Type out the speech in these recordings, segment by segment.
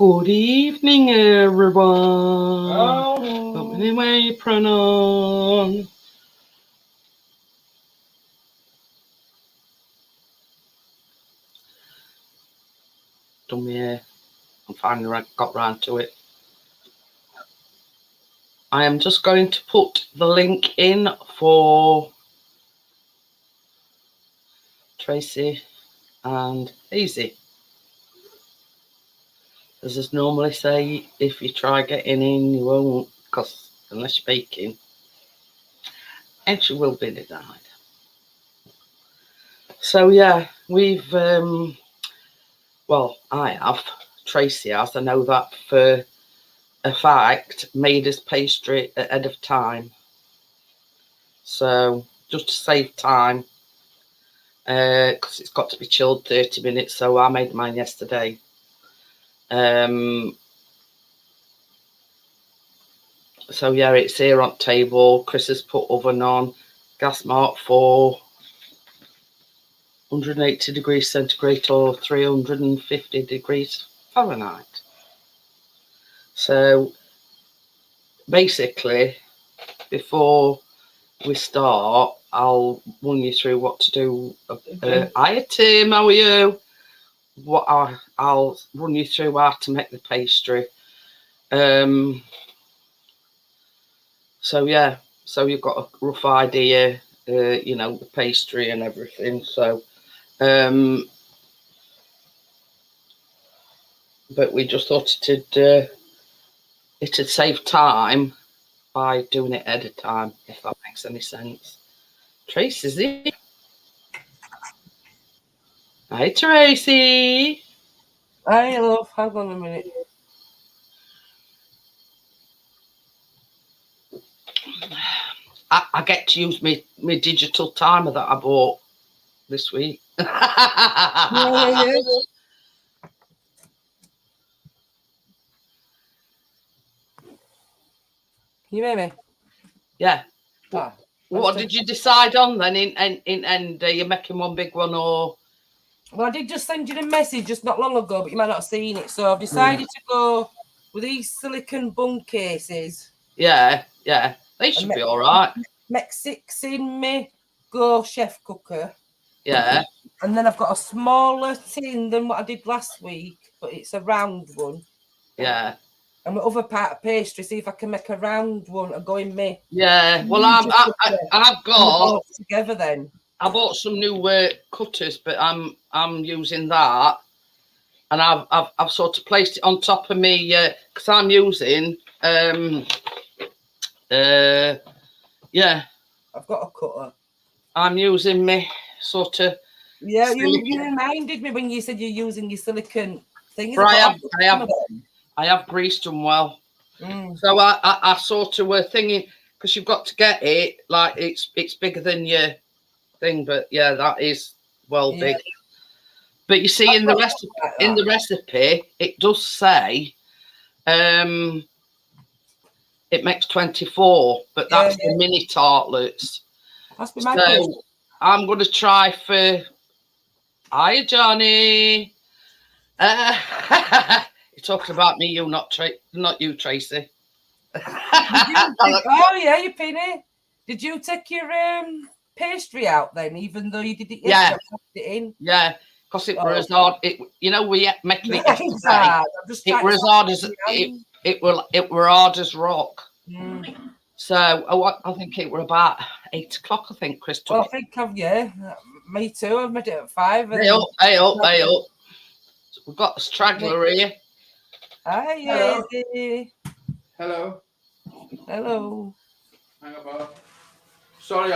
Good evening, everyone. Oh. Put my apron on. Done my hair. I finally got round to it. I am just going to put the link in for Tracy and Hazy. As I normally say, if you try getting in, you won't, because unless you're baking, entry will be denied. So yeah, we've, well, I have, Tracy has, I know that for a fact, made us pastry ahead of time. So just to save time, because it's got to be chilled 30 minutes, so I made mine yesterday. So yeah, it's here on table. Chris has put oven on, gas mark for 180 degrees centigrade or 350 degrees Fahrenheit. So basically, before we start, I'll run you through what to do. Hiya Tim, how are you? What I'll run you through how to make the pastry. So yeah, so you've got a rough idea, you know, the pastry and everything. So, but we just thought it'd save time by doing it ahead of time, if that makes any sense. Tracy's here. Hi, Tracy. Hi, love. Hang on a minute. I get to use my digital timer that I bought this week. Yeah. You hear me? Yeah. Ah, What did you decide on then? And you're making one big one, or? Well, I did just send you a message just not long ago, but you might not have seen it. So I've decided to go with these silicone bun cases. Yeah, yeah. They should be all right. Make 6 in me Go chef cooker. Yeah. And then I've got a smaller tin than what I did last week, but it's a round one. Yeah. And my other part of pastry, see if I can make a round one and go in me. Yeah. Well, I've got together then. I bought some new cutters, but I'm using that, and I've sort of placed it on top of me because I'm using yeah. I've got a cutter. I'm using me sort of. Yeah, you reminded me when you said you're using your silicone thing. I have greased them well. So I sort of were thinking, because you've got to get it like it's bigger than your thing, but yeah, that is well big. But you see, in the recipe, it does say it makes 24, but that's the mini tartlets. So I'm going to try for. Hi, Johnny. You're talking about me, you, not you, Tracy. Oh yeah, you Penny. Did you take your pastry out then, even though you did it yesterday? Yeah. It in? Yeah, because it was hard. We making it yesterday. It was hard as it were hard as rock. So I think it were about 8 o'clock. I think Chris took. Well, I think me too. I've made it at 5. Hey up. We've got a straggler here. Hi, Hello. Hello. Hello. Hang about. Sorry,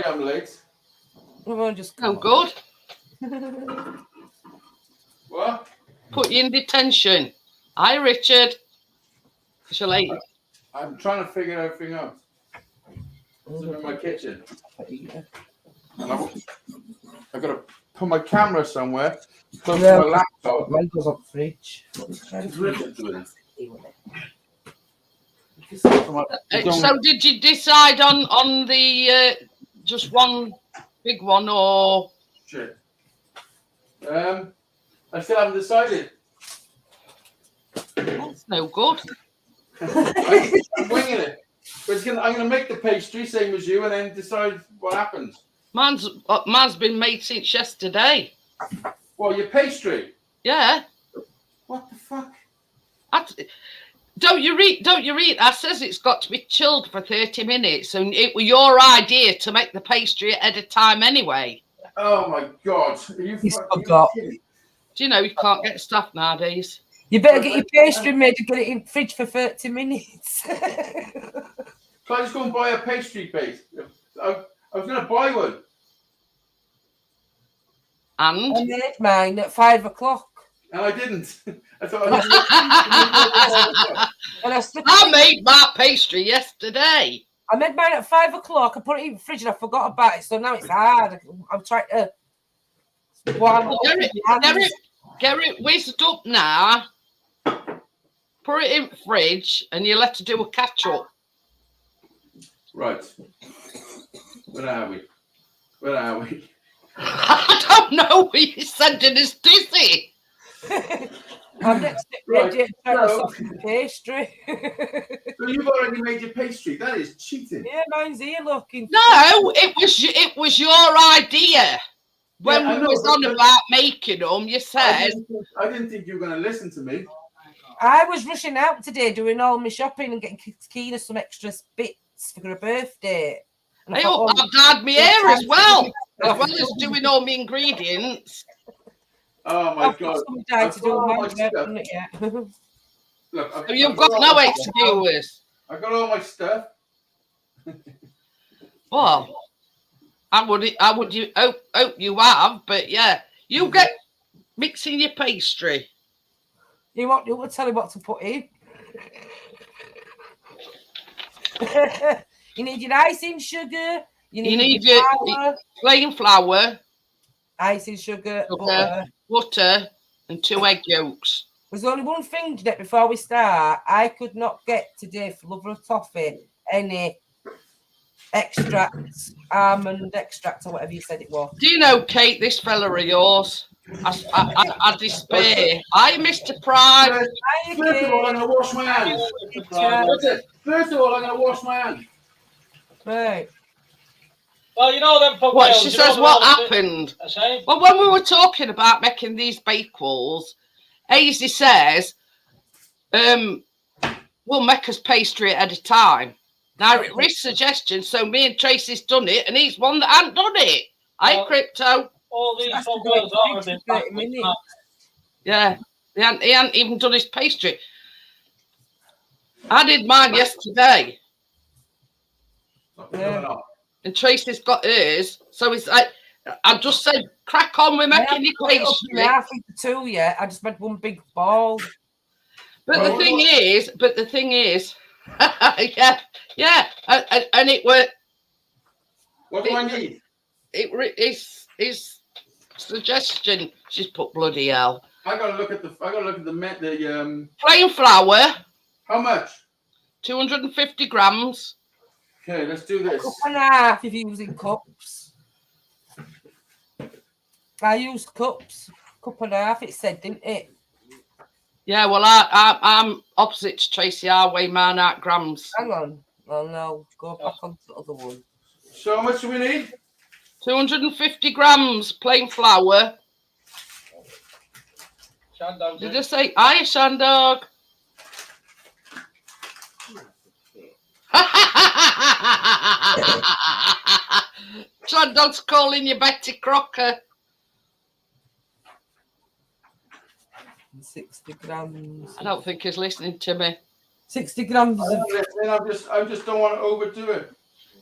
I'm late. Everyone just good. What? Put you in detention. Hi, Richard. You're late. I'm trying to figure everything out. I'm in my kitchen. I've got to put my camera somewhere. Close to my laptop. Mine goes up fridge. So did you decide on the just one big one, or? Shit. I still haven't decided. That's no good. I'm winging it. But I'm going to make the pastry, same as you, and then decide what happens. Mine's been made since yesterday. Well, your pastry? Yeah. What the fuck? Don't you read? I says it's got to be chilled for 30 minutes, and it was your idea to make the pastry ahead of time anyway. Oh my God! He's forgot. Do you know you can't get stuff nowadays? You better get your pastry made and get it in the fridge for 30 minutes. Can I just go and buy a pastry base? I was going to buy one. And I made mine at 5 o'clock. And I didn't. I thought I made my pastry yesterday. I made mine at 5 o'clock. I put it in the fridge and I forgot about it. So now it's hard. I'm trying to. Get it whizzed up now. Put it in the fridge and you let her do a catch up. Right. Where are we? Where are we? I don't know what you're sending us dizzy. I'm next to soften the pastry. So you've already made your pastry. That is cheating. Yeah, mine's here looking. No, it was your idea. When we was on about making them, you said. I didn't think you were going to listen to me. I was rushing out today doing all my shopping and getting keen of some extra bits for her birthday. And I hope I've dyed my hair as well as doing all my ingredients. Oh my God! Look, you've got no excuse. I got all my stuff. Well, I would hope you have, but yeah, you get mixing your pastry. You will tell him what to put in. You need your icing sugar. You need your flour. Plain flour, icing sugar, butter, and 2 egg yolks. There's only one thing, Jeanette, before we start. I could not get today for Lover of Toffee any extracts, almond extract or whatever you said it was. Do you know, Kate, this fella of yours? I despair. Hi, Mr. Pride. First of all, I'm going to wash my hands. First of all, I'm going to wash my hands. Right. Well, you know them. What she says? What happened? Well, when we were talking about making these Bakewells, Hazy says, "We'll make us pastry at a time." Now, Rick's suggestion. So me and Tracy's done it, and he's one that hadn't done it. Hi, Crypto. All these girls are been 30 minutes. Yeah, he hadn't even done his pastry. I did mine yesterday. Yeah. And Tracy's got hers, so it's like I just said, crack on with making your pastry. I think the 2 yet. I just made one big ball. But the thing is, yeah, and it worked. What do I need? His suggestion. She's put bloody hell. I gotta look at the plain flour. How much? 250 grams. Okay, let's do this. 1.5 cups if you're using cups. I used cups. 1.5 it said, didn't it? Yeah, well, I'm opposite to Tracy. I weigh mine out grams. Hang on. Oh no, go back on to the other one. So how much do we need? 250 grams plain flour. Shandog. Did I say hi, Shandog? Shandog's calling you Betty Crocker. 60 grams. I don't think he's listening to me. 60 grams. I just don't want to overdo it.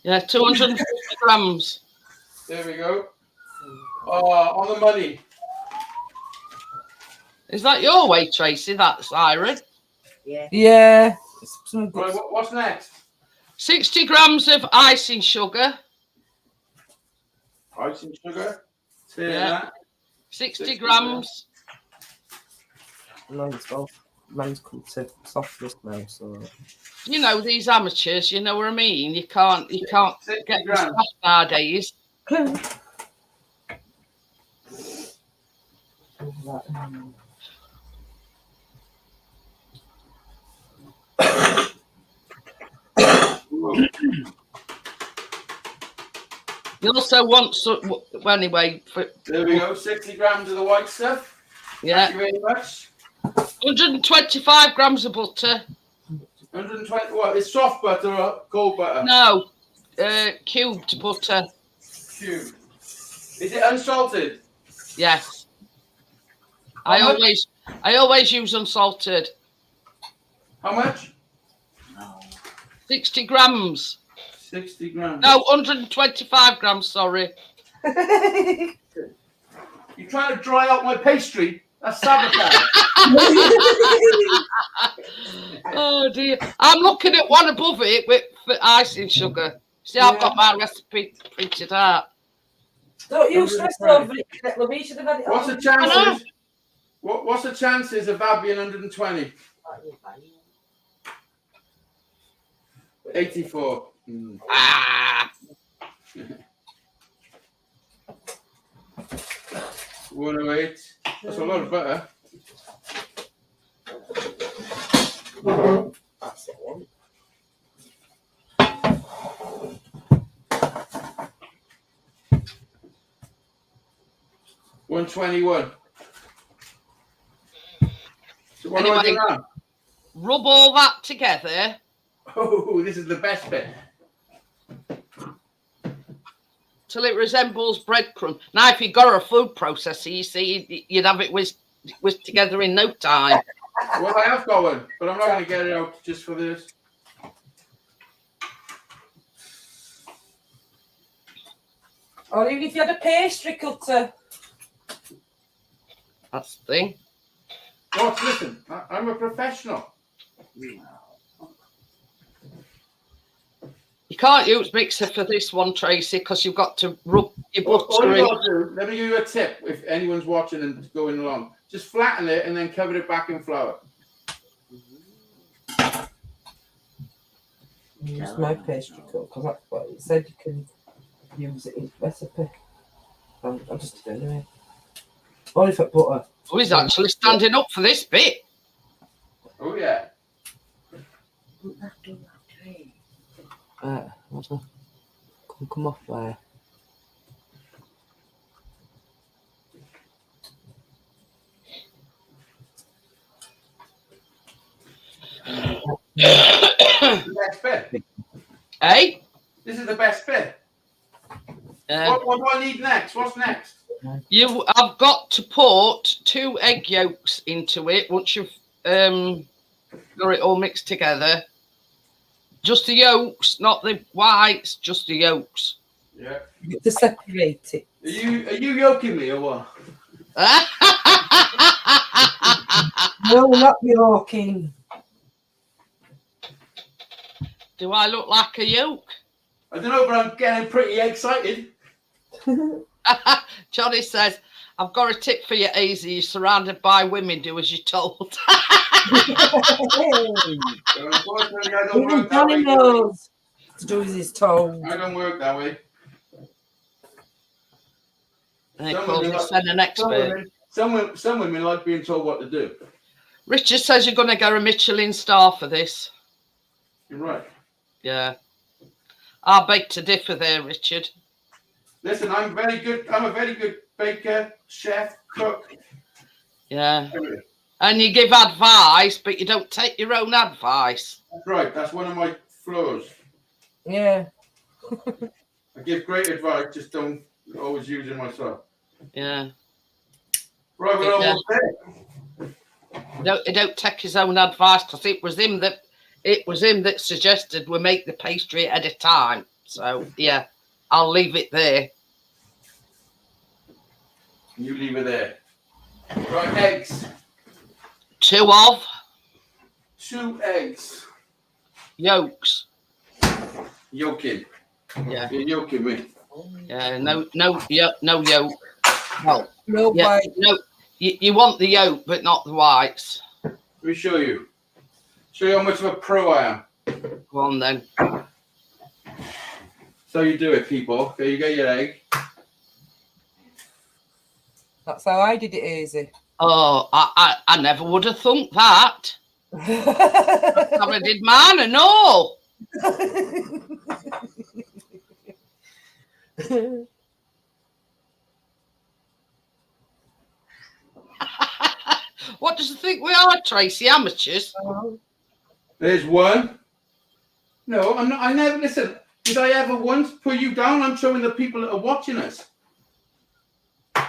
Yeah, 250 grams. There we go. On the money. Is that your way, Tracy? That's Iron. Yeah. Yeah. Some good. Right, what's next? 60 grams of icing sugar. Icing sugar. Yeah. 60 grams. Mine's come to softness now, so. You know, these amateurs, you know what I mean? You can't get the stuff nowadays. You also want some, well, anyway. There we go. 60 grams of the white stuff. Yeah. Thank you very much. 125 grams of butter. 120. What? Is soft butter or cold butter? No, cubed butter. Cubed. Is it unsalted? Yes. I always use unsalted. How much? 60 grams. 60 grams. No, 125 grams, sorry. You're trying to dry out my pastry? That's sabotage. Oh dear. I'm looking at one above it with icing sugar. See, I've got my recipe printed out. Don't you stress over it. We should have had it. What's the chances? What's the chances of that being 120? 84. Ah. 108. That's a lot of butter. That's it, one. $121. So what do I do now? Rub all that together. Oh, this is the best bit. Till it resembles breadcrumb. Now, if you got a food processor, you see, you'd have it whisked together in no time. Well, I have got one, but I'm not going to get it out just for this. Or even if you had a pastry cutter. That's the thing. Watch, listen, I'm a professional. You can't use mixer for this one, Tracy, because you've got to rub your butter in. Let me give you a tip if anyone's watching and going along. Just flatten it and then cover it back in flour. Use my pastry cutter because that's what it said you can use it in recipe. I'll just do it anyway. Or if I butter. Oh, he's actually standing up for this bit. Oh, yeah. Come off there. The best bit. Hey? This is the best bit. What do I need next? What's next? I've got to put 2 egg yolks into it once you've got it all mixed together. Just the yolks, not the whites, just the yolks. Yeah. You get to separate it. Are you yoking me or what? No, not yoking. Do I look like a yolk? I don't know, but I'm getting pretty excited. Johnny says, I've got a tip for you, Hazy. You're surrounded by women. Do as you're told. Unfortunately, I don't work that Johnny way. knows to do as he's told. I don't work that way. And of course, we send an expert. Some women like being told what to do. Richard says you're going to get a Michelin star for this. You're right. Yeah. I beg to differ there, Richard. Listen, I'm very good. I'm a very good baker, chef, cook. Yeah. And you give advice, but you don't take your own advice. That's right. That's one of my flaws. Yeah. I give great advice, just don't always use it myself. Yeah. Right, we're almost there. He don't take his own advice because it was him that suggested we make the pastry at a time. So yeah, I'll leave it there. You leave it there. Right, eggs. 2 of 2 eggs. yolks. Yolking. Yeah. You're yolking me. Yeah. No yolk. Well, No yeah, white. no. You want the yolk, but not the whites. Let me show you. Show you how much of a pro I am. Go on then. So you do it, people. Okay, you get your egg. That's how I did it, Hazy. Oh, I never would have thunk that. That's how I did mine and all. What does you think we are, Tracy? Amateurs? There's one. No, I'm not. I never listen. Did I ever once put you down? I'm showing the people that are watching us. No,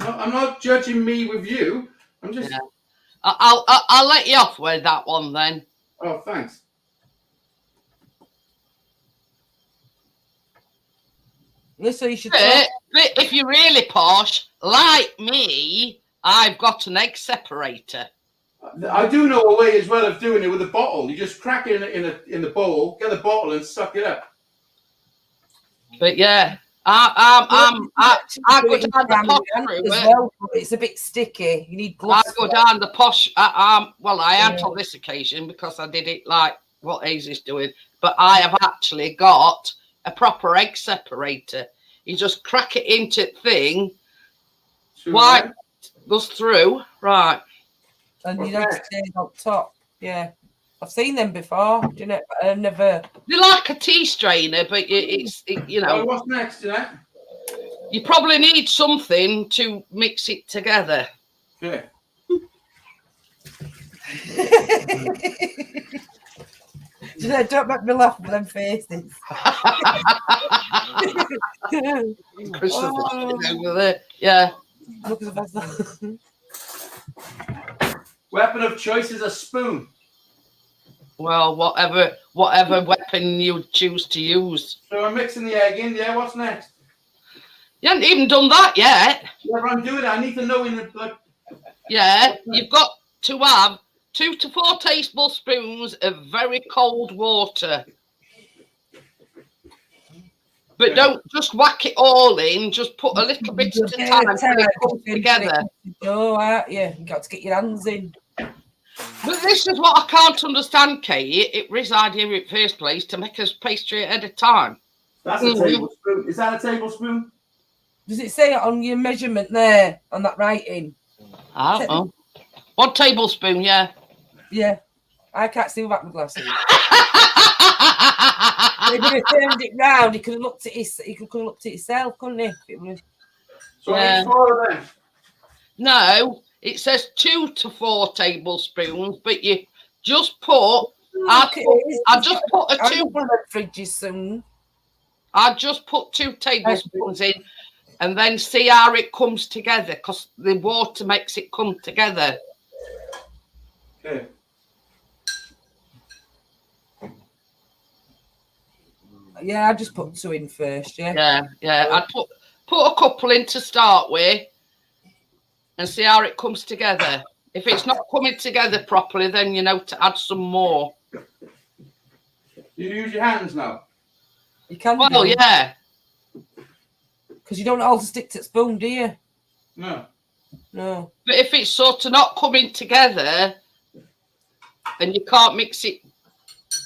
I'm not judging me with you. I'm just. Yeah. I'll let you off with that one then. Oh, thanks. Listen, you should. But if you're really posh, like me, I've got an egg separator. I do know a way as well of doing it with a bottle. You just crack it in the bowl, get the bottle, and suck it up. But yeah, I go down the posh route. Well, it's a bit sticky. You need gloves. I go down the posh. Well, I am on this occasion because I did it like what Hazey's doing. But I have actually got a proper egg separator. You just crack it into thing. White goes through, right? And you don't stay on top. Yeah. I've seen them before, Jeanette, but I've never. They're like a tea strainer, but you know. Oh, what's next, Jeanette? You probably need something to mix it together. Okay. Jeanette, don't make me laugh with them faces. Christopher's over there. Yeah. Look at the Weapon of choice is a spoon. Well, whatever weapon you choose to use. So I'm mixing the egg in. Yeah, what's next? You haven't even done that yet. Yeah, but I'm doing it. I need to know in the like. Yeah, you've got to have 2 to 4 tablespoons of very cold water. But don't just whack it all in. Just put a little bit at a time so it comes together. Oh, aren't you? You've got to get your hands in. But this is what I can't understand, Kate. It resides here in first place to make us pastry at a time. That's a tablespoon. Is that a tablespoon? Does it say it on your measurement there, on that writing? I don't know. 1 tablespoon, yeah. Yeah. I can't see without my glasses. They could have turned it round. He could have looked at it himself, couldn't he? It was... So I need 4 of them. No, it says 2 to 4 tablespoons, but you just put. I just put a 2. Fridges soon. I just put 2 tablespoons in, and then see how it comes together, because the water makes it come together. Okay. Yeah, I just put 2 in first. Yeah. Yeah. I'd put a couple in to start with, and see how it comes together. If it's not coming together properly, then you know to add some more. You use your hands now. You can. Well, yeah. Because you don't all stick to the spoon, do you? No. No. But if it's sort of not coming together, and you can't mix it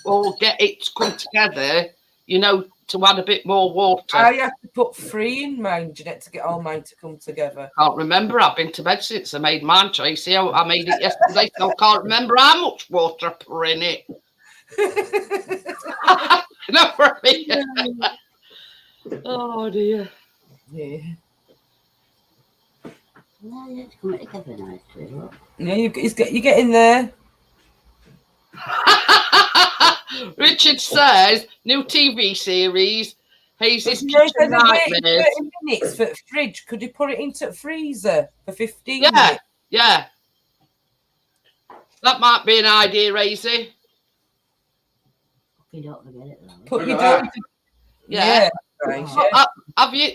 or get it to come together, you know, to add a bit more water. I have to put 3 in mine, Jeanette, to get all mine to come together. Can't remember. I've been to bed since I made mine, Tracy. I made it yesterday, so I can't remember how much water I put in it. No, for me. Oh dear. Yeah. No, it's coming together nicely. Look. Yeah, you get in there. Richard says, new TV series, Hazey's Kitchen Kitchen Nightmares. 30 minutes for the fridge. Could you put it into the freezer for 15 minutes? Yeah. That might be an idea, Hazey. You don't forget it though. Put your dough. Yeah. Right, yeah. Have you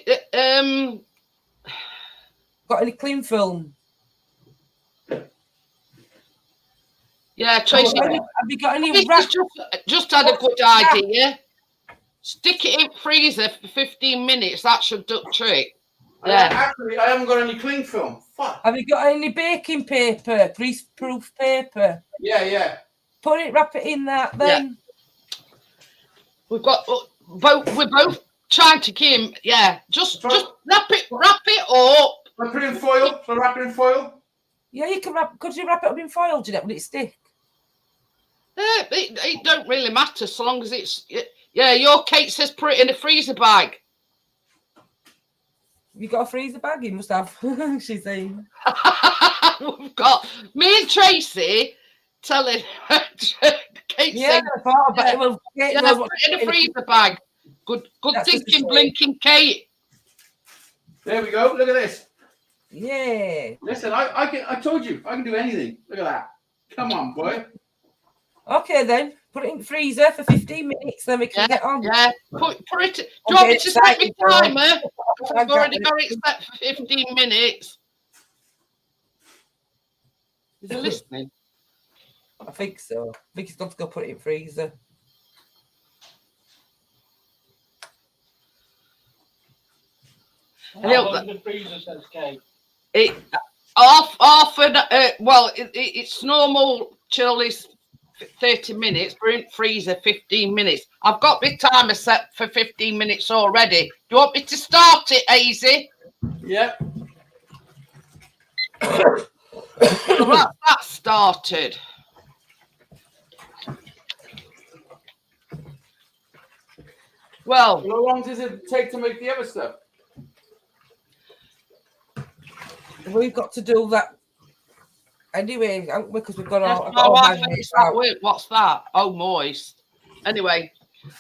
Got any cling film? Yeah, Tracy. Have you got any This wrap? just had a good idea. Stick it in freezer for 15 minutes. That should do the trick. Yeah. Actually, I haven't got any cling film. Fuck. Have you got any baking paper, grease-proof paper? Yeah. Wrap it in that then. We've got we're both trying to keep. Yeah, just wrap it up. I put it in foil. So wrap it in foil. Yeah, you can wrap. Could you wrap it up in foil, Jeanette? Will it stick? It don't really matter so long as it's. Yeah, your Kate says put it in a freezer bag. You got a freezer bag? You must have. She's saying. We've got me and Tracy telling Kate Yeah, saying, I thought about it. Well, Kate yeah, knows put what it in a freezer bag. Good That's just thinking, the blinking Kate. There we go. Look at this. Yeah. Listen, I told you, I can do anything. Look at that. Come on, boy. Okay then. Put it in the freezer for 15 minutes, then we can get on. Yeah, put it. Do you want me to set my timer? I've already got it set for 15 minutes. Is he listening? I think so. I think he's got to go put it in freezer. The freezer says Kate. It it's normal chill is 30 minutes. We're in freezer 15 minutes. I've got my timer set for 15 minutes already. Do you want me to start it, Hazy? Yep. Well, that started. Well, How long does it take to make the other stuff? We've got to do that anyway, because we've got all what's that? Oh, moist. Anyway,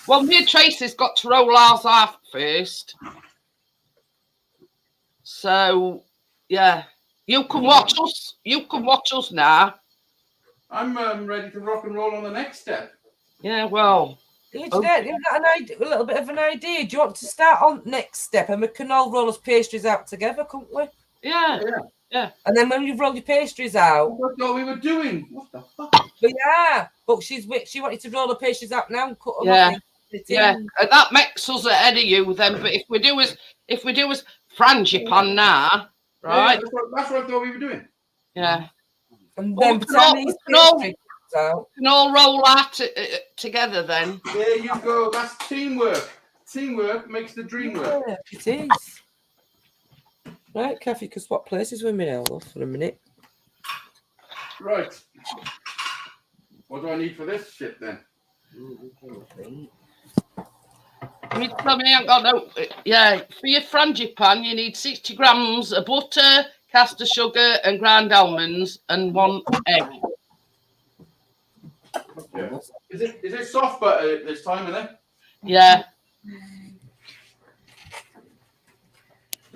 well, me and Tracy's got to roll ours off first. So, yeah, you can watch us. You can watch us now. I'm ready to rock and roll on the next step. Yeah, well. Yeah, Jeanette, you've got a little bit of an idea. Do you want to start on next step and we can all roll us pastries out together, couldn't we? Yeah. And then when you've rolled your pastries out. That's what we were doing. What the fuck? But she wanted to roll the pastries out now and cut them up. Yeah. And that makes us ahead of you then. But if we do as frangipane now, right? Yeah, that's what I thought we were doing. Yeah. And then we can all roll out together then. There you go. That's teamwork. Teamwork makes the dream work. Yeah, it is. Right, Kathy, you can swap places with me now for a minute. Right. What do I need for this shit then? I ain't got no. Yeah, for your frangipane, you need 60 grams of butter, caster sugar, and ground almonds, and 1 egg. Yeah. Is it soft butter this time, isn't it? Yeah.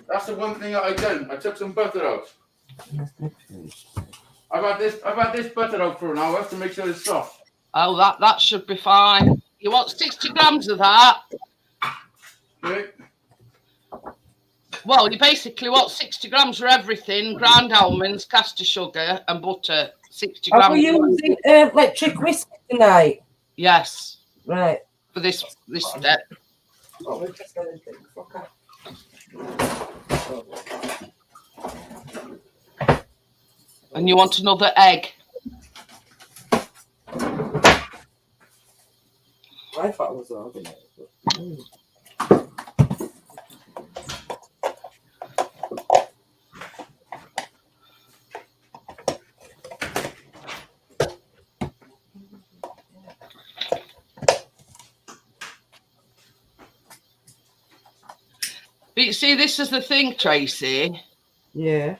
That's the one thing that I done. I took some butter out. I've had this butter out for an hour to make sure it's soft. Oh, that should be fine. You want 60 grams of that? Okay. Well, you basically want 60 grams of everything: ground almonds, caster sugar, and butter. 60 grams. Are we using electric whisk tonight? Yes. Right. For this step. Oh, we're just going to think. Okay. And you want another egg? I thought it was organized. But you see, this is the thing, Tracy. Yeah.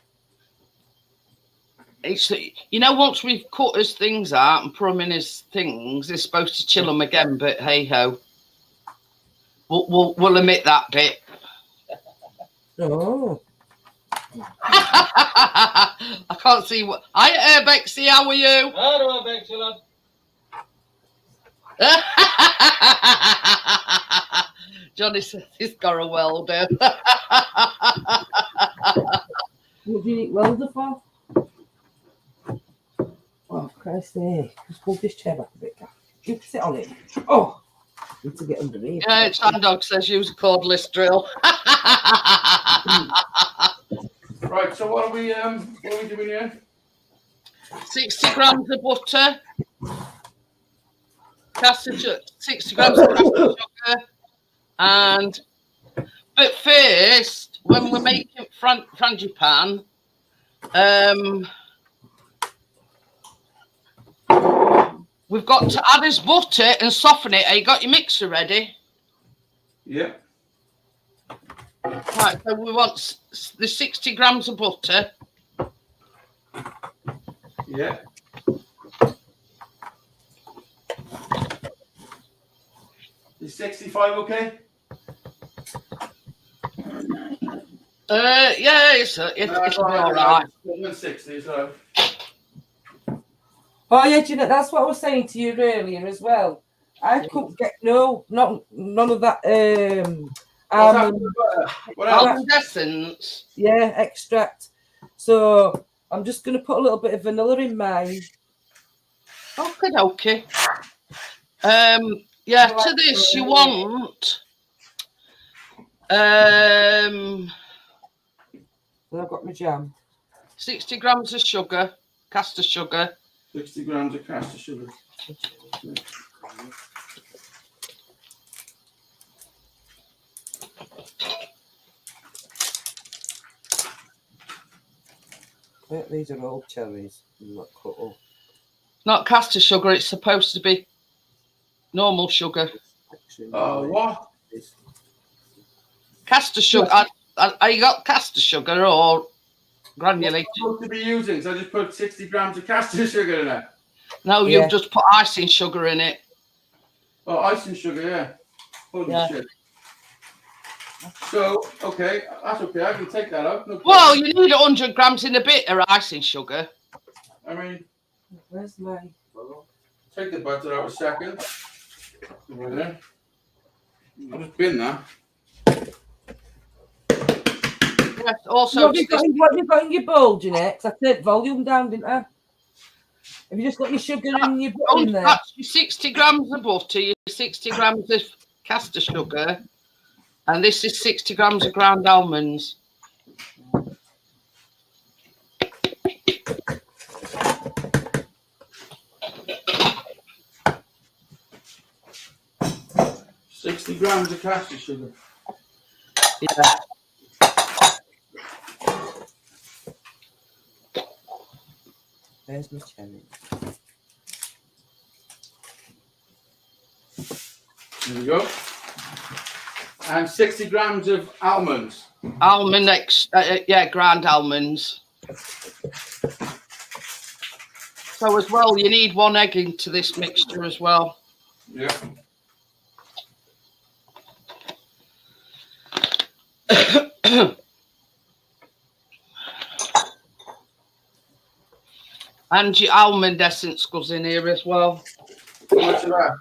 It's, once we've cut his things out and put them in his things, they're supposed to chill them again. But hey ho, we'll admit that bit. Oh. I can't see what. Hi, Bexy. How are you? Hello, Bexy, love. Johnny says he's got a welder. What do you need welder for? Oh, Christ's sake. Just move this chair back a bit, Kath. You can sit on it. Oh! Need to get underneath. Yeah, Sandog says use a cordless drill. Right, so what are we doing here? 60 grams of butter. 60 grams of caster sugar. But first, when we're making frangipane, we've got to add his butter and soften it. Have you got your mixer ready? Yeah. Right, so we want the 60 grams of butter. Yeah. Is 65 okay? Yeah, it'll be all right. 160, so. Oh yeah, Jeanette, that's what I was saying to you earlier as well. I couldn't get none of that almond. What else? Almond essence. Yeah, extract. So I'm just gonna put a little bit of vanilla in mine. Okay. Yeah, to this you want And I've got my jam. 60 grams of sugar, caster sugar. 60 grams of caster sugar. Yeah, these are old cherries. Not cut up. Not caster sugar, it's supposed to be normal sugar. What? Caster sugar. Are you got caster sugar or granulated? What am I supposed to be using? So I just put 60 grams of caster sugar in there. No, you've just put icing sugar in it. Oh, icing sugar, yeah. Holy shit. So, okay, that's okay. I can take that out. No well, you need 100 grams in a bit of icing sugar. I mean, where's my? Take the butter out a second. Right there. I'll just bin that. Yes, also, What have you got in your bowl, Jeanette? 'Cause I said volume down, didn't I? Have you just got your sugar and your butter in there? That's your 60 grams of butter, your 60 grams of caster sugar, and this is 60 grams of ground almonds. grams of caster sugar. Yeah. There's my cherry. There we go. And 60 grams of almonds. Almond, yeah, ground almonds. So as well, you need 1 egg into this mixture as well. Yeah. And your almond essence goes in here as well. How much of that?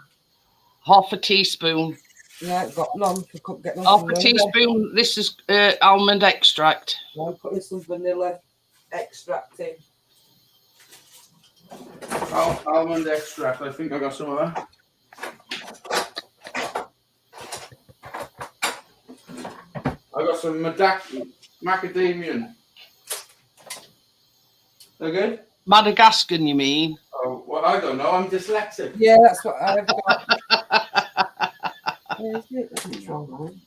Half a teaspoon. Yeah, got none. I couldn't get none. Half a teaspoon. This is almond extract. I'm putting some vanilla extract in. Almond extract. I think I got some of that. I got some macadamian. Okay. Madagascar, you mean? Oh, well, I don't know. I'm dyslexic. Yeah, that's what I've got. Where is it? That's wrong.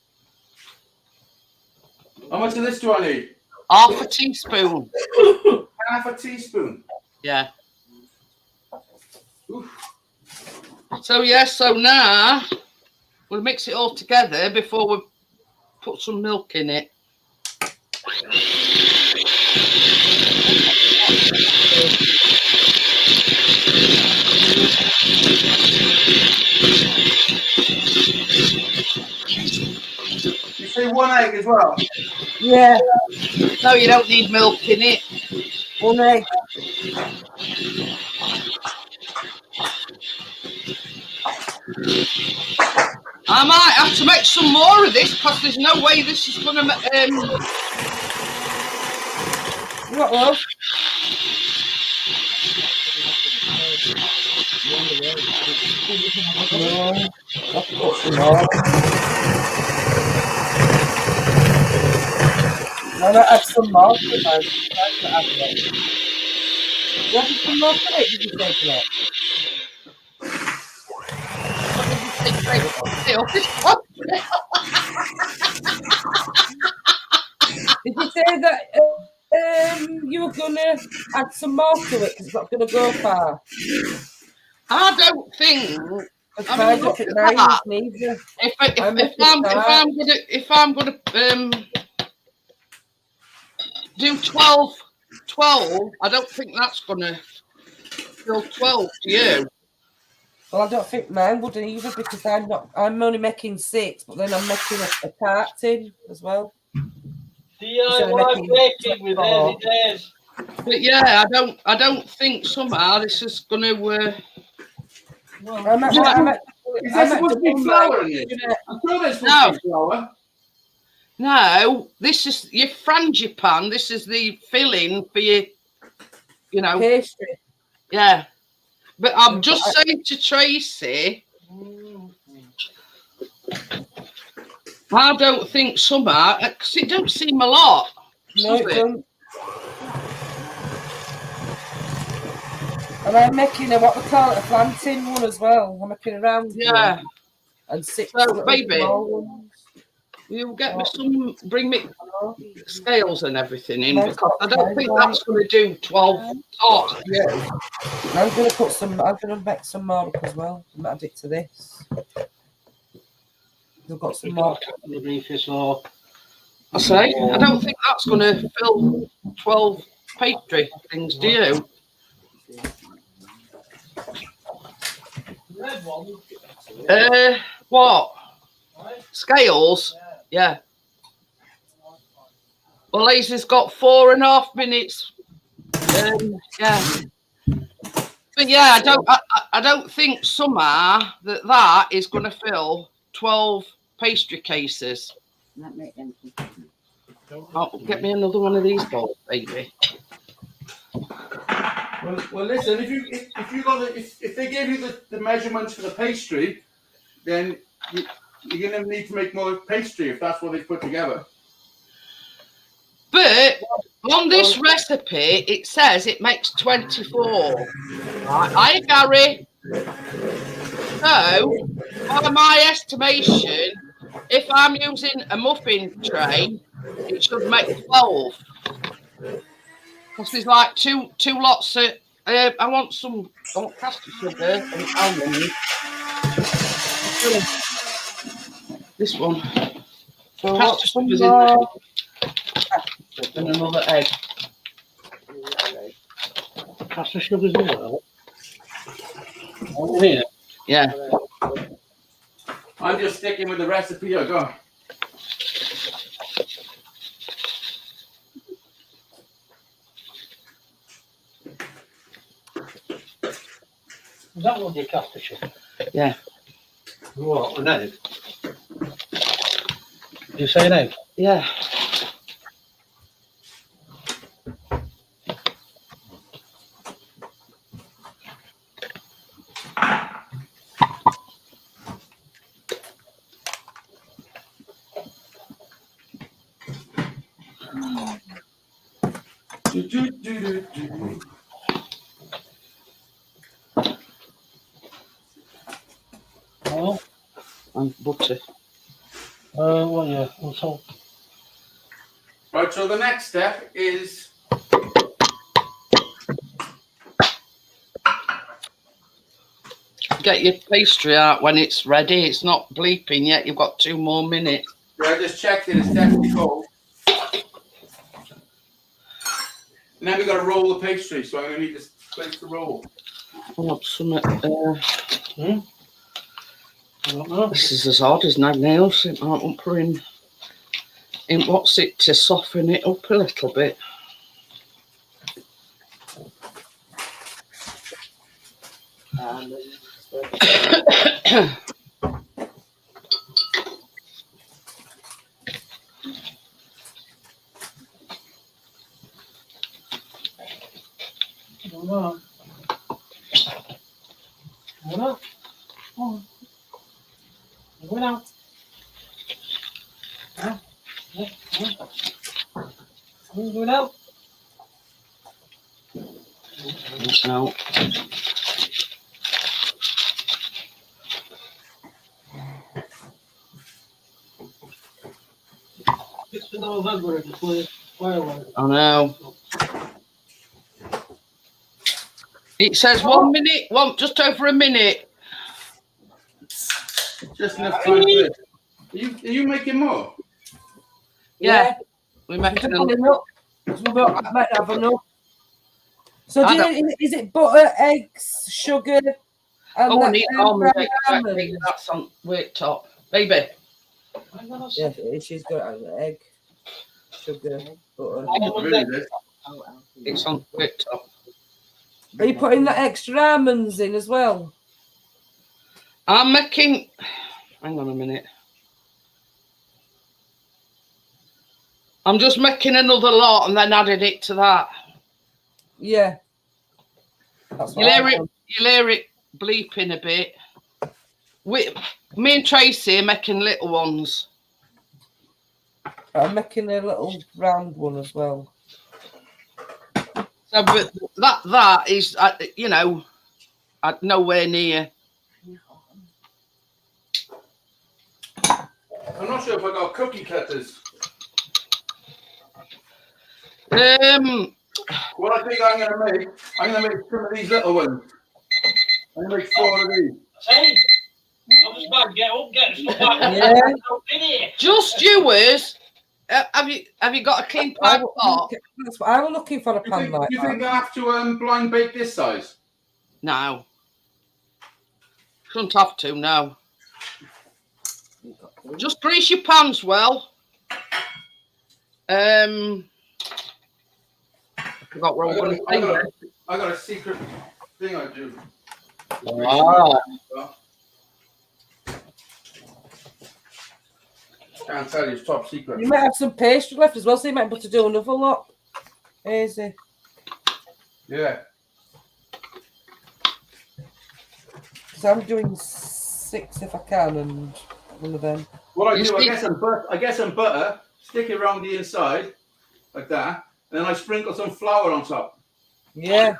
How much of this do I need? Half a teaspoon. Half a teaspoon. Yeah. Oof. So yeah, so now we'll mix it all together before we put some milk in it. You say 1 egg as well? Yeah, No, you don't need milk in it. 1 egg. I might have to make some more of this because there's no way this is going to. What, love? No, no, add some more. You have some more to it, did you say, Jeanette? Did you say that you were going to add some more to it because it's not going to go far? I don't think I mean, look at that. If I'm gonna do 12, I don't think that's gonna fill 12. Do you? Well, I don't think mine would either because I'm only making 6, but then I'm making a tart tin as well. DIY baking with HazeyDaze. But yeah, I don't think somehow this is gonna. Is there supposed to be flour in it? I'm sure there's supposed to be flour. No, this is your frangipane. This is the filling for your, pastry. Yeah, but I'm just saying to Tracy, I don't think somehow because it don't seem a lot. No, it don't. And I'm making what we call a flatten one as well. I'm making a round one. And 6 so, baby, small ones. You'll get me bring me scales and everything in because I don't think that's going to do 12 tarts. Yeah. I'm going to make some more up as well and add it to this. We've got some more. I say, I don't think that's going to fill 12 pastry things, do you? What? Scales? Yeah. Well, Lazy's got 4.5 minutes. Yeah. But yeah, I don't think somehow that is going to fill 12 pastry cases. Oh, get me another one of these bowls, baby. Well, listen. If they gave you the measurements for the pastry, then you're going to need to make more pastry if that's what they put together. But on this recipe, it says it makes 24. Hi, Gary. So, by my estimation, if I'm using a muffin tray, it should make 12. Because there's like two lots of. I want caster sugar and almonds. This one. So caster sugar's in there. And another egg. Caster sugar's in there. Oh, here. Yeah. I'm just sticking with the recipe I got. Is that what your caster sugar? Yeah. What, an egg? You say an egg? Yeah. Oh. And butter. Well, yeah, also. Right, so the next step is get your pastry out when it's ready. It's not bleeping yet. You've got 2 more minutes. I just checked it. It's definitely cold. And then we got to roll the pastry, so I'm going to need this place to roll. I'll have some. This is as odd as nails. It might put in what's it to soften it up a little bit. No. I know. It says 1 minute, just over a minute. Just enough time for this. Are you making more? Yeah. We're making Just a enough. I might have enough. So I is it butter, eggs, sugar, and Oh, I that need brown almond almonds? That's on worktop. Baby. Yeah, she's got an egg, sugar, butter. Really, this? It's on worktop. Are you putting that extra almonds in as well? I'm making. Hang on a minute. I'm just making another lot and then adding it to that. Yeah. That's what You'll hear it bleeping a bit. Me and Tracy are making little ones. I'm making a little round one as well. So, but that is, you know, nowhere near. I'm not sure if I got cookie cutters. What I think I'm gonna make some of these little ones. I'm gonna make 4 of these. Hey, I was about to get up, get stuff back. Yeah. Just yours. Have you got a clean pipe pot? That's what I was looking for, a pan like You that. think I have to blind bake this size? No. Shouldn't have to, no. Just grease your pans well. I forgot what I was going to say. I got a secret thing I do. Wow. Can't tell you, it's top secret. You might have some pastry left as well, so you might be able to do another lot. Easy. Yeah. Because I'm doing 6 if I can, and one of them. What I do, I get some butter, stick it around the inside, like that, and then I sprinkle some flour on top. Yeah.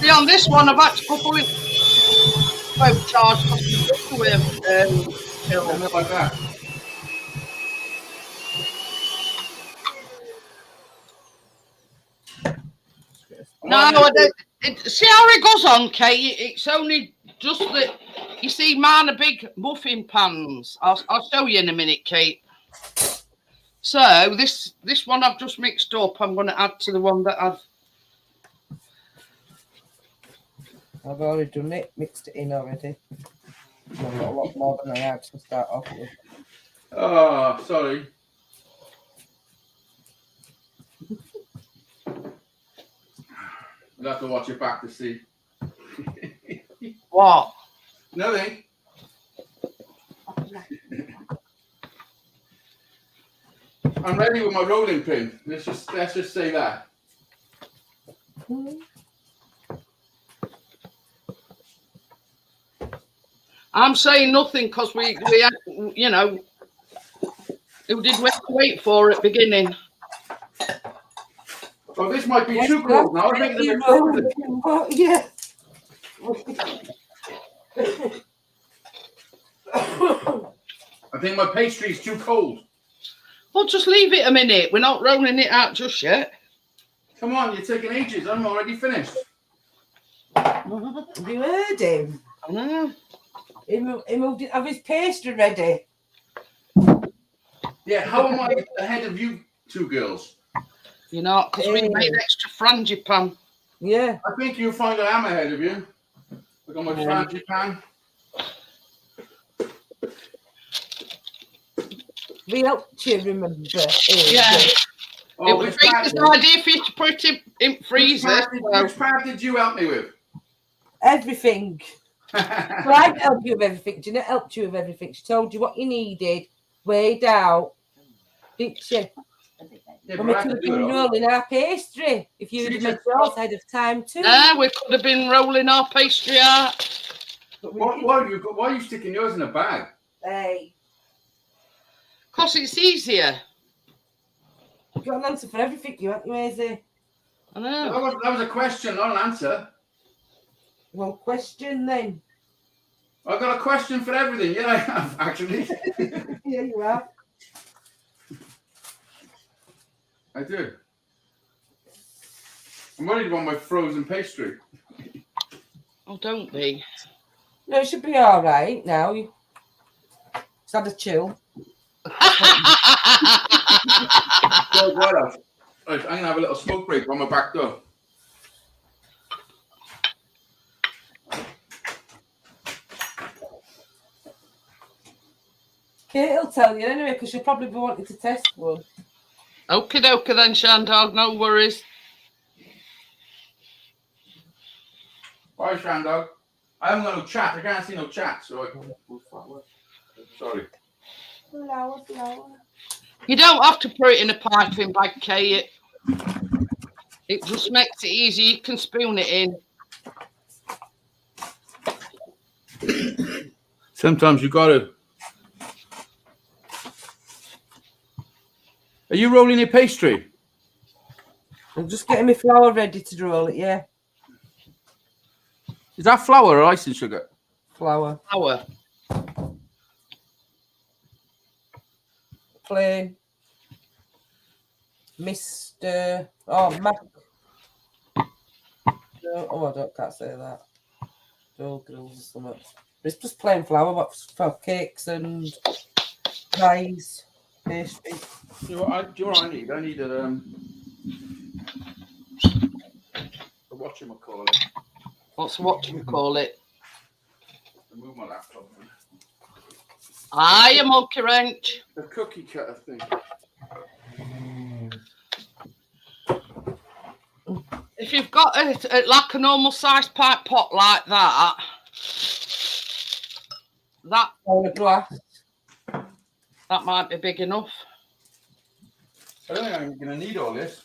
See, on this one, I've had to put fully phone charge because the with And like that. No, I don't. See how it goes on, Kate? It's only just that, you see, mine are big muffin pans. I'll show you in a minute, Kate. So this one I've just mixed up. I'm going to add to the one that I've already done it, mixed it in already. I've got a lot more than I had to start off with. Oh, sorry. I'll have to watch it back to see. What? Nothing. I'm ready with my rolling pin. Let's just say that. I'm saying nothing because we had, you know, who did we have to wait for at the beginning? Oh, this might be too cold now. I think it's a bit cold. Yeah. I think my pastry's too cold. Well, just leave it a minute. We're not rolling it out just yet. Come on, you're taking ages. I'm already finished. Have you heard him? I know. He moved it, have his pastry ready. Yeah, how am I ahead of you two girls? You know, because we made extra frangipane. Yeah. I think you'll find I am ahead of you. I got my frangipane. We helped you, remember? Yeah. Oh, It was Tracy's idea for you to put it in freezer. Which part did you help me with? Everything. Well, I didn't help you with everything. Jeanette helped you with everything. She told you what you needed, weighed out, didn't she? Yeah, And we could have been rolling our pastry if you'd have made yours ahead of time too. Yeah, we could have been rolling our pastry out. Why are you sticking yours in a bag? Hey. Because it's easier. You've got an answer for everything, you haven't you, Hazy? I know. That was a question, not an answer. Well, question then. I've got a question for everything. Yeah, I have, actually. Yeah, you have. I do. I'm worried about my frozen pastry. Oh, don't be. No, it should be all right now. Just had a chill. Right, I'm going to have a little smoke break on my back door. Kate'll tell you anyway, because she'll probably be wanting to test one. Okie dokie then, Shandog, no worries. Bye, Shandog. I haven't got no chat. I can't see no chat, so sorry. Flour. You don't have to put it in a piping bag, Kate. It just makes it easy. You can spoon it in. Sometimes you got to. Are you rolling your pastry? I'm just getting my flour ready to roll it, yeah. Is that flour or icing sugar? Flour. Flour. Plain. Mr. Oh, Mac. No, oh, I can't say that. Dough grills or something. It's just plain flour, but for cakes and pies, pastry. Do you know what I need? I need a whatchamacallit. What's whatchamacallit? Move my laptop. Aye, a monkey wrench. A cookie cutter thing. If you've got like a normal sized pipe pot like that, Or a glass. that might be big enough. I don't think I'm going to need all this.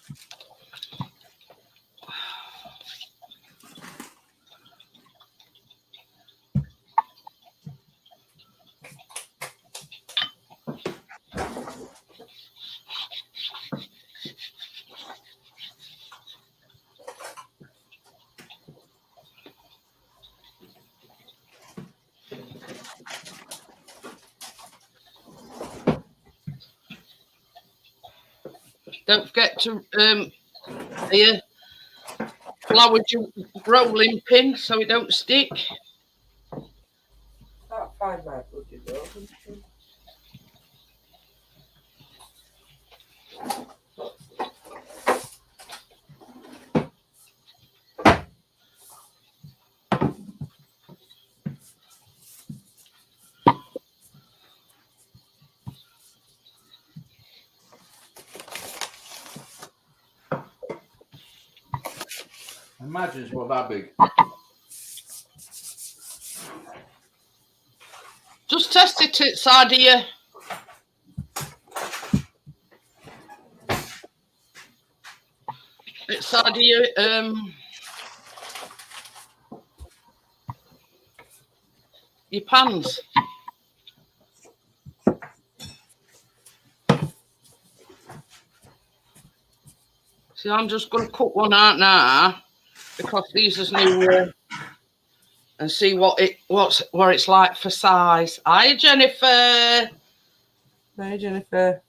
Don't forget to flour your rolling pin so it don't stick. Can't find my bloody dough. Imagine it's about that big. Just test it inside here. Inside here, your pans. See, I'm just going to cut one out now because these is new. And see what it's like for size. Hi, Jennifer. Hi, Jennifer.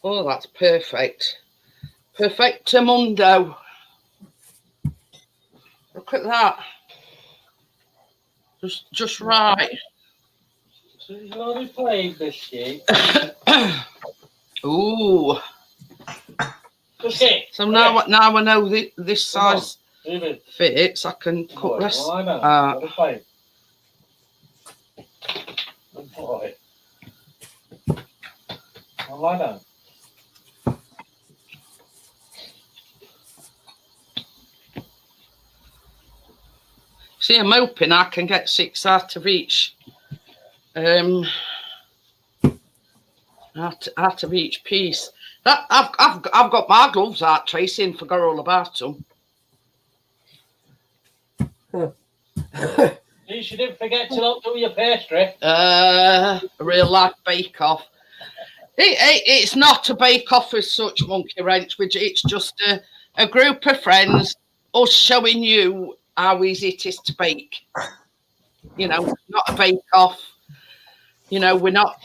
Oh, that's perfect. Perfectamundo. Look at that. Just right. So he's already playing biscuit. Ooh. Biscuit. So now I know this size fits. I can cut less. Lie down. See, I'm hoping I can get 6 out of each. Out of each piece. That I've got my gloves out, Tracy, and forgot all about them. You didn't forget to do your pastry. A real life bake off. It's not a bake off as such, Monkey Wrench, which it's just a group of friends, us showing you how easy it is to bake. You know, not a bake off. You know, we're not.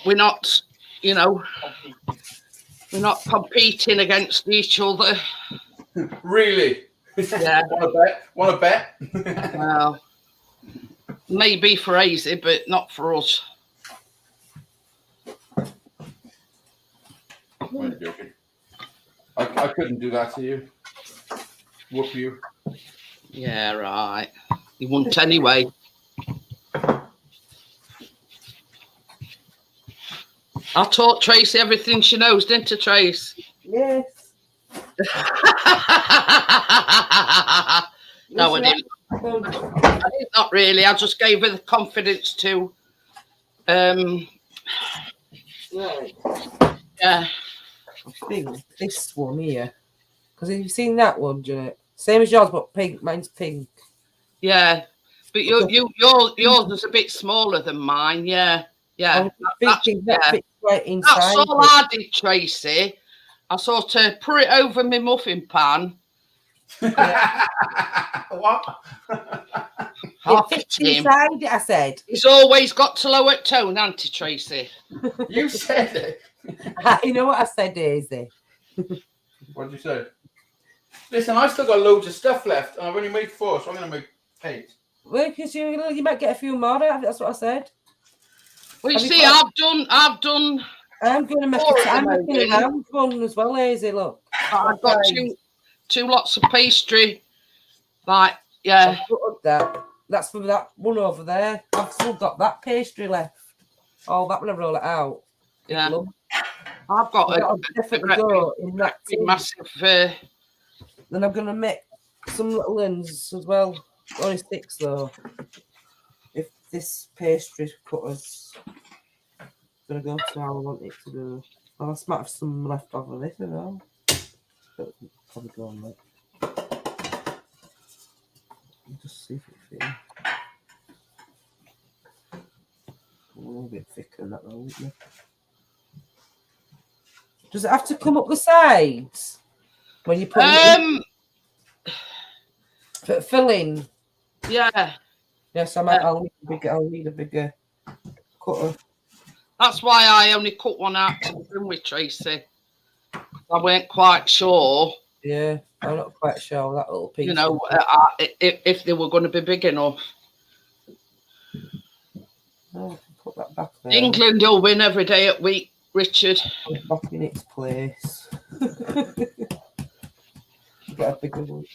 You know, we're not competing against each other. Really? Yeah. Want to bet? Well, maybe for Hazy, but not for us. I'm joking. I couldn't do that to you. Whoop you. Yeah, right. You wouldn't anyway. I taught Tracy everything she knows, didn't I, Trace? Yes. No, I didn't. Not really. I just gave her the confidence to. Right. Yeah. I think this one here. Because have you seen that one, Jeanette? Same as yours, but pink. Mine's pink. Yeah. But yours is a bit smaller than mine. Yeah. Yeah. That fits right inside. That's all I did, Tracy. I sort of put it over my muffin pan. What? It fits inside it, I said. He's always got to lower tone, hasn't he, Tracy? You said it. You know what I said, Daisy? What did you say? Listen, I've still got loads of stuff left. I've only made 4, so I'm going to make 8. Well, because you might get a few more. That's what I said. Well, you see, I've done. I'm going to make I'm making a round one as well, Hazy. Look, I've got two lots of pastry. Like, yeah. That's for that one over there. I've still got that pastry left. Oh, that when I roll it out. Yeah. I've got a definitely go in that massive. Then I'm going to make some little ones as well. Only 6 though. If this pastry cutter's going to go to how I want it to go. Well, I might have some left over this as well. But probably go on that. Just see if it fits. A little bit thicker than that though, isn't it? Does it have to come up the sides when you put it in? For filling? Yeah. Yes, I'll need a bigger cutter. That's why I only cut one out to begin with, Tracy. I weren't quite sure. Yeah, I'm not quite sure that little piece. You know, if they were going to be big enough. Oh, put that back there. England will win every day at week, Richard. Back in its place. Get a bigger one.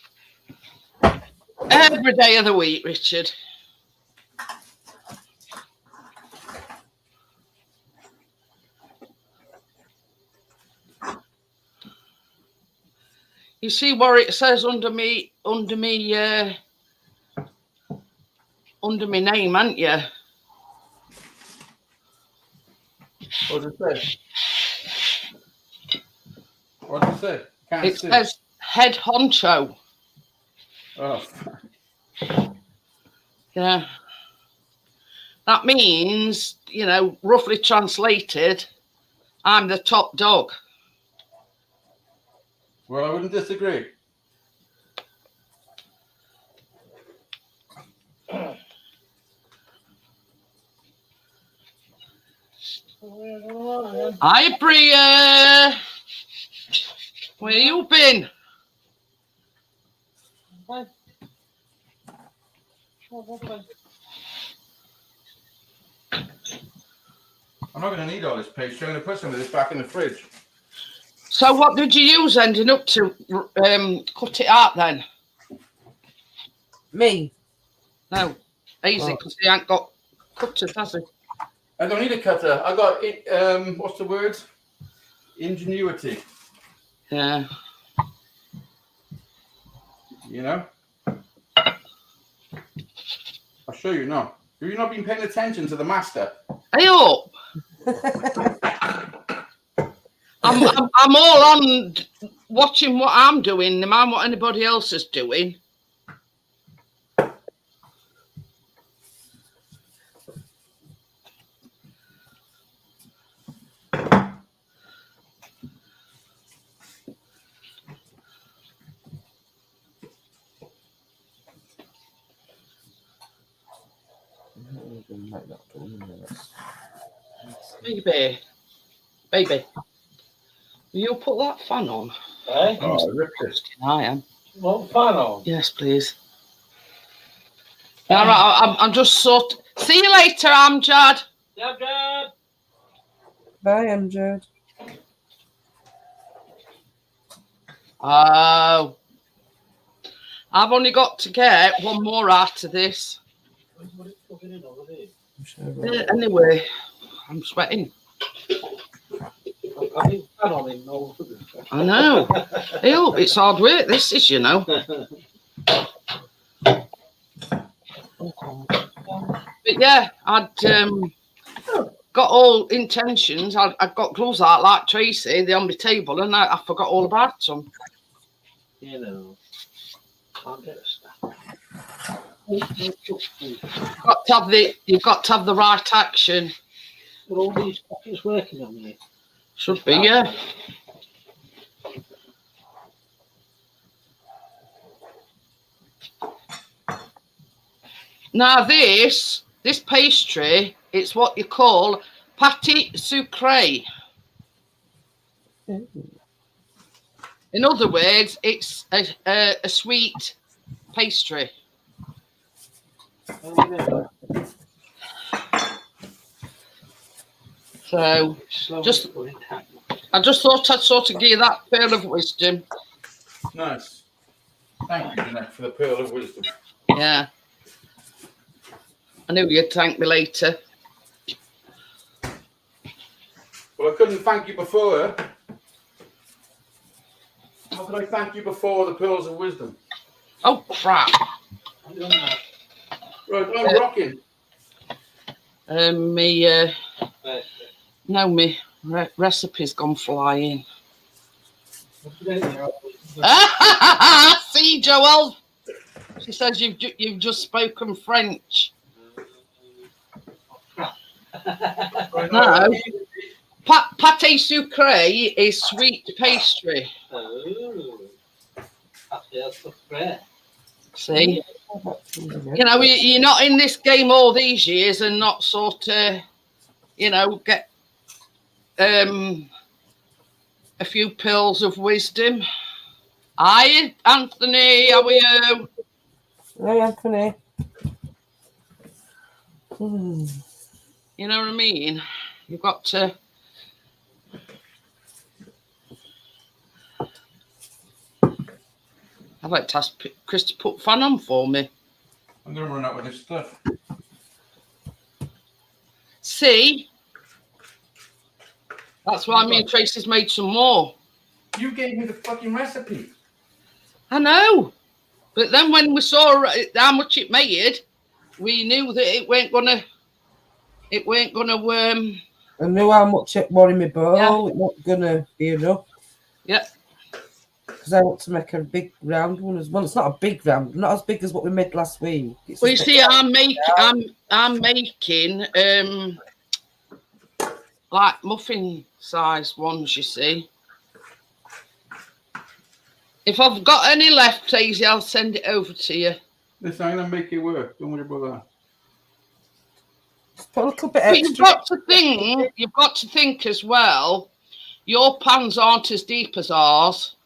Every day of the week, Richard. You see where it says under me name, haven't you? What does it say? What does it say? It says head honcho. Oh. Yeah. That means, you know, roughly translated, I'm the top dog. Well, I wouldn't disagree. Hi, Bria. Where you been? I'm not going to need all this pastry. I'm going to put some of this back in the fridge. So what did you use ending up to cut it out then? Me? No, easy, because he ain't got cutters, has he? I don't need a cutter. I got it. What's the word? Ingenuity. Yeah. You know. I'll show you now. Have you not been paying attention to the master? Hey up! I'm all on watching what I'm doing, no matter what anybody else is doing. Baby, will you put that fan on? Eh? Oh, I ripped it. I am. What fan on? Yes, please. All right, I'm just sort. See you later, Amjad. Yeah, Dad. Bye, Amjad. Oh, I've only got to get one more out of this. Anyway, I'm sweating. I know. Ew, it's hard work, this is, you know. But yeah, I'd got all intentions. I'd got gloves out like Tracy, they're on the table, and I forgot all about them. You know, can't get stuff. You've got to have the right action. But all these pockets working on me. Should be, yeah. Now this pastry, it's what you call pâte sucrée. In other words, it's a sweet pastry. So I just thought I'd sort of give you that pearl of wisdom. Nice. Thank you, Jeanette, for the pearl of wisdom. Yeah. I knew you'd thank me later. Well, I couldn't thank you before. How could I thank you before the pearls of wisdom? Oh, crap. Right, I'm rocking. My recipe's gone flying. See, Joel. She says you've just spoken French. No. Pâte sucrée is sweet pastry. Oh. That's great. See? You know, you're not in this game all these years and not sort of, you know, get a few pearls of wisdom. Hi, Anthony. How are you? Hi, Anthony. You know what I mean? You've got to. I'd like to ask Chris to put fan on for me. I'm going to run out with this stuff. See? That's why me and Tracy's made some more. You gave me the fucking recipe. I know. But then when we saw how much it made, we knew that it weren't gonna I knew how much it was in my bowl. Yeah. It wasn't gonna be enough. Yeah. Because I want to make a big round one as well. It's not a big round, not as big as what we made last week. It's Well, you see, I'm making like muffin size ones, you see. If I've got any left, Hazy, I'll send it over to you. Listen, I'm going to make it work. Don't worry about that. Just put a little bit But extra. you've got to think as well, your pans aren't as deep as ours.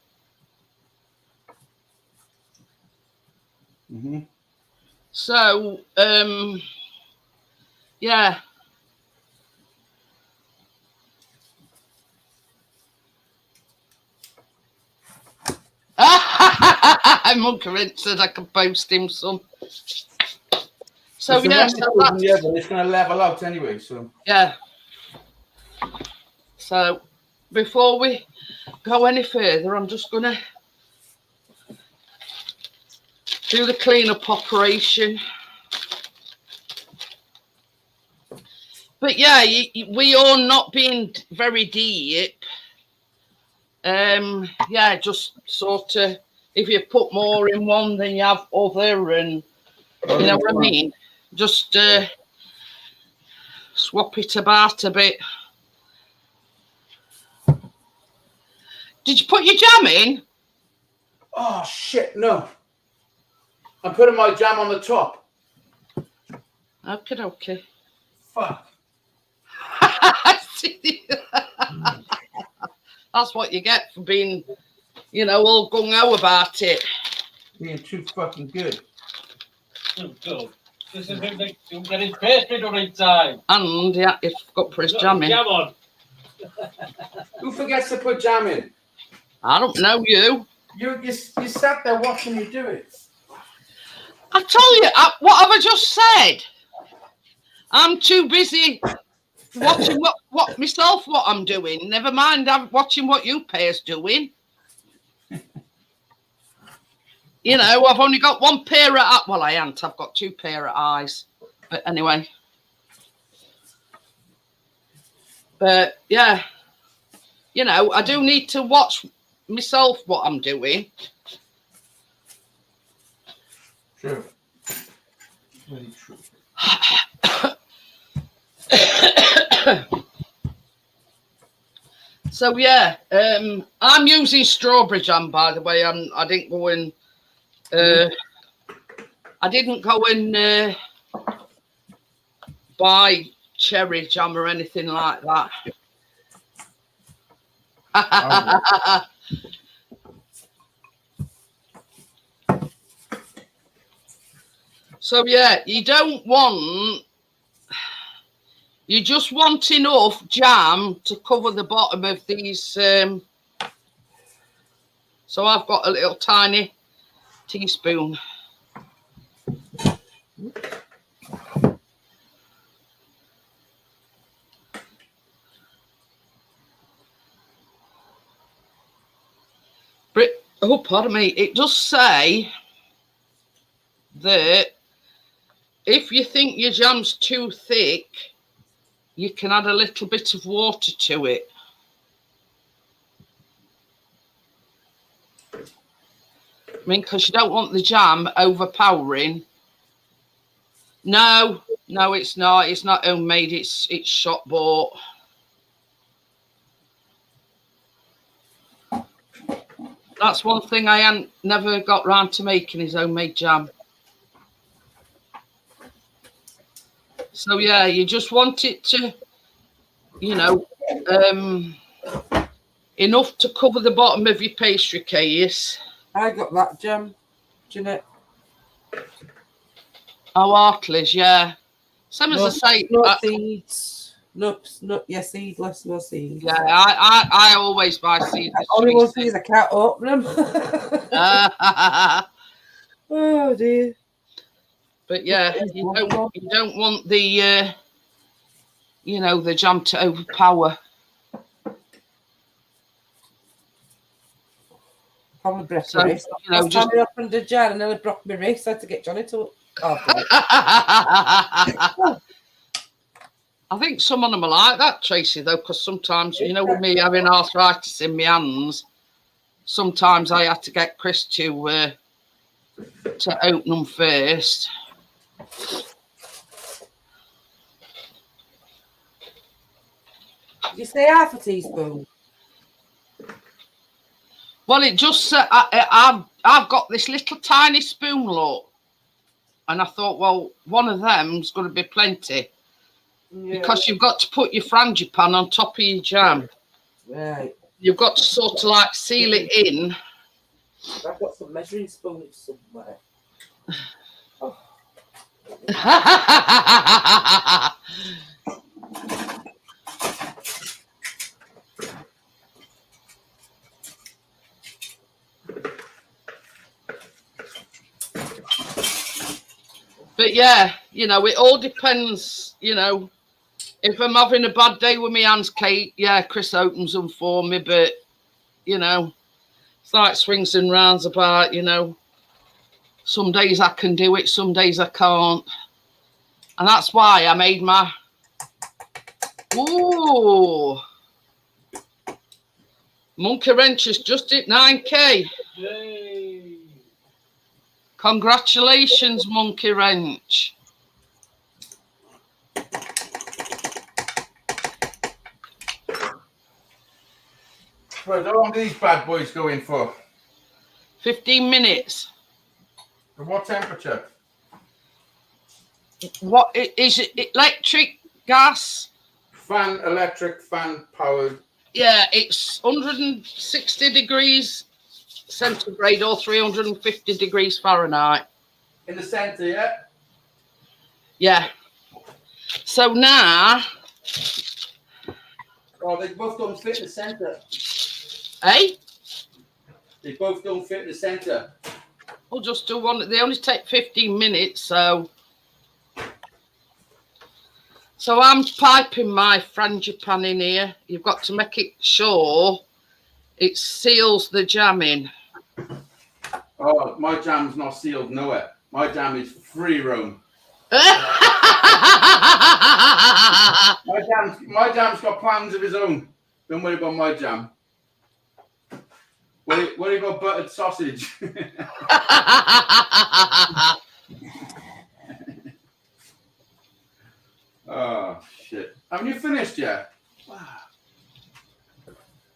Mm-hmm. So, yeah. Munker said I could post him some. So It's the yeah, one so that's in the that's, oven, it's going to level out anyway. So yeah. So before we go any further, I'm just gonna do the cleanup operation. But yeah, we are not being very deep. Yeah, just sort of, if you put more in one than you have other, and you know what I mean? Just swap it about a bit. Did you put your jam in? oh shit, no. I'm putting my jam on the top. Okay, okay. Fuck. That's what you get for being, you know, all gung-ho about it. Being too fucking good. Oh, God. This is him that you'll get his pastry done in time. And yeah, you've got to put his jam in. Jam on. Who forgets to put jam in? I don't know you. You sat there watching me do it. I tell you, what have I just said? I'm too busy watching what myself what I'm doing. Never mind, I'm watching what you payers doing. You know, I've only got one pair of well, I ain't. I've got two pair of eyes. But anyway. But yeah, you know, I do need to watch myself what I'm doing. True. Very true. So yeah, I'm using strawberry jam, by the way. I didn't go and buy cherry jam or anything like that. So yeah, you just want enough jam to cover the bottom of these. So I've got a little tiny teaspoon. But, oh, pardon me. It does say that if you think your jam's too thick, you can add a little bit of water to it. I mean, because you don't want the jam overpowering. No, it's not. It's not homemade. It's shop bought. That's one thing I ain't never got round to making is homemade jam. So yeah, you just want it to, you know, enough to cover the bottom of your pastry case. I got that jam, Jeanette. Oh, Hartley's, yeah. Same as I say. No seeds. No, seedless, no seeds. Yeah, I always buy seeds. Only one thing is I can't open them. Oh dear. But yeah, you don't want the you know, the jam to overpower. Probably break So, my wrist. you know, Just me up in the jar and nearly broke my wrist. I had to get Johnny to. I think some of them are like that, Tracy, though, because sometimes, you know, with me having arthritis in my hands, sometimes I had to get Chris to open them first. Did you say half a teaspoon? Well, it just I've got this little tiny spoon, look, and I thought, well, one of them's going to be plenty. Yeah. Because you've got to put your frangipane on top of your jam. Right. You've got to sort of like seal it in. I've got some measuring spoons somewhere. Oh. But yeah, you know, it all depends, you know. If I'm having a bad day with my hands, Kate, yeah, Chris opens them for me. But, you know, it's like swings and roundabouts, you know. Some days I can do it, some days I can't. And that's why I made my... Ooh. Monkey Wrench is just at 9K. Yay. Congratulations, Monkey Wrench. Right, how long do these bad boys go in for? 15 minutes. At what temperature? What is it? Electric, gas? Fan, electric, fan powered. Yeah, it's 160 degrees centigrade or 350 degrees Fahrenheit. In the centre, yeah? Yeah. So now... Oh, they both don't fit in the centre. Eh? They both don't fit in the centre. We'll just do one. They only take 15 minutes, so... So I'm piping my frangipane in here. You've got to make it sure it seals the jam in. Oh, my jam's not sealed nowhere. My jam is free roam. My jam's got plans of his own. Don't worry about my jam. What do you got buttered sausage? Oh shit. Haven't you finished yet? Wow.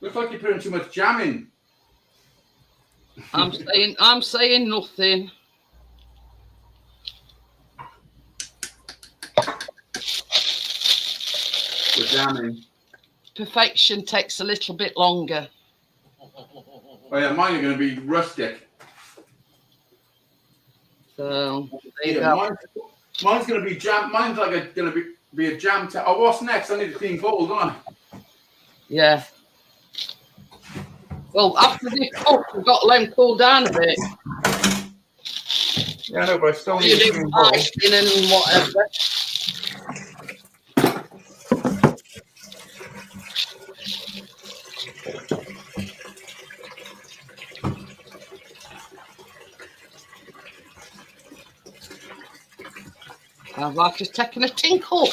Looks like you're putting too much jam in. I'm saying nothing. We're jamming. Perfection takes a little bit longer. Oh yeah, mine are going to be rustic. So there you Yeah, go. mine's going to be jam. Mine's like going to be a jam. Oh, what's next? I need a clean bowl, don't I? Yeah. Well, after this cook, we've got to let them cool down a bit. Yeah, I know, but I still You need a do clean bowl. icing and whatever. Sounds like it's taking a tinkle.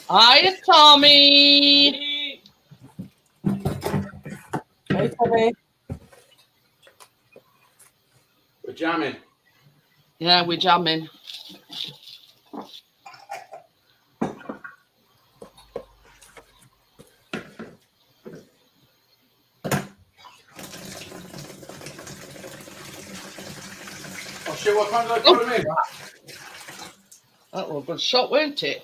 Hiya, Tommy. Hey, Tommy. We're jamming. Yeah, we're jamming. Oh shit, what time did I put them in? That was a good shot, weren't it?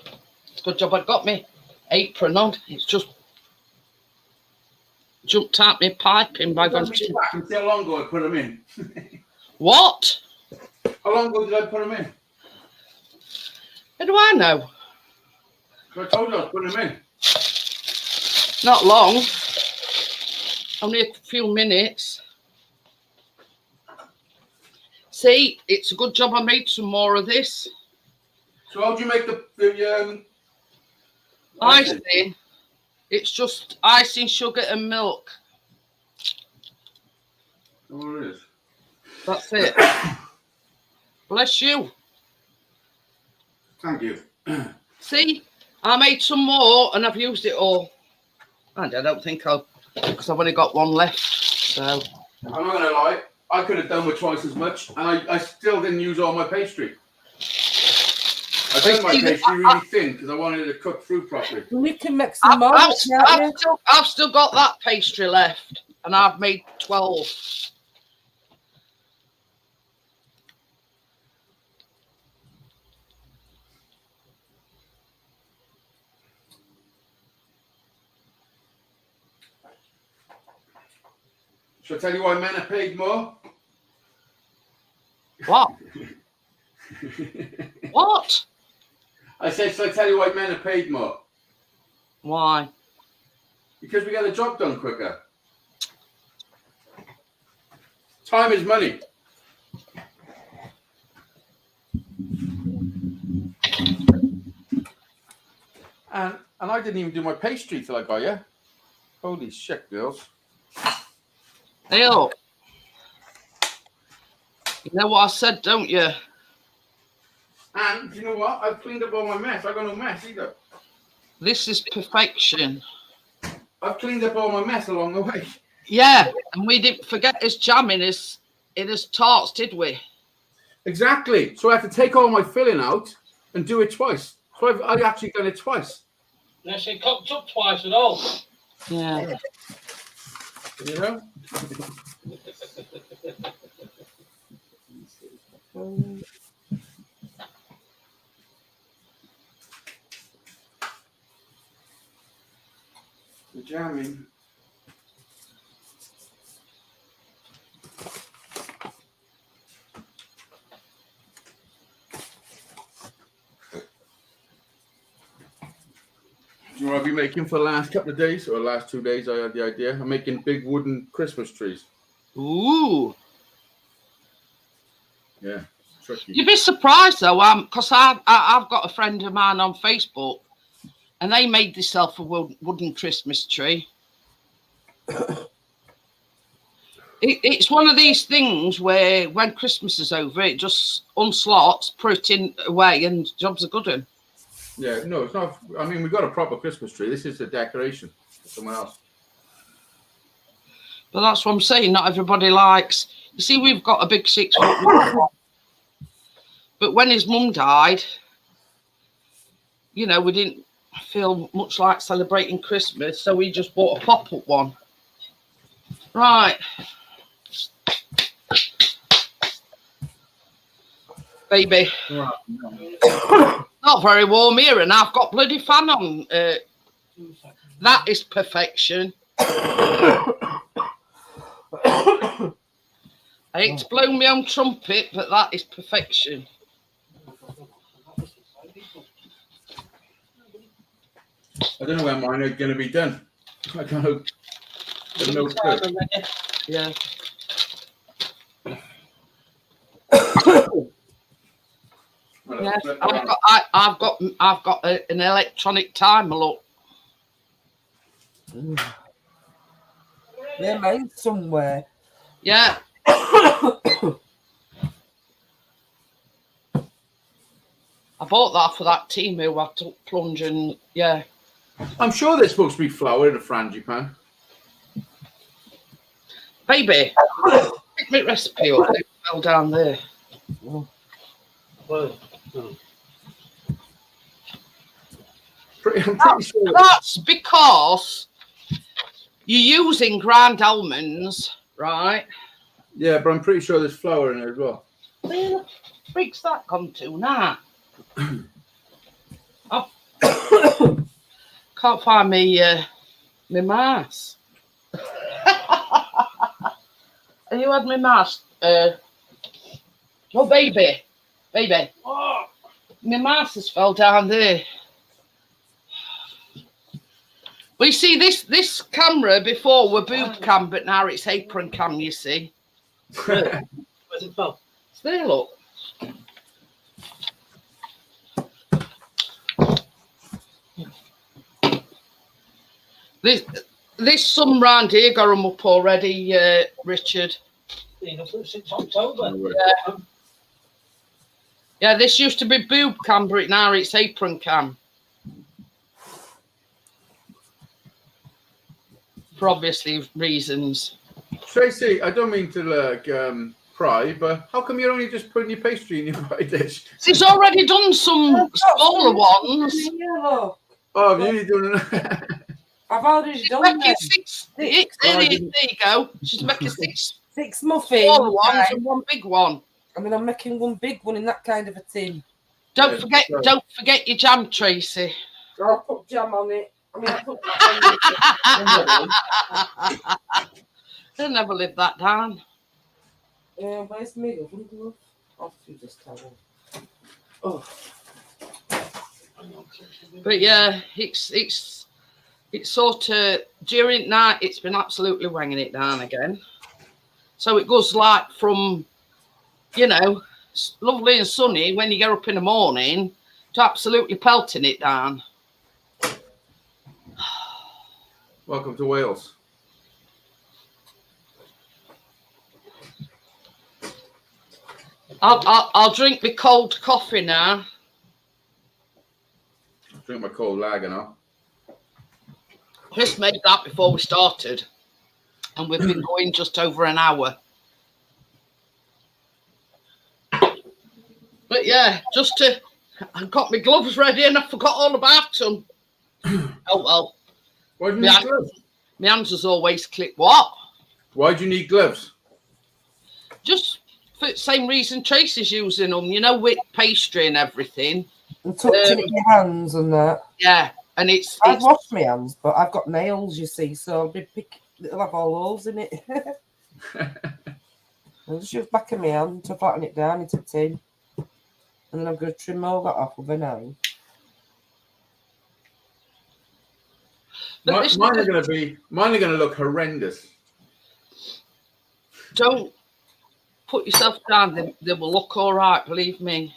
It's a good job I got me apron on. It's just jumped out my piping by going to... Back and see how long ago I put them in. What? How long ago did I put them in? How do I know? I told you I was putting them in. Not long. Only a few minutes. See, it's a good job I made some more of this. So how do you make the Icing. It's just icing, sugar and milk. Oh, it is. That's it. Bless you. Thank you. See, I made some more and I've used it all. And I don't think I'll, because I've only got one left. So I'm not going to lie. I could have done with twice as much, and I still didn't use all my pastry. I done my pastry really thin because I wanted it to cook through properly. We can mix some more. I've still got that pastry left, and I've made 12. Shall I tell you why men are paid more? What? What? I said, shall I tell you why men are paid more? Why? Because we get the job done quicker. Time is money. And I didn't even do my pastry till I got you. Holy shit, girls. Hey, look. You know what I said, don't you? And you know what? I've cleaned up all my mess. I got no mess either. This is perfection. I've cleaned up all my mess along the way. Yeah, and we didn't forget his jam in his tarts, did we? Exactly. So I have to take all my filling out and do it twice. So I've actually done it twice. Unless it cooked up twice at all. Yeah. You know? The jamming. Do you know what I've been making for the last couple of days, or the last 2 days? I had the idea. I'm making big wooden Christmas trees. Ooh. Yeah, tricky. You'd be surprised though, because I've got a friend of mine on Facebook, and they made themselves a wooden Christmas tree. It's one of these things where when Christmas is over, it just unslots, put it in away, and jobs are good in. Yeah, no, it's not. I mean, we got a proper Christmas tree. This is a decoration for someone else. But that's what I'm saying. Not everybody likes. You see, we've got a big 6 foot wall. But when his mum died, you know, we didn't feel much like celebrating Christmas, so we just bought a pop-up one. Right. Baby. Not very warm here, and I've got bloody fan on. That is perfection. I hate to blow my own trumpet, but that is perfection. I don't know when mine are going to be done. I don't know. No clue. Yeah. Yeah, I've got an electronic timer. Look. They're made somewhere. Yeah. I bought that for that team who had to plunge and yeah. I'm sure there's supposed to be flour in a frangipane. Baby, pick my recipe up. It fell down there. Well, I'm pretty sure. That's because you're using ground almonds, right? Yeah, but I'm pretty sure there's flour in it as well. Where the freak's that gone to now? I can't find me mask. Have you had my mask? Oh, baby. Oh, my mask has fell down there. We see this camera before were boob cam, but now it's apron cam, you see. where's it from? It's there, look. This sun round here got them up already, Richard. Since October. Yeah. Yeah, this used to be boob cam, but now it's apron cam. For obviously reasons. Tracy, I don't mean to like pry, but how come you're only just putting your pastry in your pie dish? He's already done some smaller ones. Look. Oh, have you doing it? I've already She's done making them. there you go. She's making 6 6 muffins. smaller ones and 1 big one. And then I'm making 1 big one in that kind of a tin. Don't forget your jam, Tracy. I'll put jam on it. I mean, I'll put jam on it. They'll never live that down. Where's me oven glove? Off you this towel. Oh. But yeah, it's sort of during night. It's been absolutely wanging it down again. So it goes like from, you know, lovely and sunny when you get up in the morning to absolutely pelting it down. Welcome to Wales. I'll drink my cold coffee now. Drink my cold lager now. Chris made that before we started, and we've been going just over an hour. But yeah, I got my gloves ready and I forgot all about them. Oh well. Why do you need gloves? My hands is always clipped. What? Why do you need gloves? Just for the same reason Tracy's using them, you know, with pastry and everything. And touching it with your hands and that. Yeah, and I've washed my hands, but I've got nails, you see, so it'll have all holes in it. I'll just use the back of my hand to flatten it down into tin. And then I'm going to trim all that off with a knife. Mine are going to look horrendous. Don't put yourself down. They will look all right, believe me.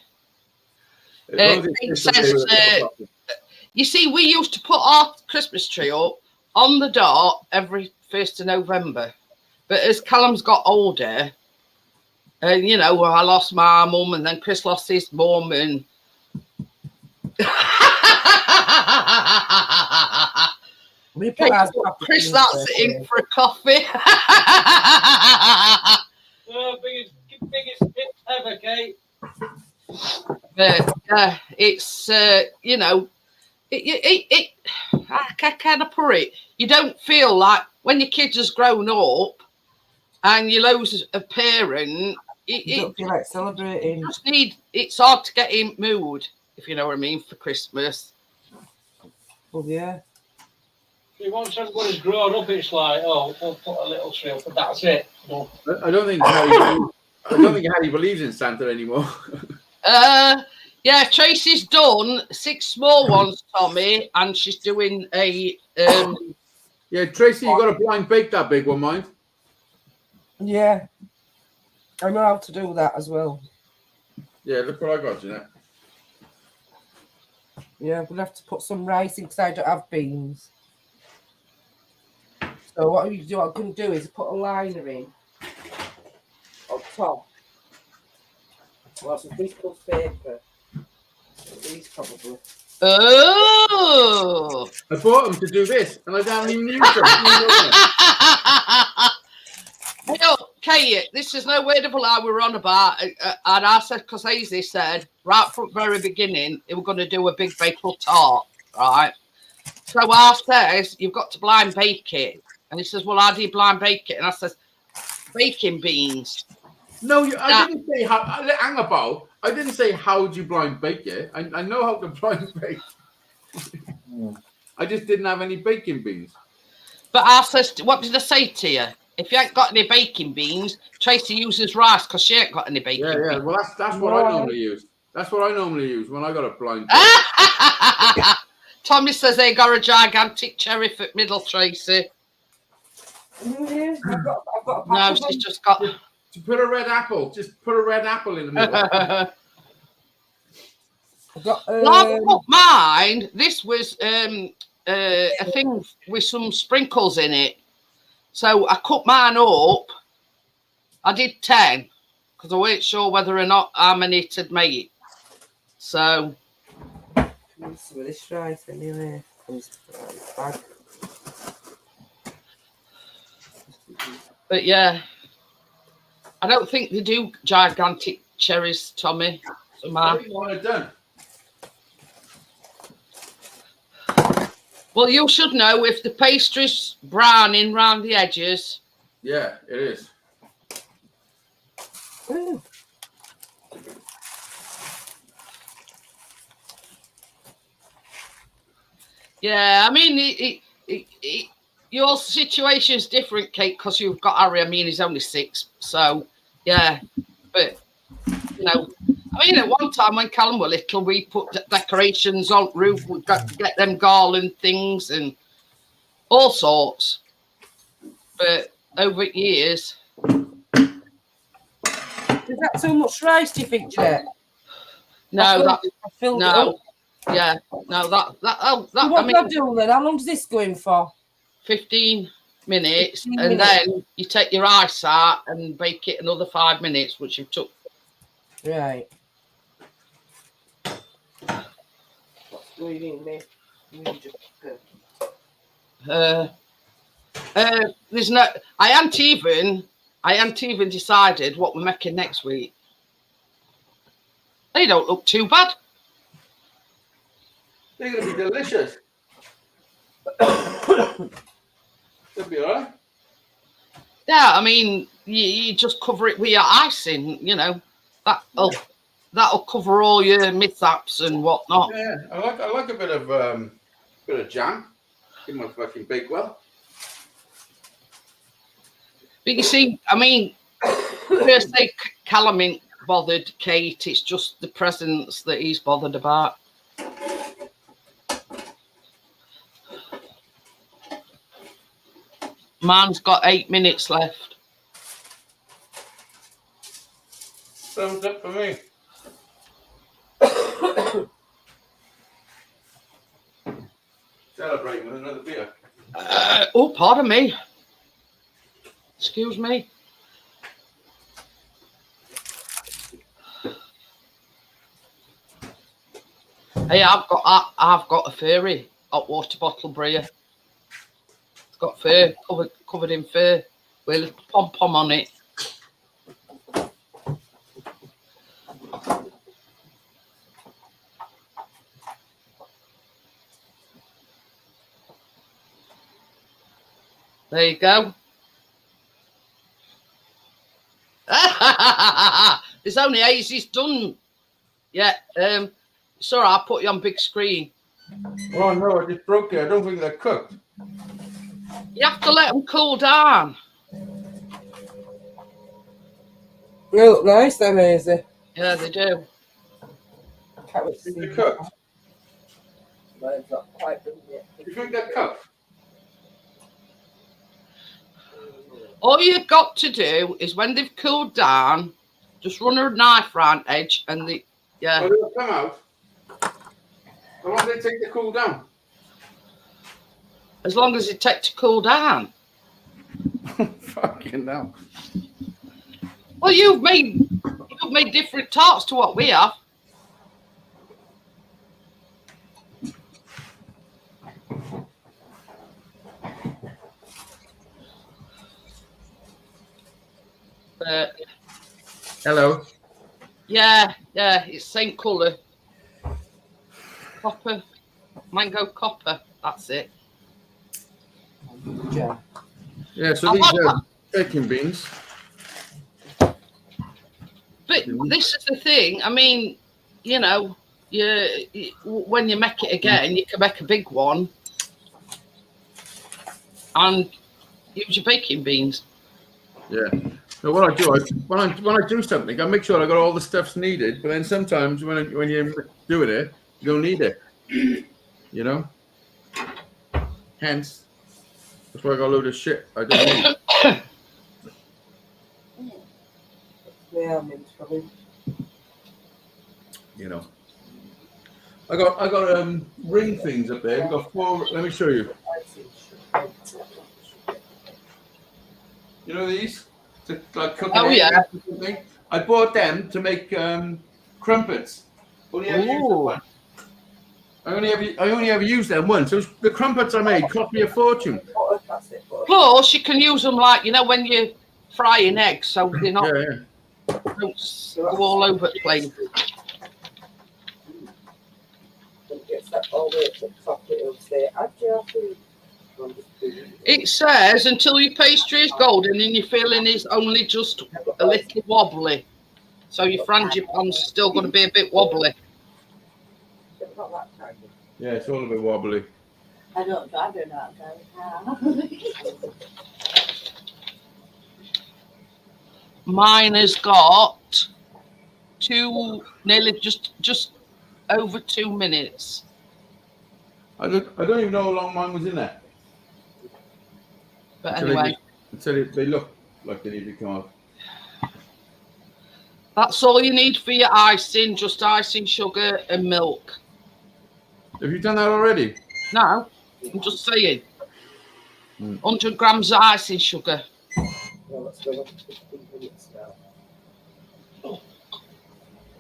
It says, you see, we used to put our Christmas tree up on the dot every 1st of November. But as Callum's got older, and you know, I lost my mum, and then Chris lost his mum, and Chris, that's in for a coffee. Biggest hit ever, Kate. But it's you know, how can I put it? You don't feel like when your kid has grown up and you lose a parent. You don't feel like celebrating. It's hard to get in mood, if you know what I mean, for Christmas. Well, yeah. Once everybody's grown up, it's like, oh, we'll put a little tree up, but that's it. No. I don't think Harry believes in Santa anymore. Yeah, Tracy's done 6 small ones, Tommy, and she's doing a. Yeah, Tracy, you got to blind bake that big one, mind. Yeah. I know how to do that as well. Yeah, look what I got, Jeanette. Yeah, I'm going to have to put some rice in because I don't have beans. So what I'm going to do is put a liner in on top. Well, some Bristol paper. These probably. Oh! I bought them to do this, and I haven't even used them. Well, Kate, this is no way to lie. We're on about, and I said, because Hazy said right from the very beginning, they were going to do a big Bakewell tart, right? So I says, you've got to blind bake it. And he says, well, how do you blind bake it? And I says, baking beans. No, I didn't say how. Hang about. I didn't say how do you blind bake it. I know how to blind bake. I just didn't have any baking beans. But I says, what did I say to you? If you ain't got any baking beans, Tracy uses rice because she ain't got any baking beans. Yeah. Well, that's what I normally use. That's what I normally use when I got a blind bake. Tommy says they got a gigantic cherry for middle, Tracy. Yeah, I've got a No, she's just got. To put a red apple. Just put a red apple in the middle. I've put mine. This was a thing with some sprinkles in it. So I cut mine up. I did 10 because I wasn't sure whether or not how many it had made. So. With this rice anyway. But yeah, I don't think they do gigantic cherries, Tommy. What do you want it done? Well, you should know if the pastry's browning round the edges. Yeah, it is. Ooh. Yeah, I mean, your situation's different, Kate, because you've got Harry. I mean, he's only 6, so yeah. But you know, I mean, at one time when Callum were little, we put decorations on roof. We've got to get them garland things and all sorts. But over years, Is that too much rice, do you think, Jeanette? no, I filled it no, up. yeah, no, that. So I what mean, do I do then? How long's this going for? 15 minutes, 15 and minutes. then you take your ice out and bake it another 5 minutes, which you took. Right. What do you mean, mate? There's no. I haven't even decided what we're making next week. They don't look too bad. They're going to be delicious. They'll be all right. Yeah, I mean, you just cover it with your icing, you know. That'll cover all your mishaps and whatnot. Yeah, I like a bit of jam in my fucking Bakewell. But you see, I mean, first say Callum ain't bothered, Kate. It's just the presents that he's bothered about. Mine's got 8 minutes left. Thumbs up for me. Celebrating with another beer. Oh, pardon me. Excuse me. Hey, I've got a furry hot water bottle brewer. It's got fur covered in fur with a little pom pom on it. There you go. There's only Hazy's done. Yeah. Sorry, I'll put you on big screen. Oh no, I just broke it. I don't think they're cooked. You have to let them cool down. They look nice, they're amazing. Yeah, they do. Can't wait to see They're them. cooked. Mine's not quite done yet. You think they're cooked? All you've got to do is when they've cooled down, just run a knife round edge and yeah. Oh, they'll come out. How long do they take to cool down? As long as it takes to cool down. Fucking hell. Well, you've made different tarts to what we have. But Hello. yeah, it's same colour. Copper, mango copper. That's it. Yeah. Yeah, so these are baking beans. But this is the thing. I mean, you know, when you make it again, you can make a big one and use your baking beans. Yeah. So what I do, when I do something, I make sure I got all the stuffs needed. But then sometimes when you're doing it, you don't need it. You know. Hence, that's why I got a load of shit I don't need. Yeah, I'm probably. You know. I got ring things up there. We've got 4. Let me show you. You know these? To like cook Oh, yeah. or something. I bought them to make crumpets. Only ever used them once. I only ever used them once. So the crumpets I made cost me a fortune. Plus, you can use them like, you know, when you're frying eggs, so they're not don't go all over the place. It says until your pastry is golden and your filling is only just a little wobbly. So your frangipane's still going to be a bit wobbly. Yeah, it's all a bit wobbly. I don't know how to drive. Mine has got nearly just over 2 minutes. I don't even know how long mine was in there. But Until anyway, they look like they need to come out. that's all you need for your icing, just icing, sugar and milk. Have you done that already? No, I'm just saying. 100 grams of icing sugar. Well, let's go up to 15 minutes now.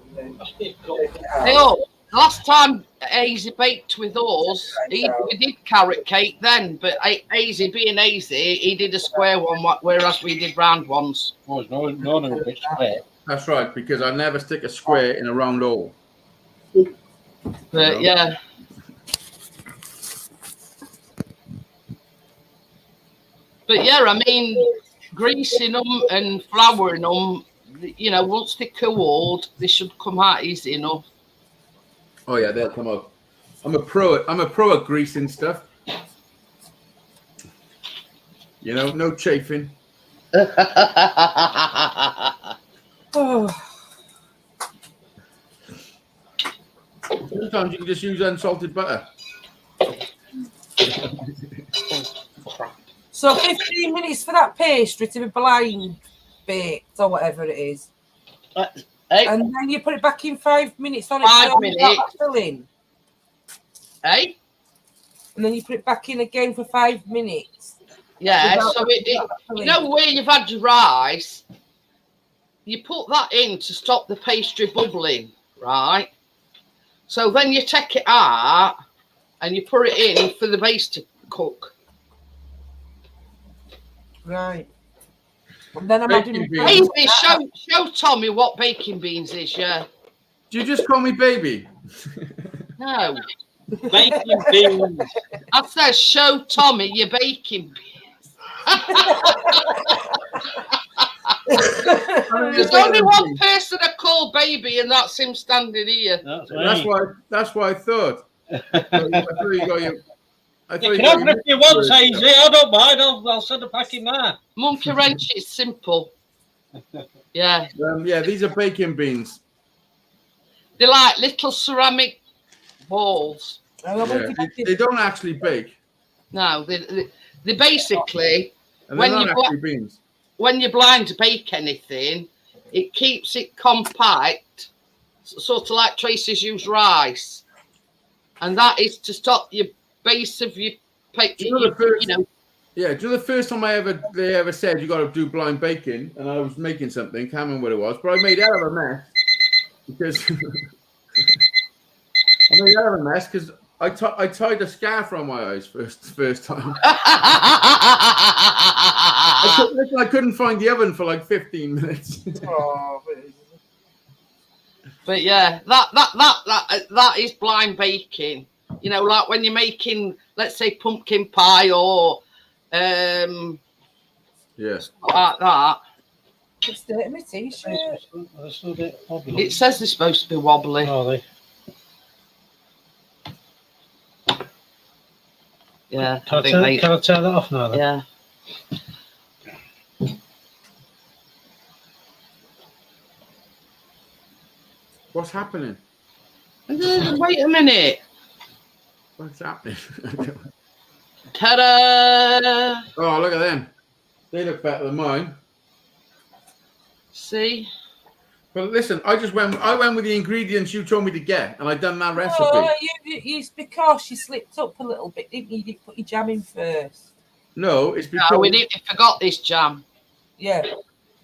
And then take it out. Hey, oh, last time Hazy baked with us, we did carrot cake then, but Hazy, being Hazy, he did a square one, whereas we did round ones. Oh, no, a bit square. That's right, because I never stick a square in a round hole. But yeah. But yeah, I mean, greasing them and flouring them, you know, once they're cooled, they should come out easy enough. Oh yeah, they'll come out. I'm a pro at greasing stuff. You know, no chafing. Oh, Sometimes you can just use unsalted butter. so 15 minutes for that pastry to be blind baked or whatever it is. Hey, And then you put it back in 5 minutes on it. 5 so minutes. without that filling. hey? And then you put it back in again for 5 minutes. Yeah, Without so that you filling. know where you've had your rice, you put that in to stop the pastry bubbling, right? So then you take it out and you put it in for the base to cook. Right. And then I'm Baking adding beans. Hazy, show Tommy what baking beans is, yeah. Do you just call me baby? No. Baking beans. I said show Tommy your baking beans. There's only one person I call baby, and that's him standing here. That's why I thought. I thought you got your. I thought You you can got have it if you want, Hazy. I don't mind. I'll send a pack in there. Monkey wrench is simple. Yeah. Yeah, these are baking beans. They're like little ceramic balls. Yeah, they don't actually bake. No, they basically, And they're when not actually beans. when you're blind to bake anything, it keeps it compact, sort of like Tracy's used rice. And that is to stop your base of your cake. Yeah, do you know the first time they ever said you got to do blind baking, and I was making something, can't remember what it was, but I made out of a mess because I tied a scarf around my eyes first time. I couldn't find the oven for like 15 minutes. Oh, But yeah, that is blind baking. You know, like when you're making, let's say, pumpkin pie or Yes. like that. it's dirty, my t-shirt. It says they're supposed to be wobbly. Are they? Yeah, Can I turn that off now then? Yeah. What's happening? Wait a minute. What's happening? Ta-da! Oh, look at them. They look better than mine. See? But listen, I went with the ingredients you told me to get, and I done that recipe. Oh, it's because you slipped up a little bit, didn't you? You didn't put your jam in first. No, it's because No, we forgot this jam. Yeah.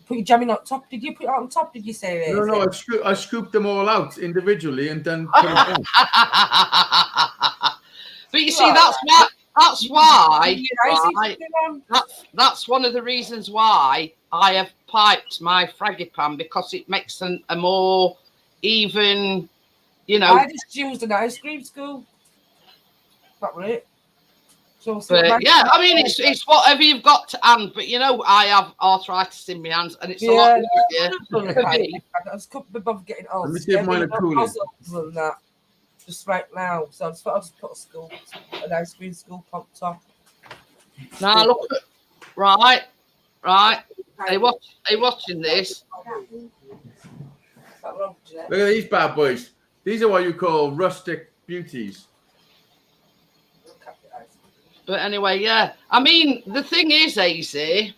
Put your jam in on top. Did you put it on top? Did you say it? no, I scooped them all out individually and then put them on. But you see, that's why. Right, On. that's one of the reasons why I have piped my frangipane, because it makes a more even, you know. I just used an ice cream scoop. That was it. So But yeah, I mean, it's whatever you've got to hand. But you know, I have arthritis in my hands, and it's a lot easier for me. I was couldn't be bothered getting all. Let me see if mine are cooling. And that. just right now. So I just thought I'd just put a nice green scoop on top. Now look at right. Are you watching this? Look at these bad boys. These are what you call rustic beauties. But anyway, yeah. I mean, the thing is, Hazy.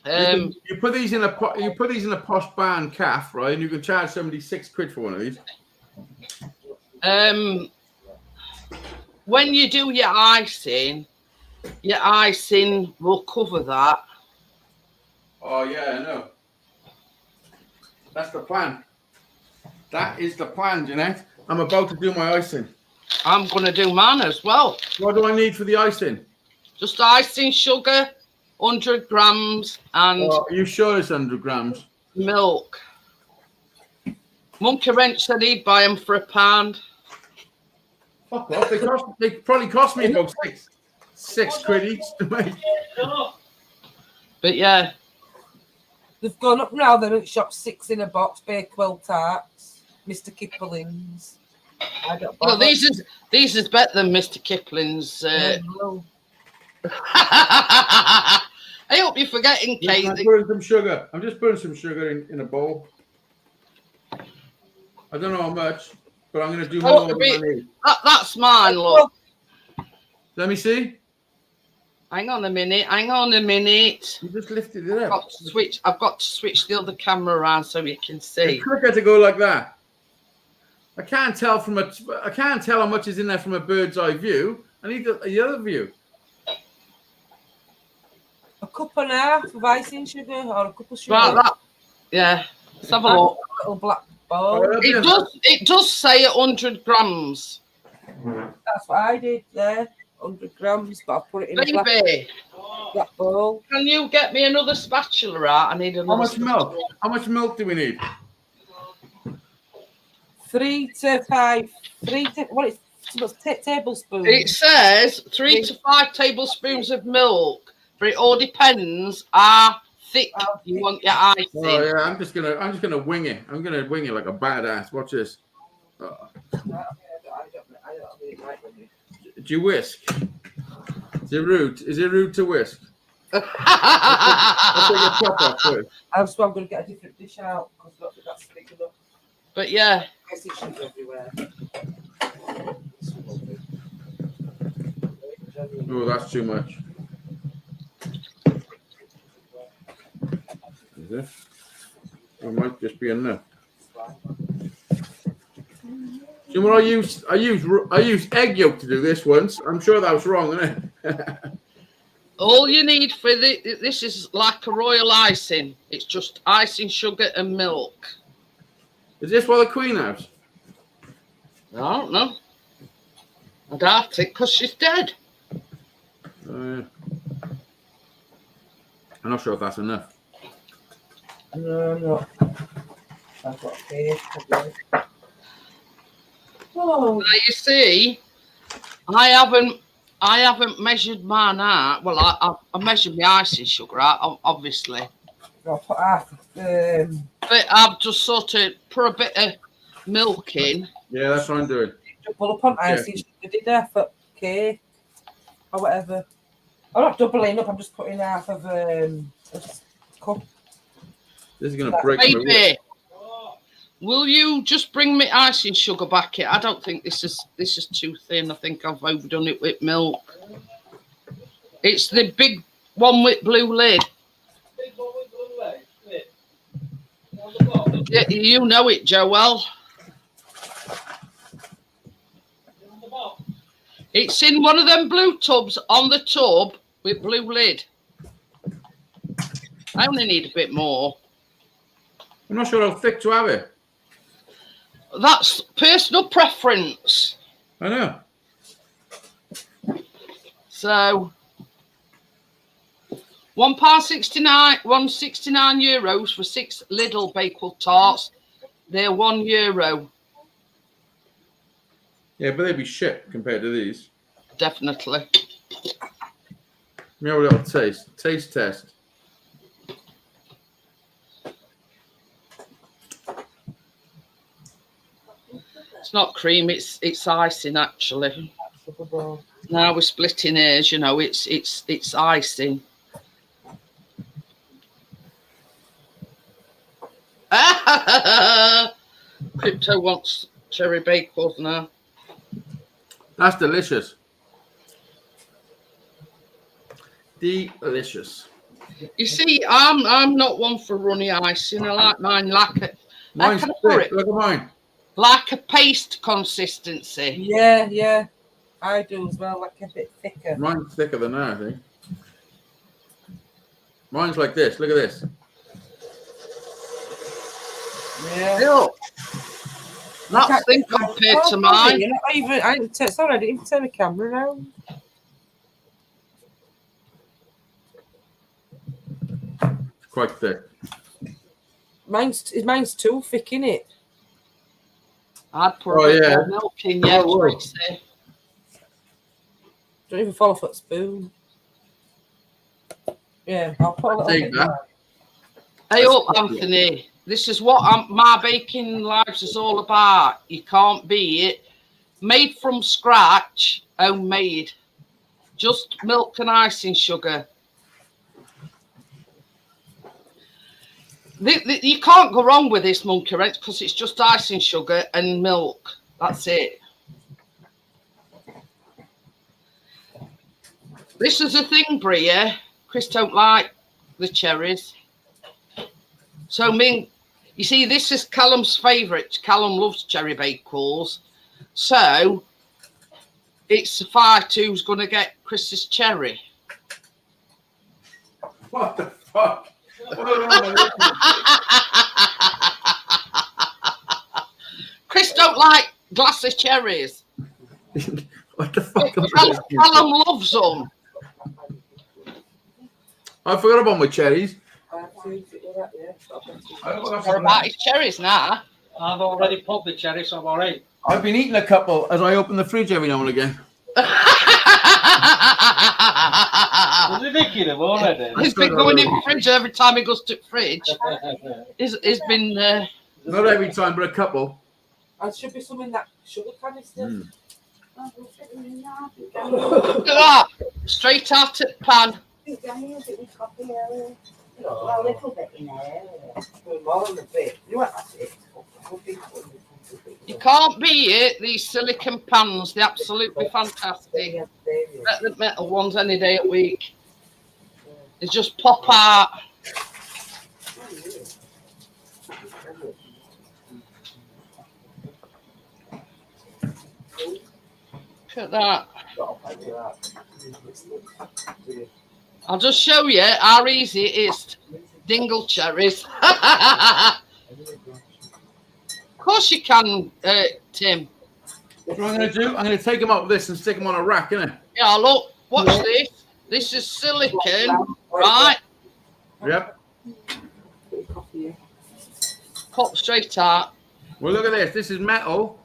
You put these in a posh bar and calf, right? And you can charge somebody £6 for one of these. When you do your icing will cover that. Oh yeah, I know. That's the plan. That is the plan, Jeanette. I'm about to do my icing. I'm gonna do mine as well. What do I need for the icing? Just icing sugar, 100 grams, and Are you sure it's 100 grams? milk. Monkey Wrench said he'd buy them for £1. Fuck off. They probably cost me about £6 each to make. But yeah. They've gone up now. They're at shop 6 in a box. Bakewell Tarts, Mr. Kipling's. I don't Well, bother. these is better than Mr. Kipling's. No. I hope you're forgetting, Casey. I'm putting some sugar. I'm just putting some sugar in a bowl. I don't know how much, but I'm going to do more than I need. That's mine, look. Let me see. Hang on a minute. You just lifted it up. I've got to switch the other camera around so you can see. It's quicker to go like that. I can't tell how much is in there from a bird's eye view. I need the other view. A cup and a half of icing sugar or a cup of sugar. Right, yeah. Let's have a look. A little black bowl. It does say 100 grams. That's what I did there. 100 grams, but I put it in a black bowl. Can you get me another spatula out? I need another. How much milk? How much milk do we need? 3 to 5. Tablespoons. It says 3 to 5 tablespoons of milk, but it all depends how thick you want your icing. Oh yeah, I'm just gonna wing it. I'm gonna wing it like a badass. Watch this. Do you whisk? Is it rude to whisk? I'll take your top off first. I'm going to get a different dish out because that's big enough. But yeah. I see sugar everywhere. Oh, that's too much. Is it? It might just be enough. You know what I used egg yolk to do this once. I'm sure that was wrong, isn't it? All you need for this is like a royal icing. It's just icing, sugar, and milk. Is this what the Queen has? I don't know. I doubt it because she's dead. I'm not sure if that's enough. No. I've got a cake. Oh. Now you see, I haven't measured mine out. Well, I measured my icing sugar out, obviously. I'll put half. But I've just sort of put a bit of milk in. Yeah, that's what I'm doing. Double up on icing sugar, did I, for cake or whatever. I'm not doubling up. I'm just putting half of a cup. This is gonna break my Baby, will you just bring me icing sugar back here? I don't think this is too thin. I think I've overdone it with milk. It's the big one with blue lid. Big one with blue lid. On the bottom. Yeah, you know it, Joel. On the bottom. It's in one of them blue tubs on the tub with blue lid. I only need a bit more. I'm not sure how thick to have it. That's personal preference. I know. So £1.69, €1.69 for 6 little Bakewell Tarts. They're €1. Yeah, but they'd be shit compared to these. Definitely. Let me have a little taste. Taste test. It's not cream. It's icing actually. Sugar bowl. Now we're splitting hairs. You know, it's icing. Crypto wants cherry bakewells now. That's delicious. Delicious. You see, I'm not one for runny icing. I like mine like Mine's thick. Look at mine. like a paste consistency. Yeah, yeah. I do as well, like a bit thicker. Mine's thicker than that, I think. Mine's like this. Look at this. Yeah. Look, that's thin compared to mine. You're not even, sorry, I didn't even turn the camera around. Quite thick. Mine's too thick, innit? I'd put a bit yeah. more milk in, yeah, Oh, Tracy. Don't even fall off that spoon. Yeah, I'll put a little Take bit that. more. Hey up, Anthony. This is what my baking lives is all about. You can't beat it. Made from scratch, homemade. Just milk and icing sugar. You can't go wrong with this monkey wrench because it's just icing sugar and milk. That's it. This is a thing, Bria. Chris don't like the cherries. So, you see, this is Callum's favourite. Callum loves cherry bakewells. So, it's the fight who's going to get Chris's cherry. What the fuck? Chris don't like glacé cherries. What the fuck? Callum loves them. I forgot about my cherries. What about his cherries now? I've already popped the cherry, so I'm all right. I've been eating a couple as I open the fridge every now and again. Was he making them already? He's been going in the fridge every time he goes to the fridge. He's been... Not every time, but a couple. There should be some in that sugar canister. Look at that. Straight out of the pan. A little bit in there. More than a bit. You want that bit? You can't beat it, these silicon pans. They're absolutely fantastic. Better than metal ones any day of the week. They just pop out. Look at that. I'll just show you how easy it is to dingle cherries. Of course you can, Tim. What am I going to do? I'm going to take them out of this and stick them on a rack, innit? Yeah, look, watch this. This is silicon, right? Yep. Pop straight out. Well, look at this. This is metal.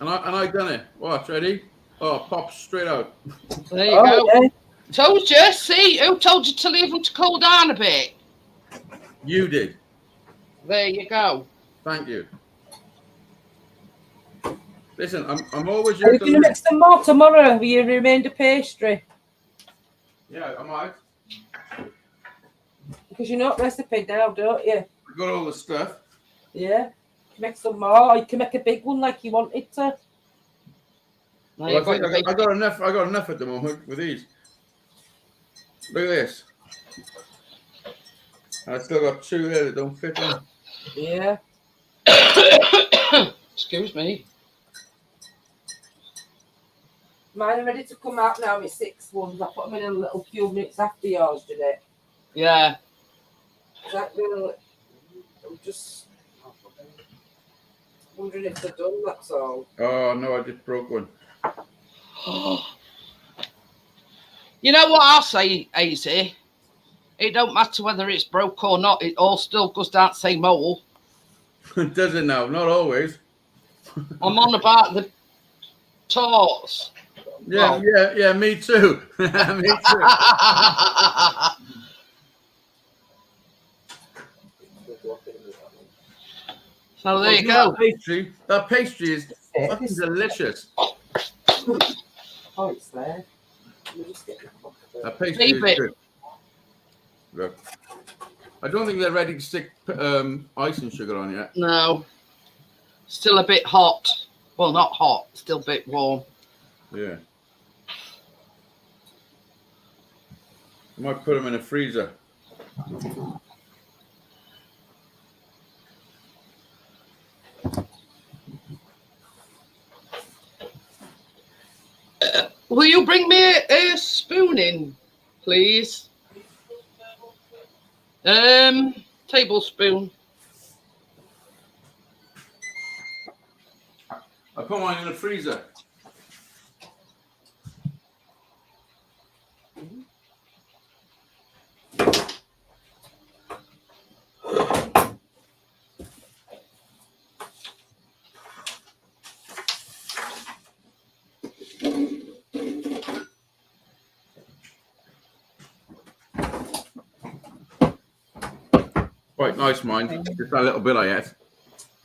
And I done it. Watch, ready? Oh, pops straight out. There you go. Okay. Told you, see? Who told you to leave them to cool down a bit? You did. There you go. Thank you. Listen, I'm always Are you used going to make some more tomorrow with your remainder pastry? Yeah, I might. Because you know what recipe now, don't you? I got all the stuff. Yeah. Make some more. Or you can make a big one like you wanted to. Now Well, you've got your I got enough. I got enough at the moment with these. Look at this. I still got two there that don't fit in. Yeah. Excuse me. Mine are ready to come out now with 6 ones. I put them in a little few minutes after yours, Jeanette. Yeah. Is that really... I'm just wondering if they're done, that's all. Oh no, I just broke one. You know what I'll say, Hazy? It don't matter whether it's broke or not. It all still goes down the same hole. Does it now? Not always. I'm on about the tarts. Yeah, Well. yeah, me too. Me too. So there you go. That pastry is Fucking delicious. Oh, it's there. Let me just get the book. That pastry is Leave it. good. Look. I don't think they're ready to stick icing sugar on yet. No. Still a bit hot. Well, not hot. Still a bit warm. Yeah. I might put them in a freezer. Will you bring me a spoon in, please? Tablespoon. I put mine in the freezer. Quite nice, mine. Just a little bit I had.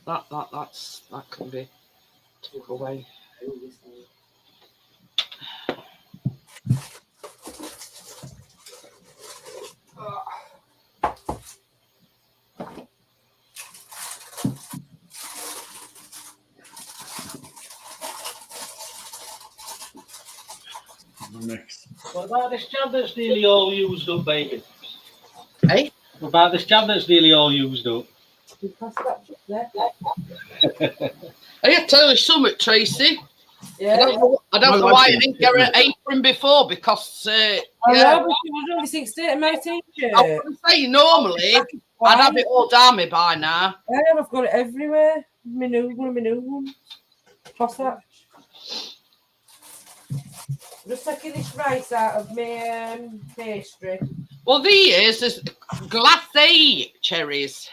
That can be took away. Next. What about this jam that's nearly all used up, baby? Hey? What about this jam that's nearly all used up? You pass that there. I have to tell you something, Tracy. Yeah. I don't know why I didn't get an apron before because I yeah, know, but she was only 16 in my t-shirt. I was going to say normally I'd have it all down me by now. Yeah, I've got it everywhere. My new one. What's that? I'm just taking this rice out of my pastry. Well, these is glacé cherries,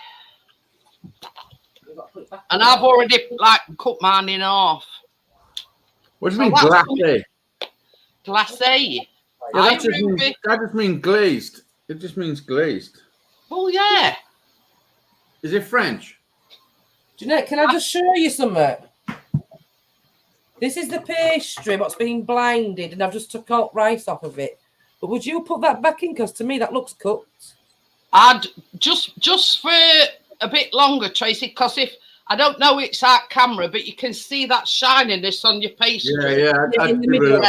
and I've already like cut mine in half. What do you mean that's glacé? Glacé. Yeah, I that just means glazed. It just means glazed. Oh yeah. Is it French? Jeanette, can I just show you something? This is the pastry what's being blinded, and I've just took out rice off of it. But would you put that back in? Because to me that looks cooked. I'd just for a bit longer, Tracy, because if I don't know it's out camera, but you can see that shininess on your pastry. Yeah. In the middle.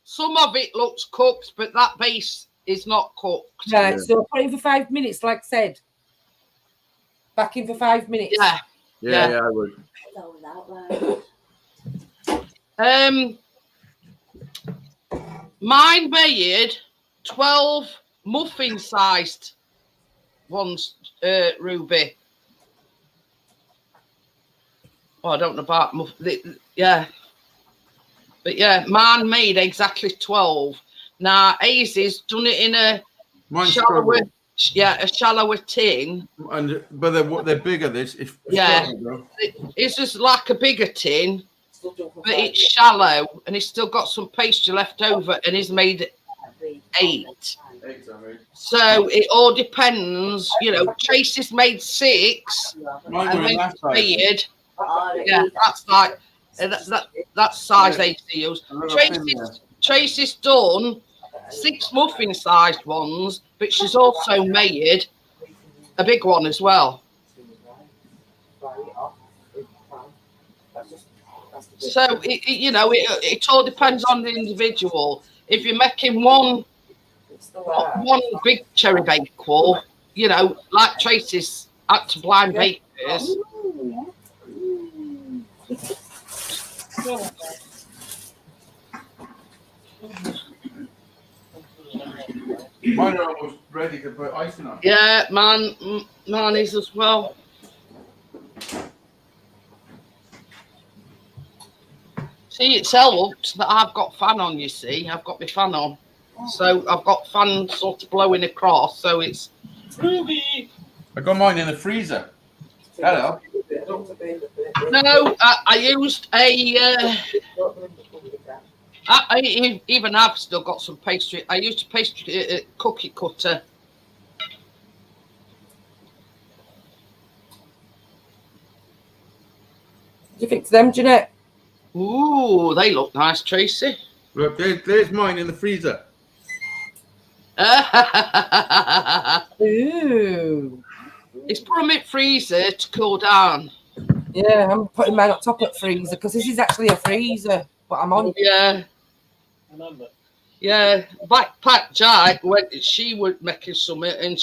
Some of it looks cooked, but that base is not cooked. Right, so put it for 5 minutes, like I said. Back in for 5 minutes. Yeah, I would. Mine made 12 muffin-sized ones, Ruby. Oh, I don't know about yeah. But yeah, mine made exactly 12. Now, Hazey's done it in a shallower tin. But they're bigger. It's just like a bigger tin, but it's shallow, and he's still got some pastry left over, and he's made 8. So it all depends, you know. Tracy's made 6, and then made. Yeah, that's like that's size 8 use. Tracy's done 6 muffin-sized ones, but she's also made a big one as well. So it all depends on the individual. If you're making one big cherry bakewell, you know, like Tracy's had to blind bake hers. Mine are almost ready to put icing on. Yeah, mine is as well. See, it's helped that I've got fan on, you see. I've got my fan on. So I've got fan sort of blowing across, so it's... Ruby! I got mine in the freezer. Hello. No, I used a... even I've still got some pastry. I used a pastry cookie cutter. you think to them, Jeanette? Ooh, they look nice, Tracy. Look, there's mine in the freezer. Ooh. It's put them in freezer to cool down. Yeah, I'm putting mine on top of freezer because this is actually a freezer, but I'm on. Yeah. Remember? Yeah. Backpack Jack, when she was making something, and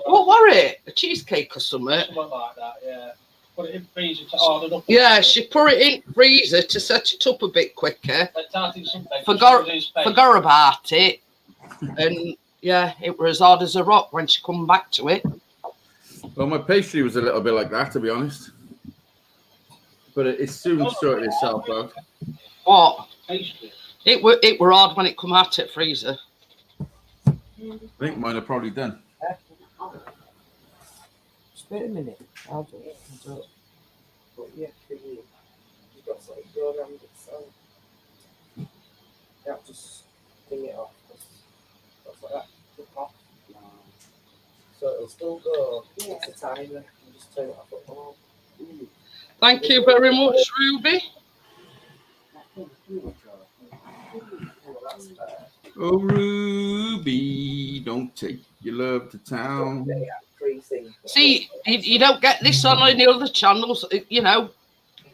what were it? A cheesecake or something? Something like that, yeah. Put it in freezer to harden up. Yeah, she put it in freezer to set it up a bit quicker. Forgot about it. And yeah, it was as hard as a rock when she come back to it. Well, my pastry was a little bit like that, to be honest. But it soon sorted itself out. What? Pastry. It were hard when it come out at freezer. I think mine are probably done. Just wait a minute. I'll do it. But yeah, for you. You've got something to go around it, so yeah, just bring it off. That's like that. Click off. So it'll still go. It's a timer. You just turn it off at home. Thank you very much, Ruby. Oh, Ruby, don't take your love to town. See, you don't get this on any other channels, you know.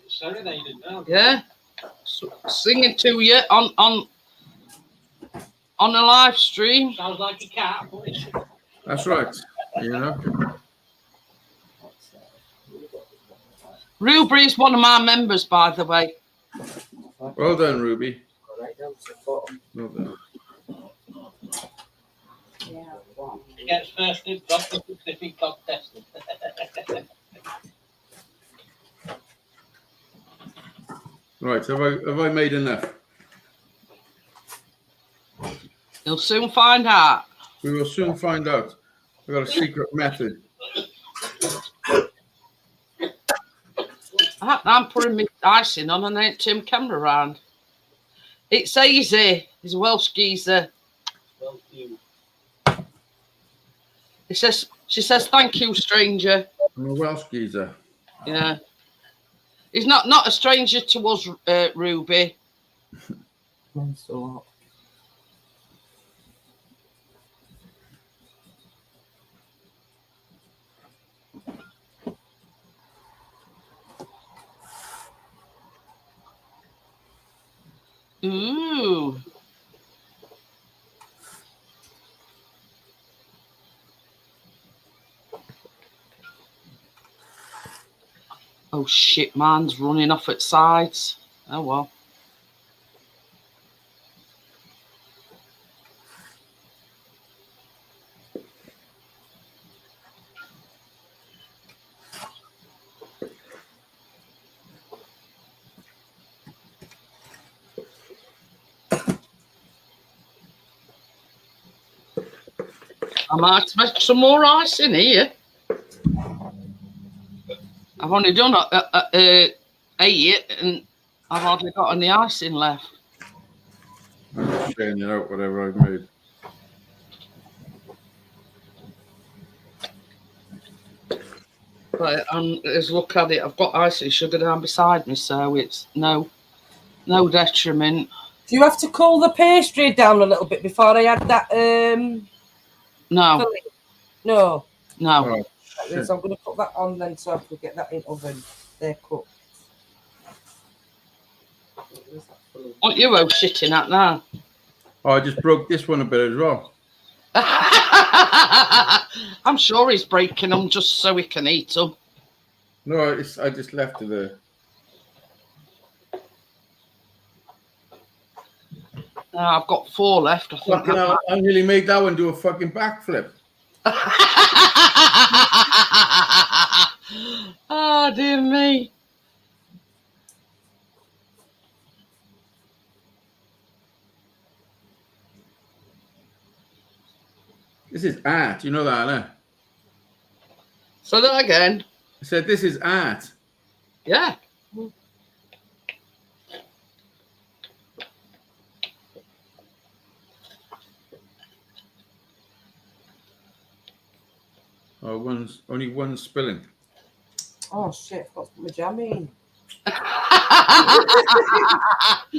Serenaded now. Yeah. Singing to you on a live stream. Sounds like a cat. That's right. You know. Ruby is one of my members, by the way. Well done, Ruby. Well done. He gets first in, got the specific contestant. Right, have I made enough? You'll soon find out. We will soon find out. I've got a secret method. I'm putting my icing on and then turn camera around. It's easy. He's a Welsh geezer. Well, you. She says, thank you, stranger. I'm a Welsh geezer. Yeah. He's not a stranger to us, Ruby. Mine's so hot. Ooh. Oh shit, mine's running off its sides. Oh well. I might make some more ice in here. I've only done 8 and I've hardly got any icing left. I'm just sharing it out, whatever I've made. But as look at it, I've got icing sugar down beside me, so it's no detriment. Do you have to cool the pastry down a little bit before I add that? No. Filling? No. No. Oh, So I'm going to put that on then so I can get that in oven. They're cooked. What you all shitting at now? oh, I just broke this one a bit as well. I'm sure he's breaking them just so he can eat them. No, I just left it there. I've got 4 left. I think. Fucking hell, I nearly made that one do a fucking backflip. Oh, dear me. This is art. You know that, eh? So that again. I said this is art. Yeah. Oh, only one spilling. Oh shit! I've got to put my jam in.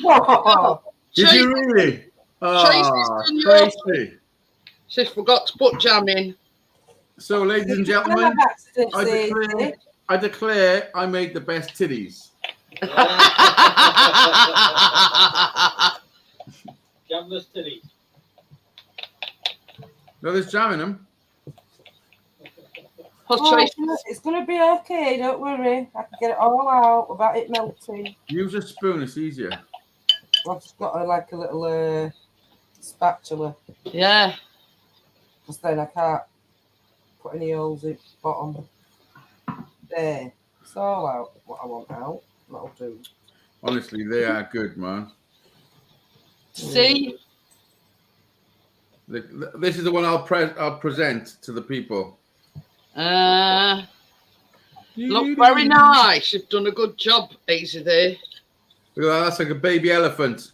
Oh, Did you really? Tracy's Oh, done yours. Tracy. She forgot to put jam in. So, ladies and gentlemen, I declare I made the best titties. Jamless titty. No, there's jam in them. Tracy, it's going to be okay, don't worry. I can get it all out without it melting. Use a spoon, it's easier. I've just got like a little spatula. yeah. Because then I can't put any holes in the bottom. There. It's all out what I want out. That'll do. Honestly, they are good, man. See? This is the one I'll present to the people. Look very nice. You've done a good job, Hazy there. Look at that, that's like a baby elephant.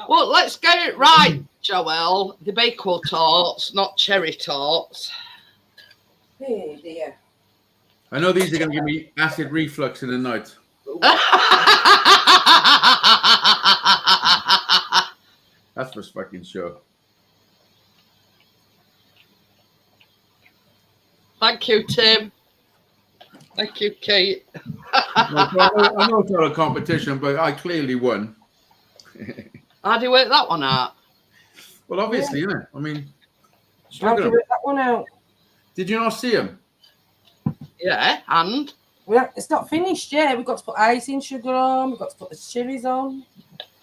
Well, let's get it right, Joelle. The Bakewell Tarts, not cherry tarts. Hey dear. I know these are going to give me acid reflux in the night. That's for fucking sure. Thank you, Tim. Thank you, Kate. I know it's not a competition, but I clearly won. How do you work that one out? Well, obviously, you know. I mean, How do you work that one out? did you not see him? Yeah, and? It's not finished yet. We've got to put icing sugar on. We've got to put the cherries on.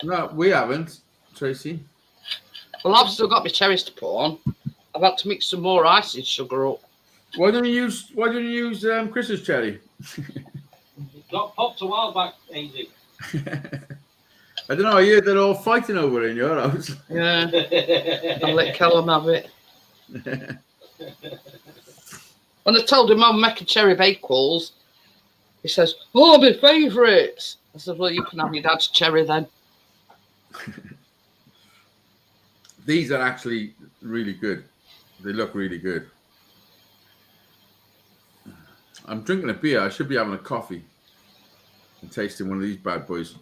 No, we haven't, Tracy. Well, I've still got my cherries to put on. I've had to mix some more icing sugar up. Why don't you use Chris's cherry? Got popped a while back, Hazy. I don't know. I heard they're all fighting over it in your house. Yeah. I'll let Callum have it. When I told him I'm making cherry bakewells, he says, "Oh, my favourites." I said, "Well, you can have your dad's cherry then." These are actually really good. They look really good. I'm drinking a beer. I should be having a coffee and tasting one of these bad boys.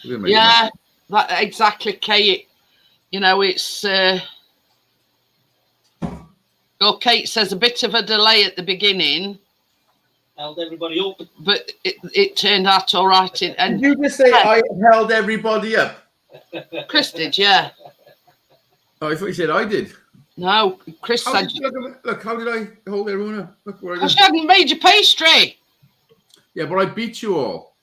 Yeah, that exactly, Kate. You know, it's Kate says a bit of a delay at the beginning. Held everybody up. But it turned out all right. Did you just say I held everybody up? Chris did, yeah. Oh, I thought you said I did. No, Chris said. Look, how did I hold everyone up? Look where I because you hadn't made your pastry. Yeah, but I beat you all.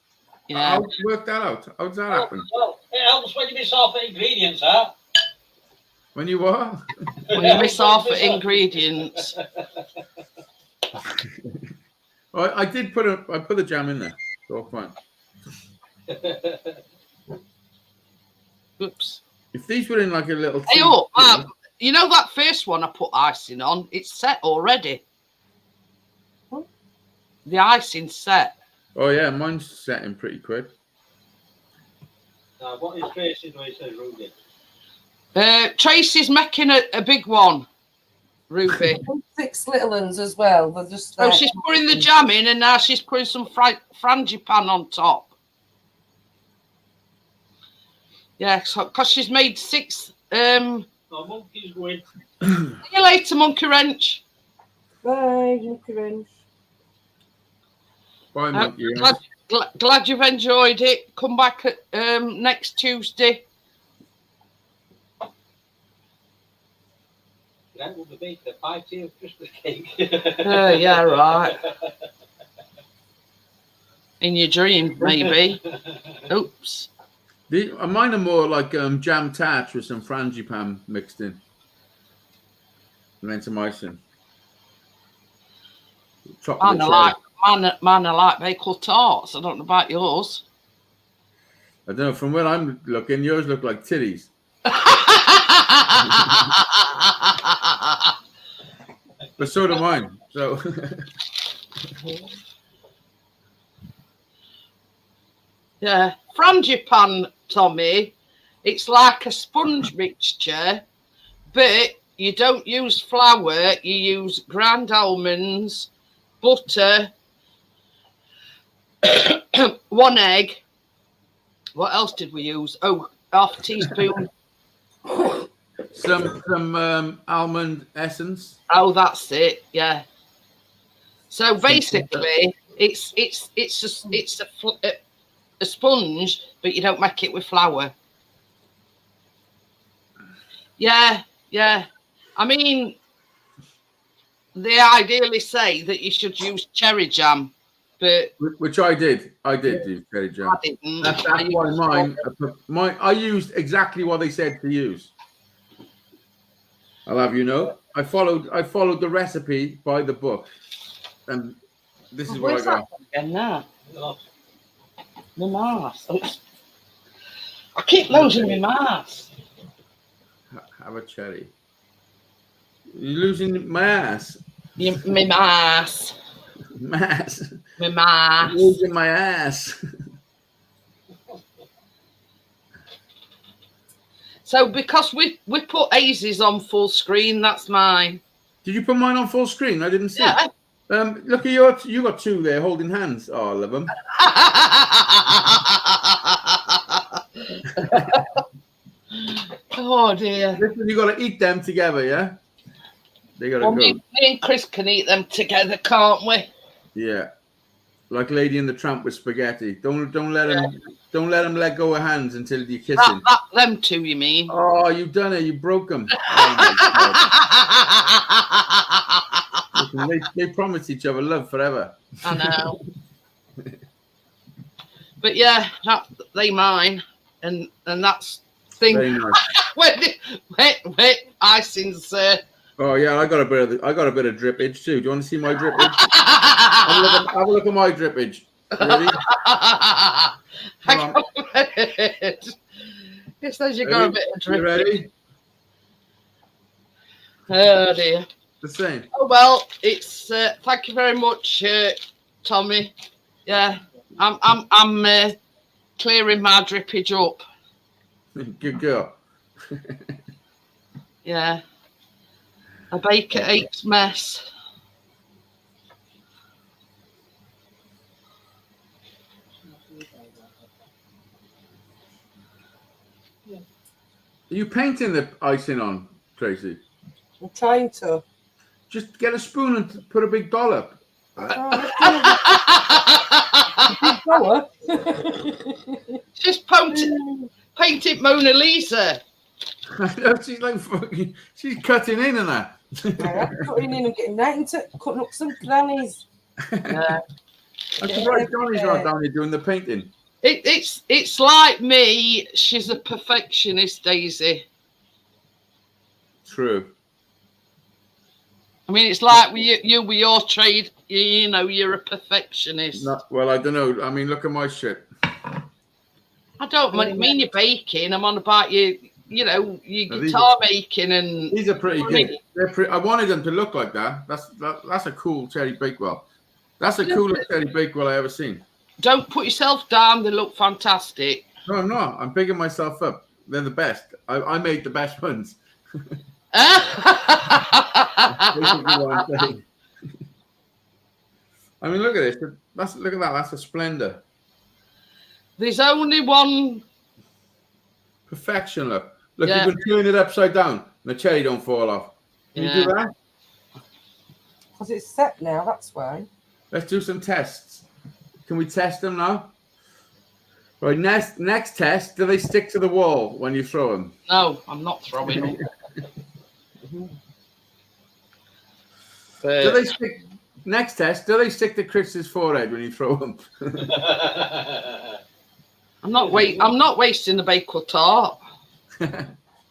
Yeah. How did you work that out? How does that happen? Well, it helps when you miss half the ingredients, huh? When you what? When you miss half the ingredients. I did put the jam in there. So fine. Oops. If these were in like a little. Hey, you know that first one I put icing on? It's set already. What? The icing's set. Oh yeah, mine's setting pretty quick. Now, what is Tracy doing? Says Ruby. Tracy's making a big one, Ruby. 6 little ones as well. They're just. So she's putting the jam in, and now she's putting some frangipane on top. Yeah, because she's made 6. Oh, monkey's going. See you later, Monkey Wrench. Bye, Monkey Wrench. Bye, Monkey Wrench. Glad you've enjoyed it. Come back next Tuesday. That will be making a 5-tier Christmas cake. Yeah, right. In your dream, maybe. Oops. Mine are more like jam tarts with some frangipane mixed in. And then some icing. Mine are like Bakewell Tarts. I don't know about yours. I don't know. From where I'm looking, yours look like titties. But so do mine. So. Yeah. Frangipane, Tommy, It's like a sponge mixture, but you don't use flour. You use ground almonds, butter, 1 egg. What else did we use? Oh, half a teaspoon. Some almond essence. Oh, that's it. Yeah. So basically, it's a sponge, but you don't make it with flour. Yeah, yeah. I mean, they ideally say that you should use cherry jam, but Which I did. I did use cherry jam. I didn't. That's why I used exactly what they said to use. I'll have you know, I followed the recipe by the book, and this is what I got. Again now, my mask. I keep losing my mask. Have a cherry. You're losing my ass. My mask. Mass. My mask. Losing my ass. So because we put Hazy's on full screen, that's mine. Did you put mine on full screen? I didn't see. Yeah. Look at you got two there holding hands. Oh, I love them. Oh dear. Listen, you got to eat them together, yeah. They got to well, go. Me and Chris can eat them together, can't we? Yeah, like Lady and the Tramp with spaghetti. Don't let them let go of hands until you kiss him. Them two, you mean? Oh, you've done it. You broke them. Oh, listen, they promised each other love forever. I know. But yeah, they mine, and that's thing. Very nice. wait, icing's. Oh yeah, I got a bit of drippage too. Do you want to see my drippage? have a look at my drippage. Ready? It says you got a bit of drippage. You ready? Oh dear. The same. Oh well, it's thank you very much, Tommy. Yeah, I'm clearing my drippage up. Good girl. Yeah. A baker aches mess. Are you painting the icing on, Tracy? I'm trying to. Just get a spoon and put a big dollop. Just painted Mona Lisa. She's like fucking. She's cutting in and that. Cutting in and getting right into cutting up some grannies. Yeah. I'm surprised Johnny's not down here doing the painting. It's like me. She's a perfectionist, Daisy. True. I mean, it's like you with your trade. You know, you're a perfectionist. Well, I don't know. I mean, look at my shit. I don't mean you're baking. I'm on about you. You know, your guitar making and these are pretty good. I wanted them to look like that. That's a cool cherry Bakewell. That's the coolest cherry Bakewell I ever seen. Don't put yourself down. They look fantastic. No, I'm not. I'm picking myself up. They're the best. I made the best ones. I mean, look at this. Look at that. That's a splendor. There's only one. Perfection. Look, you can turn it upside down and the cherry don't fall off. Can you do that? Because it's set now. That's why. Let's do some tests. Can we test them now? Right. Next test. Do they stick to the wall when you throw them? No, I'm not throwing them. Do they stick? Next test. Do they stick to Chris's forehead when you throw them? I'm not wasting the Bakewell tart.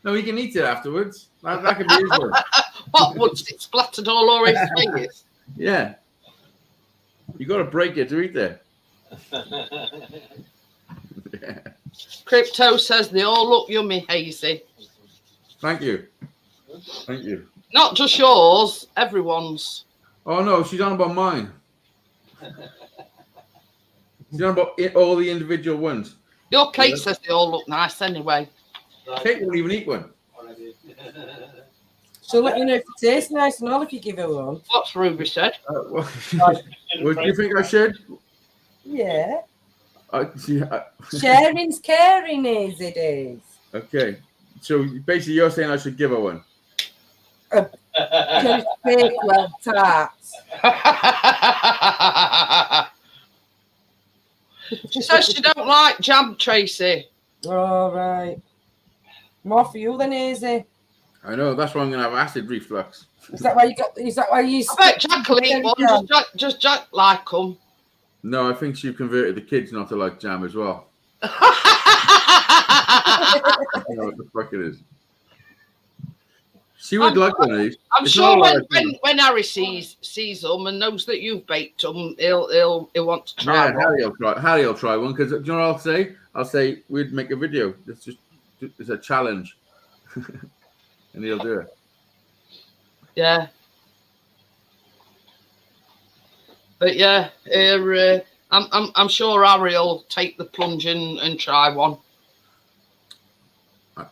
No, you can eat it afterwards. That can be useful. What? Once it's splattered all over his face? Yeah. You got to break it to eat it. Yeah. Crypto says they all look yummy, Hazy. Thank you. Thank you. Not just yours, everyone's. Oh no, she's on about mine. She's on about all the individual ones. Your cake says they all look nice anyway. Kate won't even eat one. She'll let you know if it tastes nice and all if you give her one. What's Ruby said? What do you think I should? Yeah. Yeah. Sharing's caring, HazeyDaze. Okay. So basically, you're saying I should give her one. Cherry Bakewell Tarts. She says she don't like jam, Tracy. All right. More for you then, Hazy. I know. That's why I'm going to have acid reflux. Is that why you got? Is that why you? I bet Jack will eat one. Just Jack like them. No, I think she converted the kids not to like jam as well. I don't know what the fuck it is. She would like one of these. I'm sure when Harry sees them and knows that you've baked them, he'll want to try. Yeah, Harry will try one because do you know what I'll say? I'll say we'd make a video. It's a challenge, and he'll do it. Yeah. But yeah, I'm sure Harry will take the plunge and try one.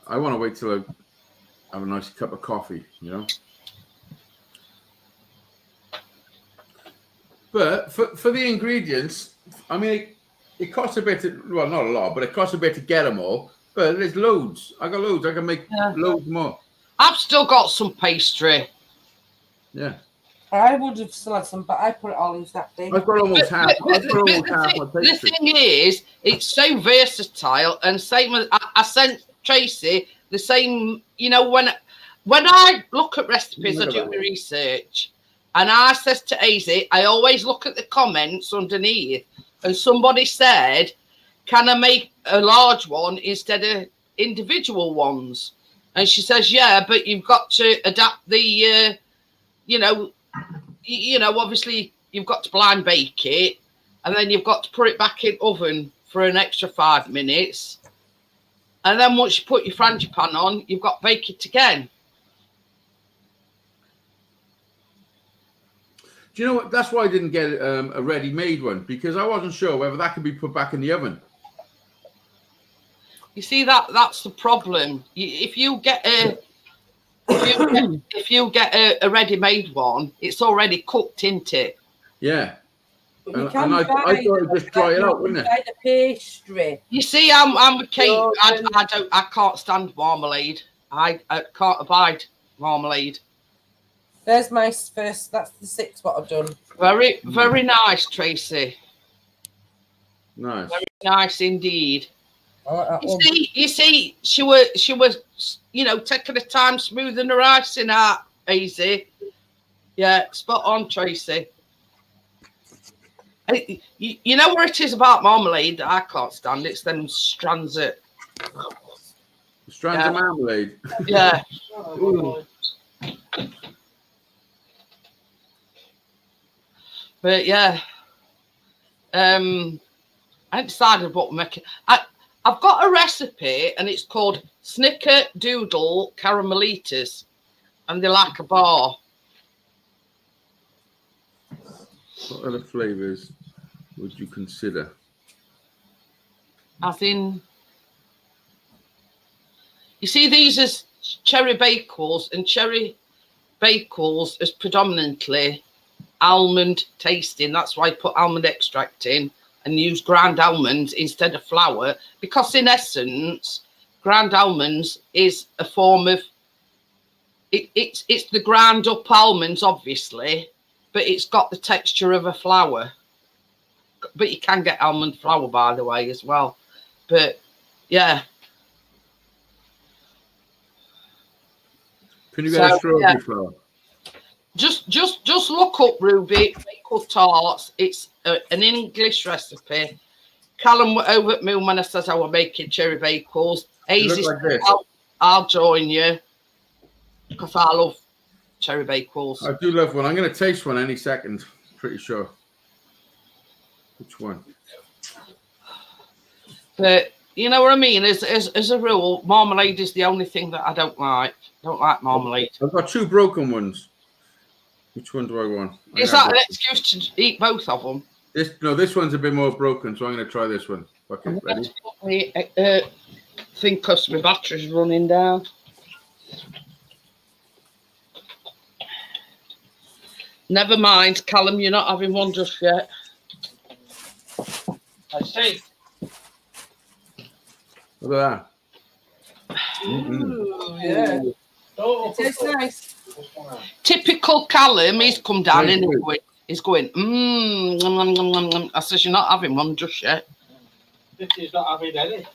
I want to wait till I have a nice cup of coffee, you know. But for the ingredients, I mean, it costs a bit. Well, not a lot, but it costs a bit to get them all. But there's loads. I got loads. I can make loads more. I've still got some pastry. Yeah. I would have still had some, but I put it all into that thing. I've got almost half. The thing is, it's so versatile, and same with I sent Tracy the same. You know, when I look at recipes, I do my research, and I says to Hazy, I always look at the comments underneath, and somebody said, "Can I make a large one instead of individual ones?" And she says, "Yeah, but you've got to adapt the, obviously you've got to blind bake it, and then you've got to put it back in oven for an extra 5 minutes. And then once you put your frangipane on, you've got to bake it again." Do you know what? That's why I didn't get a ready-made one, because I wasn't sure whether that could be put back in the oven. You see, that's the problem. If you get a ready-made one, it's already cooked, isn't it? Yeah. And I thought it'd just dry it out, wouldn't it? The pastry. You see, I'm with Kate. I can't stand marmalade. I can't abide marmalade. There's my first. That's the 6 what I've done. Very, very nice, Tracy. Nice. Very nice indeed. I like that one. You see, she was, taking her time smoothing her icing out, Hazy. Yeah, spot on, Tracy. You know where it is about marmalade that I can't stand? It's them strands of... Strands of marmalade? Yeah. But yeah. I decided what we're making. I've got a recipe, and it's called Snickerdoodle Caramelitas, and they're like a bar. What other flavours would you consider? As in, you see these as cherry bakewells, and cherry bakewells is predominantly almond tasting. That's why I put almond extract in and use ground almonds instead of flour, because in essence, ground almonds is a form of it's the ground up almonds, obviously, but it's got the texture of a flour. But you can get almond flour, by the way, as well. But yeah. Can you get a strawberry flour? Just look up Ruby Bakewell Tarts. It's an English recipe. Callum over at Moon when I says I was making cherry bakewells. Hazy, like I'll join you because I love cherry bakewells. I do love one. I'm going to taste one any second. Pretty sure. Which one? But you know what I mean? As a rule, marmalade is the only thing that I don't like. I don't like marmalade. I've got 2 broken ones. Which one do I want? Is that an excuse to eat both of them? This one's a bit more broken, so I'm going to try this one. Okay, ready? think because my battery's running down. Never mind, Callum, you're not having one just yet. I see. Look at that. Ooh, yeah. Oh, It tastes nice. Typical Callum, he's come down and he's going, I says, you're not having one just yet. He's not having any.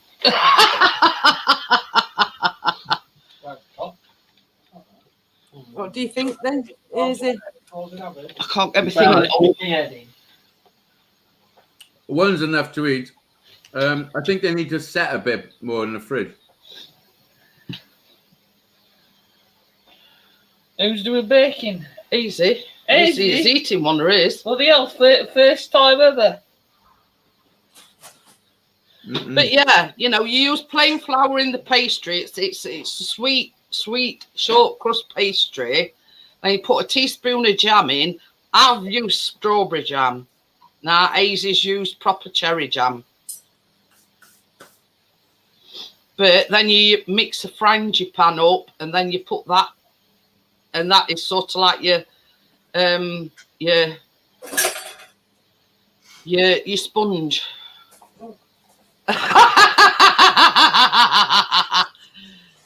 What do you think then? Is it? I can't get everything. One's enough to eat. I think they need to set a bit more in the fridge. Who's doing baking? Easy. Easy. He's eating one, there is. Bloody hell, first time ever. But yeah, you know, you use plain flour in the pastry. It's sweet short crust pastry. And you put a teaspoon of jam in. I've used strawberry jam. Now, Hazey's used proper cherry jam. But then you mix a frangipane up, and then you put that, and that is sort of like your sponge.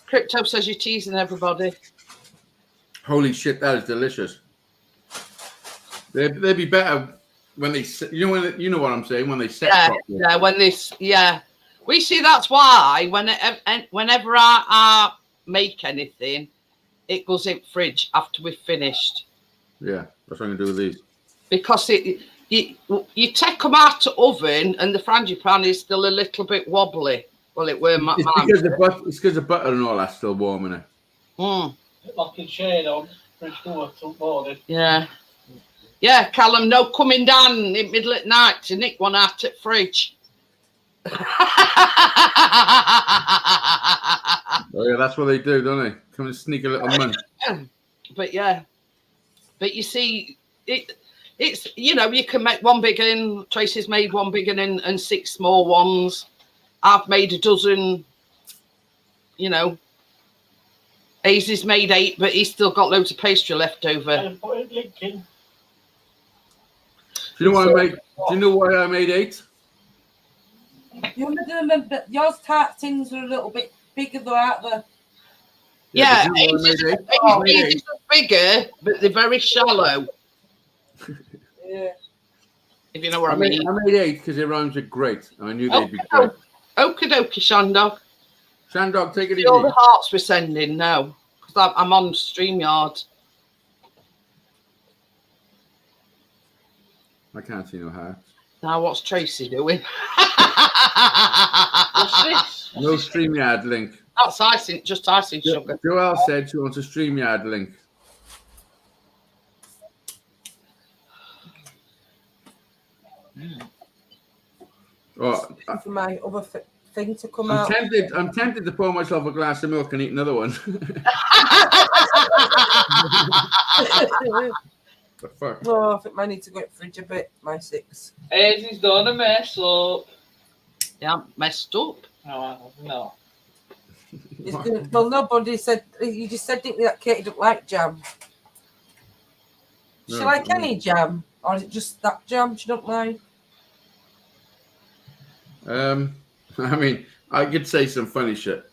Crypto says you're teasing everybody. Holy shit, that is delicious. They'd be better when they, you know what I'm saying, when they set properly. Yeah, when this, yeah. We see that's why whenever I make anything, it goes in fridge after we've finished. Yeah, that's what I'm gonna do with these. Because you take them out of oven and the frangipane is still a little bit wobbly. Well, it were mine. It's because the butter and all that's still warm in it. Locking shade on fridge door till morning. Yeah. Yeah, Callum, no coming down in middle at night to nick one out at fridge. Oh yeah, that's what they do, don't they? Come and sneak a little munch. But yeah, but you see, it's you know, you can make one big one. Tracy's made one big one and 6 small ones. I've made a dozen. You know, Hazey's made 8, but he's still got loads of pastry left over. Put it link in. Do you know why I made? Do you know why I made 8? You remember yours tart tins are a little bit bigger though, aren't they? Yeah, Hazey's are bigger, but they're very shallow. Yeah. If you know what I mean. I made 8 because it rhymes with great. I knew they'd be great. Okie dokie, Shandog. Shandog, take it easy. All the hearts we're sending now, because I'm on StreamYard. I can't see no hearts. Now, what's Tracy doing? What's this? No StreamYard link. That's icing, just icing sugar. Joelle said she wants a StreamYard link. Oh, For my other thing to come I'm out. tempted to pour myself a glass of milk and eat another one. The fuck? Oh, I think I need to go in the fridge a bit. My 6. Hazey's done a mess up. Yeah, messed up. No. Well, nobody said. You just said, didn't you, that Katie don't like jam? Does she like any jam, or is it just that jam she don't like? I mean, I could say some funny shit.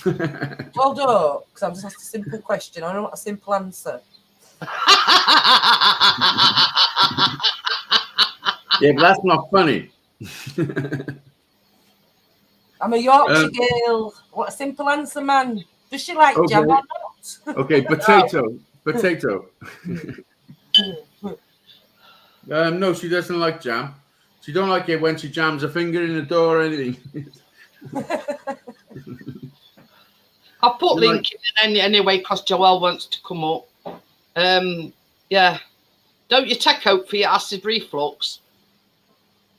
Well, no, because I've just asked a simple question. I don't want a simple answer. Yeah, but that's not funny. I'm a Yorkshire girl. What a simple answer, man. Does she like jam or not? Okay, potato. No, she doesn't like jam. She don't like it when she jams a finger in the door or anything. I'll put link in anyway because Joelle wants to come up. Yeah. Don't you take out for your acid reflux?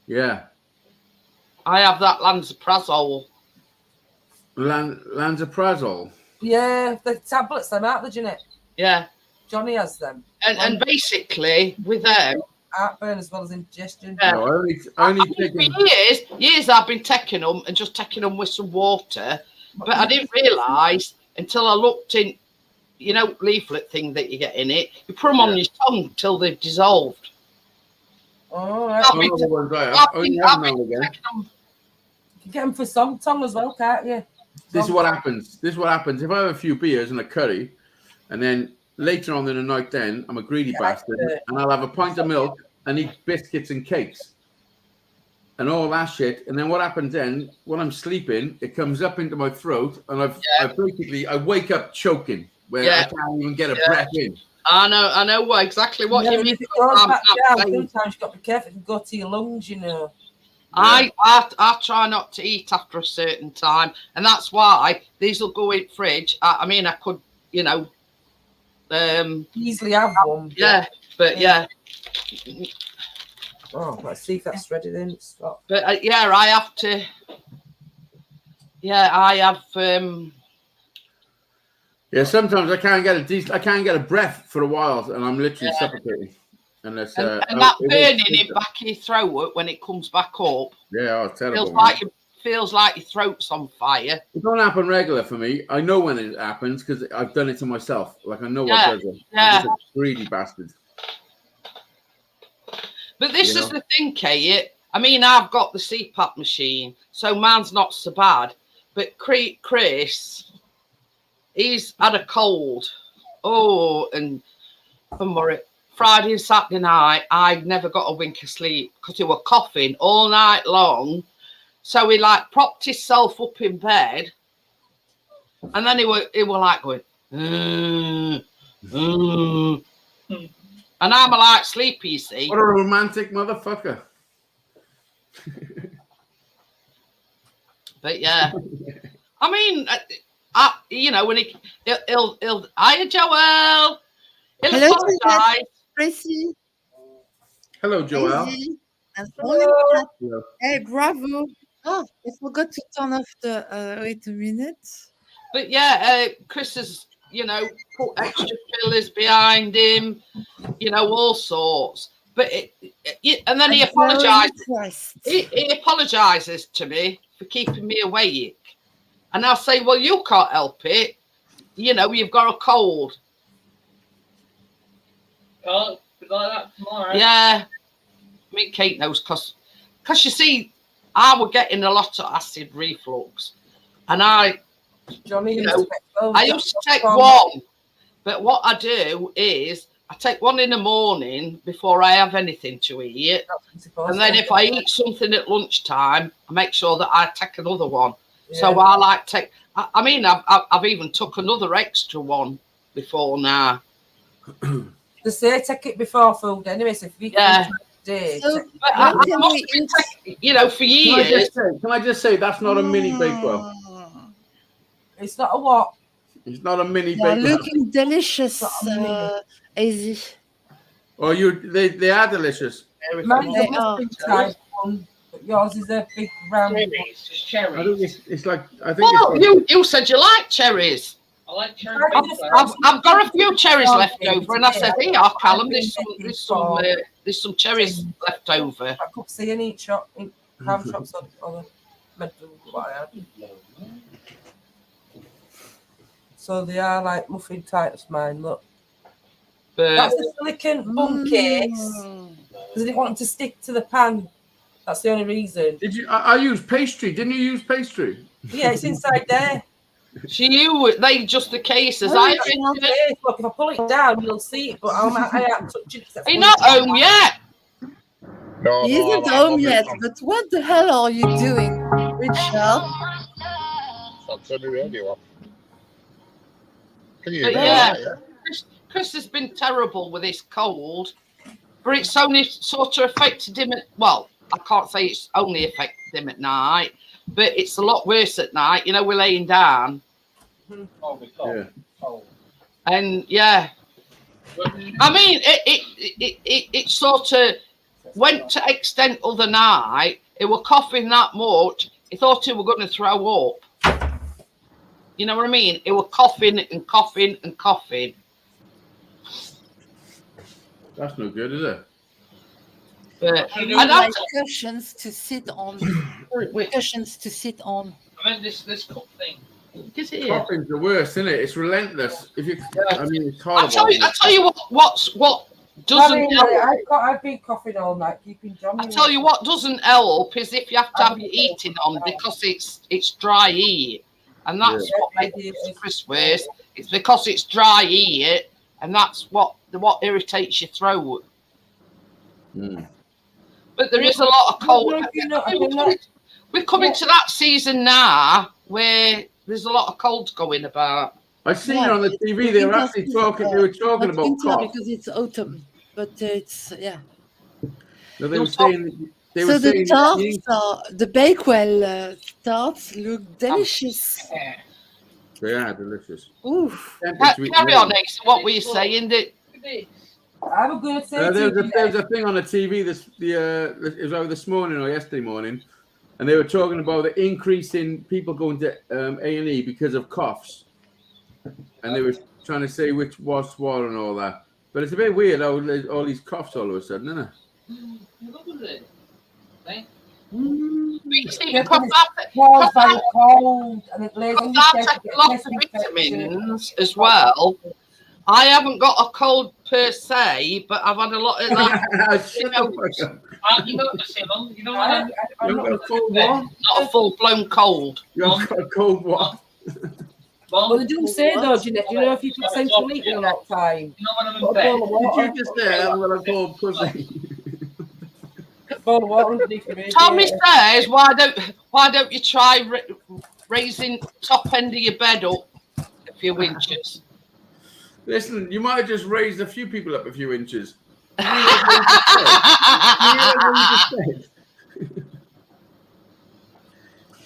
Yeah. I have that lansoprazole. Lansoprazole? Yeah, the tablets, them, aren't they, Jeanette? Yeah. Johnny has them. And basically, with them, heartburn as well as indigestion. Yeah. No, only I mean, taking. for years I've been taking them and just taking them with some water, but I didn't realise until I looked in, you know, leaflet thing that you get in it. You put them on your tongue till they've dissolved. Oh, right. I've been, Not the ones I have. I've Only been, have I've them now been and again. taking them. You can get them for some tongue as well, can't you? This is what happens. This is what happens. If I have a few beers and a curry, and then later on in the night, then I'm a greedy bastard, and I'll have a pint of milk and eat biscuits and cakes and all that shit. And then what happens then? When I'm sleeping, it comes up into my throat, and I wake up choking where I can't even get a breath in. I know exactly what you mean. If it goes back down, sometimes you've got to be careful. It can go to your lungs, you know. I try not to eat after a certain time, and that's why these will go in fridge. I mean, I could, you know, easily have one. Yeah, but yeah. Oh, let's see if that's ready then. Stop. But yeah, I have to. Yeah, I have. Yeah, sometimes I can't get a breath for a while, and I'm literally suffocating. Unless, and that burning in back of your throat when it comes back up. Yeah, it's terrible. Feels like your throat's on fire. It don't happen regular for me. I know when it happens because I've done it to myself. Like I know what does it. I'm just a greedy bastard. But this is the thing, Kate. I mean, I've got the CPAP machine, so mine's not so bad. But Chris, he's had a cold. Oh, and Friday and Saturday night, I never got a wink of sleep because he were coughing all night long. So he like propped himself up in bed, and then he were like going, and I'm like sleepy, you see. What a romantic motherfucker. But yeah, I mean, you know, when he'll hiya, Joel. He'll apologize. Tracy. Hello, Joel. Hello. Hey, bravo. Oh, I forgot to turn off the. Wait a minute. But yeah, Chris has, you know, put extra fillers behind him, you know, all sorts. But and then he apologizes. He apologizes to me for keeping me awake, and I'll say, "Well, you can't help it. You know, you've got a cold." Oh, like that tomorrow. Yeah, I mean, Kate knows because you see, I were getting a lot of acid reflux, and Johnny, you know, I used to take one, but what I do is I take one in the morning before I have anything to eat, and then if I eat something at lunchtime, I make sure that I take another one. Yeah. So I like take. I mean, I've even took another extra one before now. They say take it before food anyway. So if you so, you know, for years. Can I just say that's not a mini Bakewell? It's not a what? It's not a mini Bakewell. Looking delicious, Hazy. Oh, they are delicious. Mine's a muffin type one, but yours is a big round one. Cherries. I think it's like you said you like cherries. I like cherries. I've got a few cherries left over, and I said, "Here, Callum, there's some cherries left over." I could see in each shop, in ham shops or whatever. So they are like muffin types, mine. Look, that's the silicon bun case because I didn't want them to stick to the pan. That's the only reason. Did you? I used pastry. Didn't you use pastry? Yeah, it's inside there. They just the cases. Look, if I pull it down, you'll see it, but I haven't touched it. He's not home yet. No, he isn't home yet, but what the hell are you doing, Richard? I'll turn the radio off. Can you hear me? Chris has been terrible with his cold, but it's only sort of affected him well, I can't say it's only affected him at night, but it's a lot worse at night. You know, we're laying down. And yeah, I mean, it sort of went to extent other night. It were coughing that much. He thought he were going to throw up. You know what I mean? It were coughing and coughing and coughing. That's no good, is it? But I and need my that's cushions to sit on. Cushions to sit on. I meant this cup thing. is it here? Coffee's the worst, isn't it? It's relentless. If you, Yeah. I mean, it's I horrible. tell you what doesn't help. I've been coughing all night, keeping John. I tell you what doesn't help is if you have to have your heating on because it's dry heat, and that's what makes Chris worse. It's because it's dry heat, and that's what irritates your throat. Mm. But there is a lot of cold. We're coming to that season now where there's a lot of colds going about. I seen it on the TV. They were actually talking. They were talking about winter cough. because it's autumn, but it's No, they were saying. They So were the saying. tarts, the Bakewell tarts look delicious. They are delicious. Oof. Carry on, Ace. What were you saying? That I was going to say there's a thing on the TV. It was either this morning or yesterday morning, and they were talking about the increase in people going to A&E because of coughs, and they were trying to say which was what and all that. But it's a bit weird how there's all these coughs all of a sudden, isn't it? Look at it. Right? It's very cold and it lays on your chest. a lot of vitamins as well. I haven't got a cold per se, but I've had a lot of that. You got the simum. You know what You've got a cold what? Not a full blown cold. You've got a cold what? Well, they do say though, Jeanette, you know, if you put central heating on that time. You know when I'm in bed. Did you just say I'm going to cold pussy? Tommy says, why don't you try raising top end of your bed up a few inches? Listen, you might have just raised a few people up a few inches.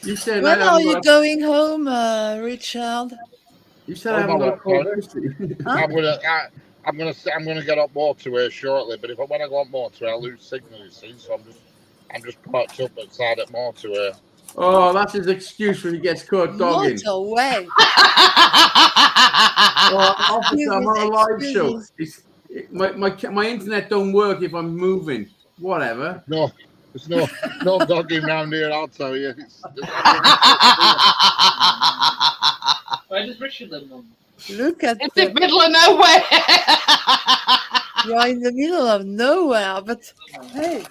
You said. When are you going home, Richard? You said I haven't got a cold pussy. I'm gonna get up motorway shortly, but when I go up motorway, I lose signal. You see, so I'm just parked up outside at motorway. Oh, that's his excuse when he gets caught dogging. Motorway. Officer, I'm on a live show. My internet don't work if I'm moving. Whatever. No, there's no dogging around here. I'll tell you. Where does Richard live? Look at it's the middle of nowhere. You're in the middle of nowhere, but hey,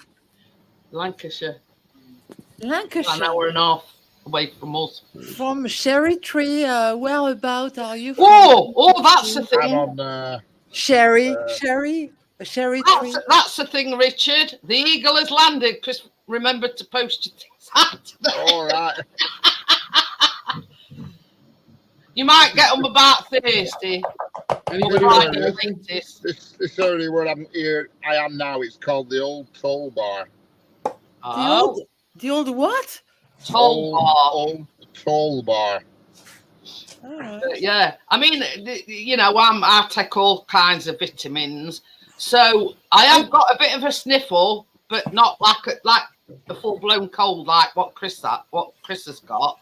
Lancashire. An hour and a half away from us. From Cherry Tree, whereabout are you from? Oh, that's the thing. I'm on Cherry Tree. That's the thing, Richard. The eagle has landed. Chris, remember to post your things out today. All right. You might get them about Thursday. This area where I am now, it's called the Old Toll Bar. Oh. The old what? Old Toll Bar. Yeah, I mean, you know, I take all kinds of vitamins, so I have got a bit of a sniffle, but not like a full blown cold like what Chris has got.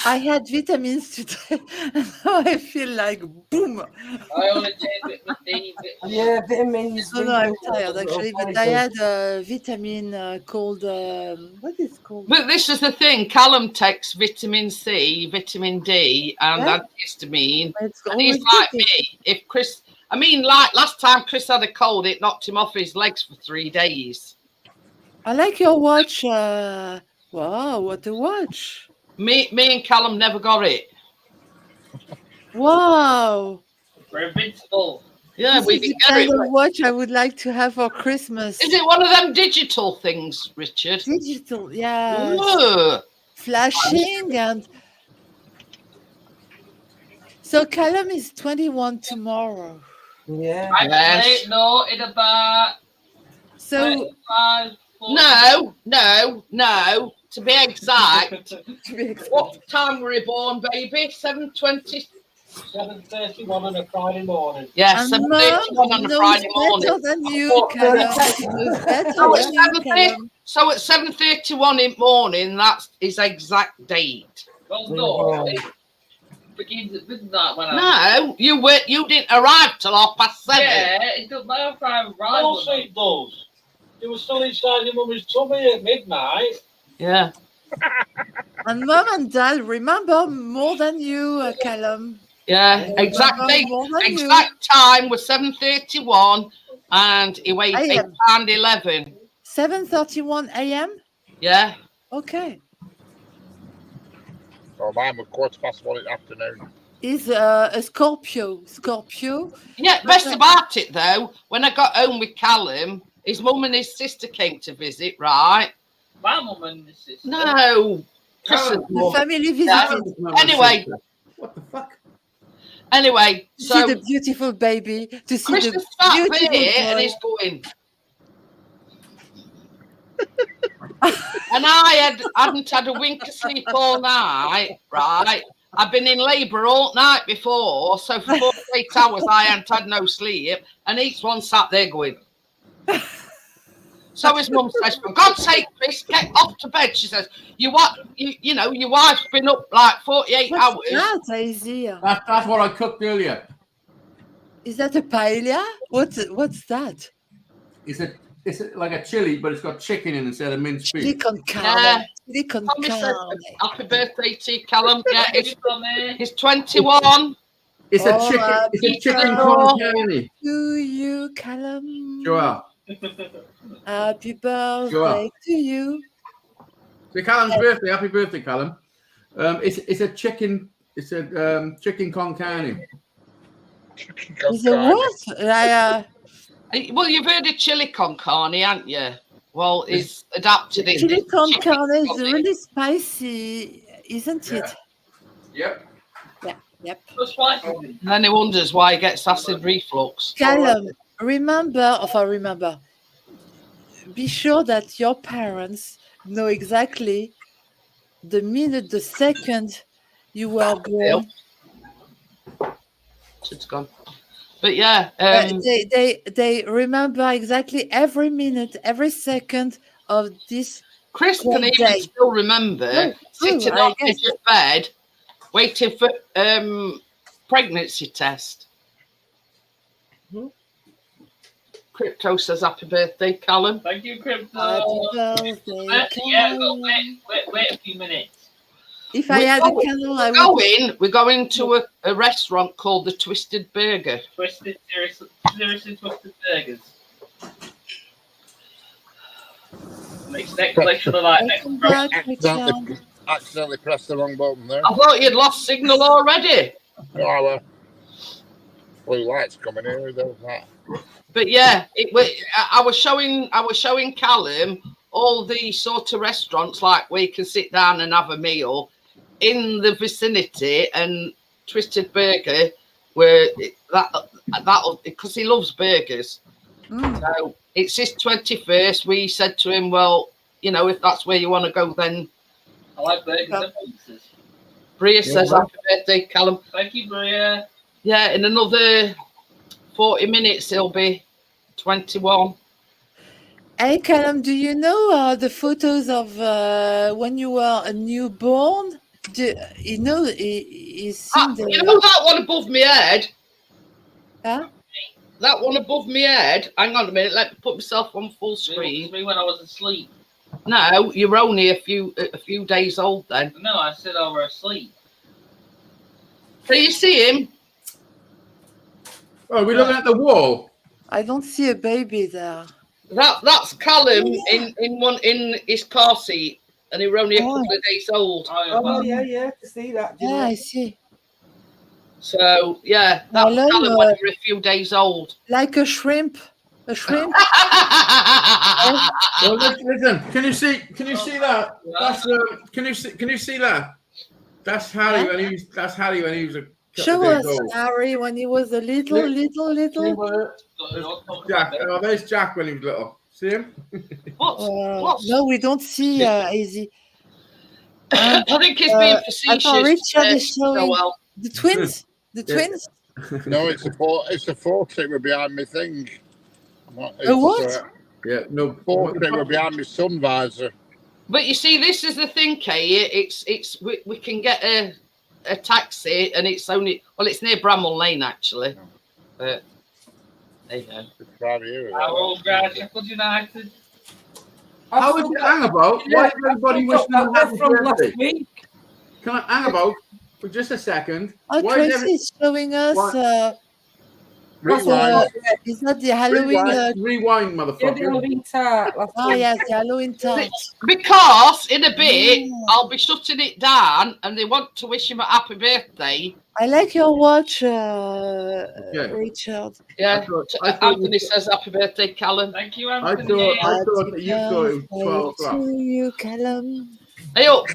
I had vitamins today, and now I feel like boom. I only take vitamin D. Yeah, vitamins. No, I'm tired actually, but I had a vitamin called what is it called? But this is the thing: Callum takes vitamin C, vitamin D, and antihistamine. And he's like me. If Chris, I mean, like last time Chris had a cold, it knocked him off his legs for 3 days. I like your watch. Wow, what a watch! Me and Callum never got it. Wow. We're invincible. Yeah, we didn't get it. Kind of watch I would like to have for Christmas. Is it one of them digital things, Richard? Digital, yeah. Ugh. Flashing and. So Callum is 21 tomorrow. Yeah. Yes. No, in about. So. 25, No. To be exact, what time were you born, baby? 7:20. 7:31 on a Friday morning. Yeah, 7:31 on a Friday morning. Better than you, Callum. So at 7:31 in the morning, that's his exact date. Well, no. It begins at midnight when No, you didn't arrive till 7:30. Yeah, it doesn't matter if I arrive. Also, it does. You were still inside your mummy's tummy at midnight. Yeah. And mom and dad remember more than you, Callum. Yeah, They exact remember date, more than you. exact time was 7:31, and he weighed AM. £8.11. 7:31 a.m. Yeah. Okay. Oh, mine was 1:15 in the afternoon. He's a Scorpio. Scorpio. Yeah, best about it though, when I got home with Callum, his mum and his sister came to visit, right? My mum and my sister. No. Chris's The mum. family Yeah. visited. Anyway. What the fuck? Anyway, To so see the beautiful baby. To see Chris the is sat beautiful there and boy. he's going. And I hadn't had a wink of sleep all night, right? I've been in labour all night before, so for 48 hours I hadn't had no sleep, and each one sat there going. So his mum says, "For God's sake, Chris, get off to bed." She says, "You know, your wife's been up like 48 What's hours." that, Daisy? That's what I cooked earlier. Is that a paella? What's that? It's like a chili, but it's got chicken in instead of minced Chili beef. con carne. Yeah. Chili con Tommy says, carne. "Happy birthday to you, Callum." Yeah, Tommy. he's 21. It's a Oh, chicken. It's a happy chicken birthday. con carne. To you, Callum. Joel. Happy birthday Sure. to you. So Callum's birthday. Happy birthday, Callum. It's a chicken. It's a chicken con carne. Is it what? Well, you've heard of chili con carne, haven't you? Well, it's adapted in Chili con chicken carne is con. really spicy, isn't it? Yep. Yep. That's right. And then he wonders why he gets acid reflux. Callum, remember, be sure that your parents know exactly the minute, the second you were born. It's gone. But yeah, They remember exactly every minute, every second of this. Chris can Great even day. still remember sitting I on guess. his bed waiting for pregnancy test. Crypto says happy birthday, Callum. Thank you, Crypto. Happy birthday, Yeah, Callum. wait a few minutes. If I had a candle, I would. We're going to a restaurant called the Twisted Burger. Seriously twisted burgers. Next collection of like next Welcome back, Richard. Accidentally pressed the wrong button there. I thought you'd lost signal already. Oh, blue lights coming in. Who does that? But yeah, I was showing Callum all the sort of restaurants like where you can sit down and have a meal in the vicinity, and Twisted Burger, where that because he loves burgers. So it's his 21st. We said to him, well, you know, if that's where you want to go, then I like burgers and pizzas. Bria says happy birthday, Callum. Thank you, Bria. Yeah, in another 40 minutes he'll be 21. Hey, Callum, do you know the photos of when you were a newborn? You know, he's seen the... You know that one above my head? Huh? That one above my head. Hang on a minute. Let me put myself on full screen. It was me when I was asleep. No, you're only a few days old then. No, I said I was asleep. Can you see him? Oh, we're looking at the wall. I don't see a baby there. That's Callum in his car seat, and he was only a couple of days old. Oh, yeah, to see that. Yeah, I see. So yeah, that's Callum when he was a few days old. Like a shrimp. A shrimp. Well, listen. Can you see that? That's can you see that? That's Harry when he was. That's Harry when he was a. Show us Harry when he was a little. Jack. Oh, there's Jack when he was little. See him? What's... No, we don't see Hazy. I think he's being facetious. Richard is showing well. the twins. The twins. No, it's a photo were behind me thing. A what? Yeah, no. Photo were behind me sun visor. But you see, this is the thing, Kay. We can get a taxi, and it's near Bramall Lane actually. But there you go. Our old guy, Sheffield United. How is it hang about? Why is everybody wishing them happy from birthday? last week. Can I hang about for just a second? Oh, Why is Tracy is showing us. Rewind. Is that the Halloween? Rewind, Yeah, the motherfucker. Halloween tart last Oh, week. yes, the Halloween tarts. Because in a bit, Mm. I'll be shutting it down and they want to wish him a happy birthday. I like your watch, Okay. Richard. Yeah. I thought Anthony says happy birthday, Callum. Thank you, I Anthony. thought that you thought it was 12 To o'clock. you, Callum. Hey, up.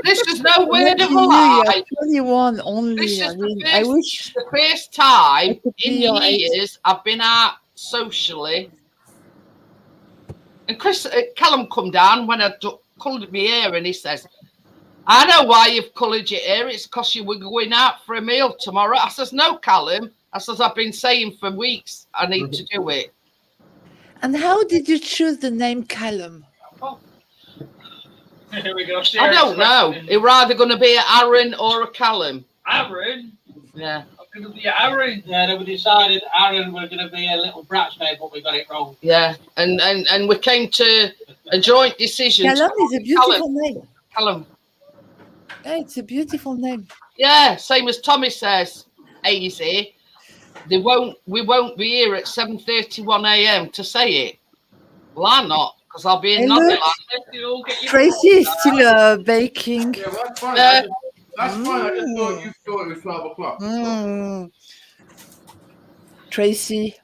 This is no word of a You lie. are 21 only. This I is mean, the I first, wish. the first time I could be in your age. years I've been out socially. And Callum come down when I coloured my hair and he says, I know why you've coloured your hair. It's because you were going out for a meal tomorrow. I says, no, Callum. I says, I've been saying for weeks I need to do it. And how did you choose the name Callum? Here we go. I don't know. It were either going to be an Aaron or a Callum. Aaron? Yeah. I'm going to be Aaron. Yeah, then we decided Aaron were going to be a little bratchmaid, but we got it wrong. Yeah. And we came to a joint decision. Callum is a beautiful name. Callum. Yeah, it's a beautiful name. Yeah, same as Tommy says, Hazy. We won't be here at 7:31 a.m. to say it. Well, I'm not, because I'll be in Hey, Nottingham. look. Tracy is still baking. Yeah, well, that's fine. That's fine. I just thought you thought it was 12 o'clock. Mm. Tracy,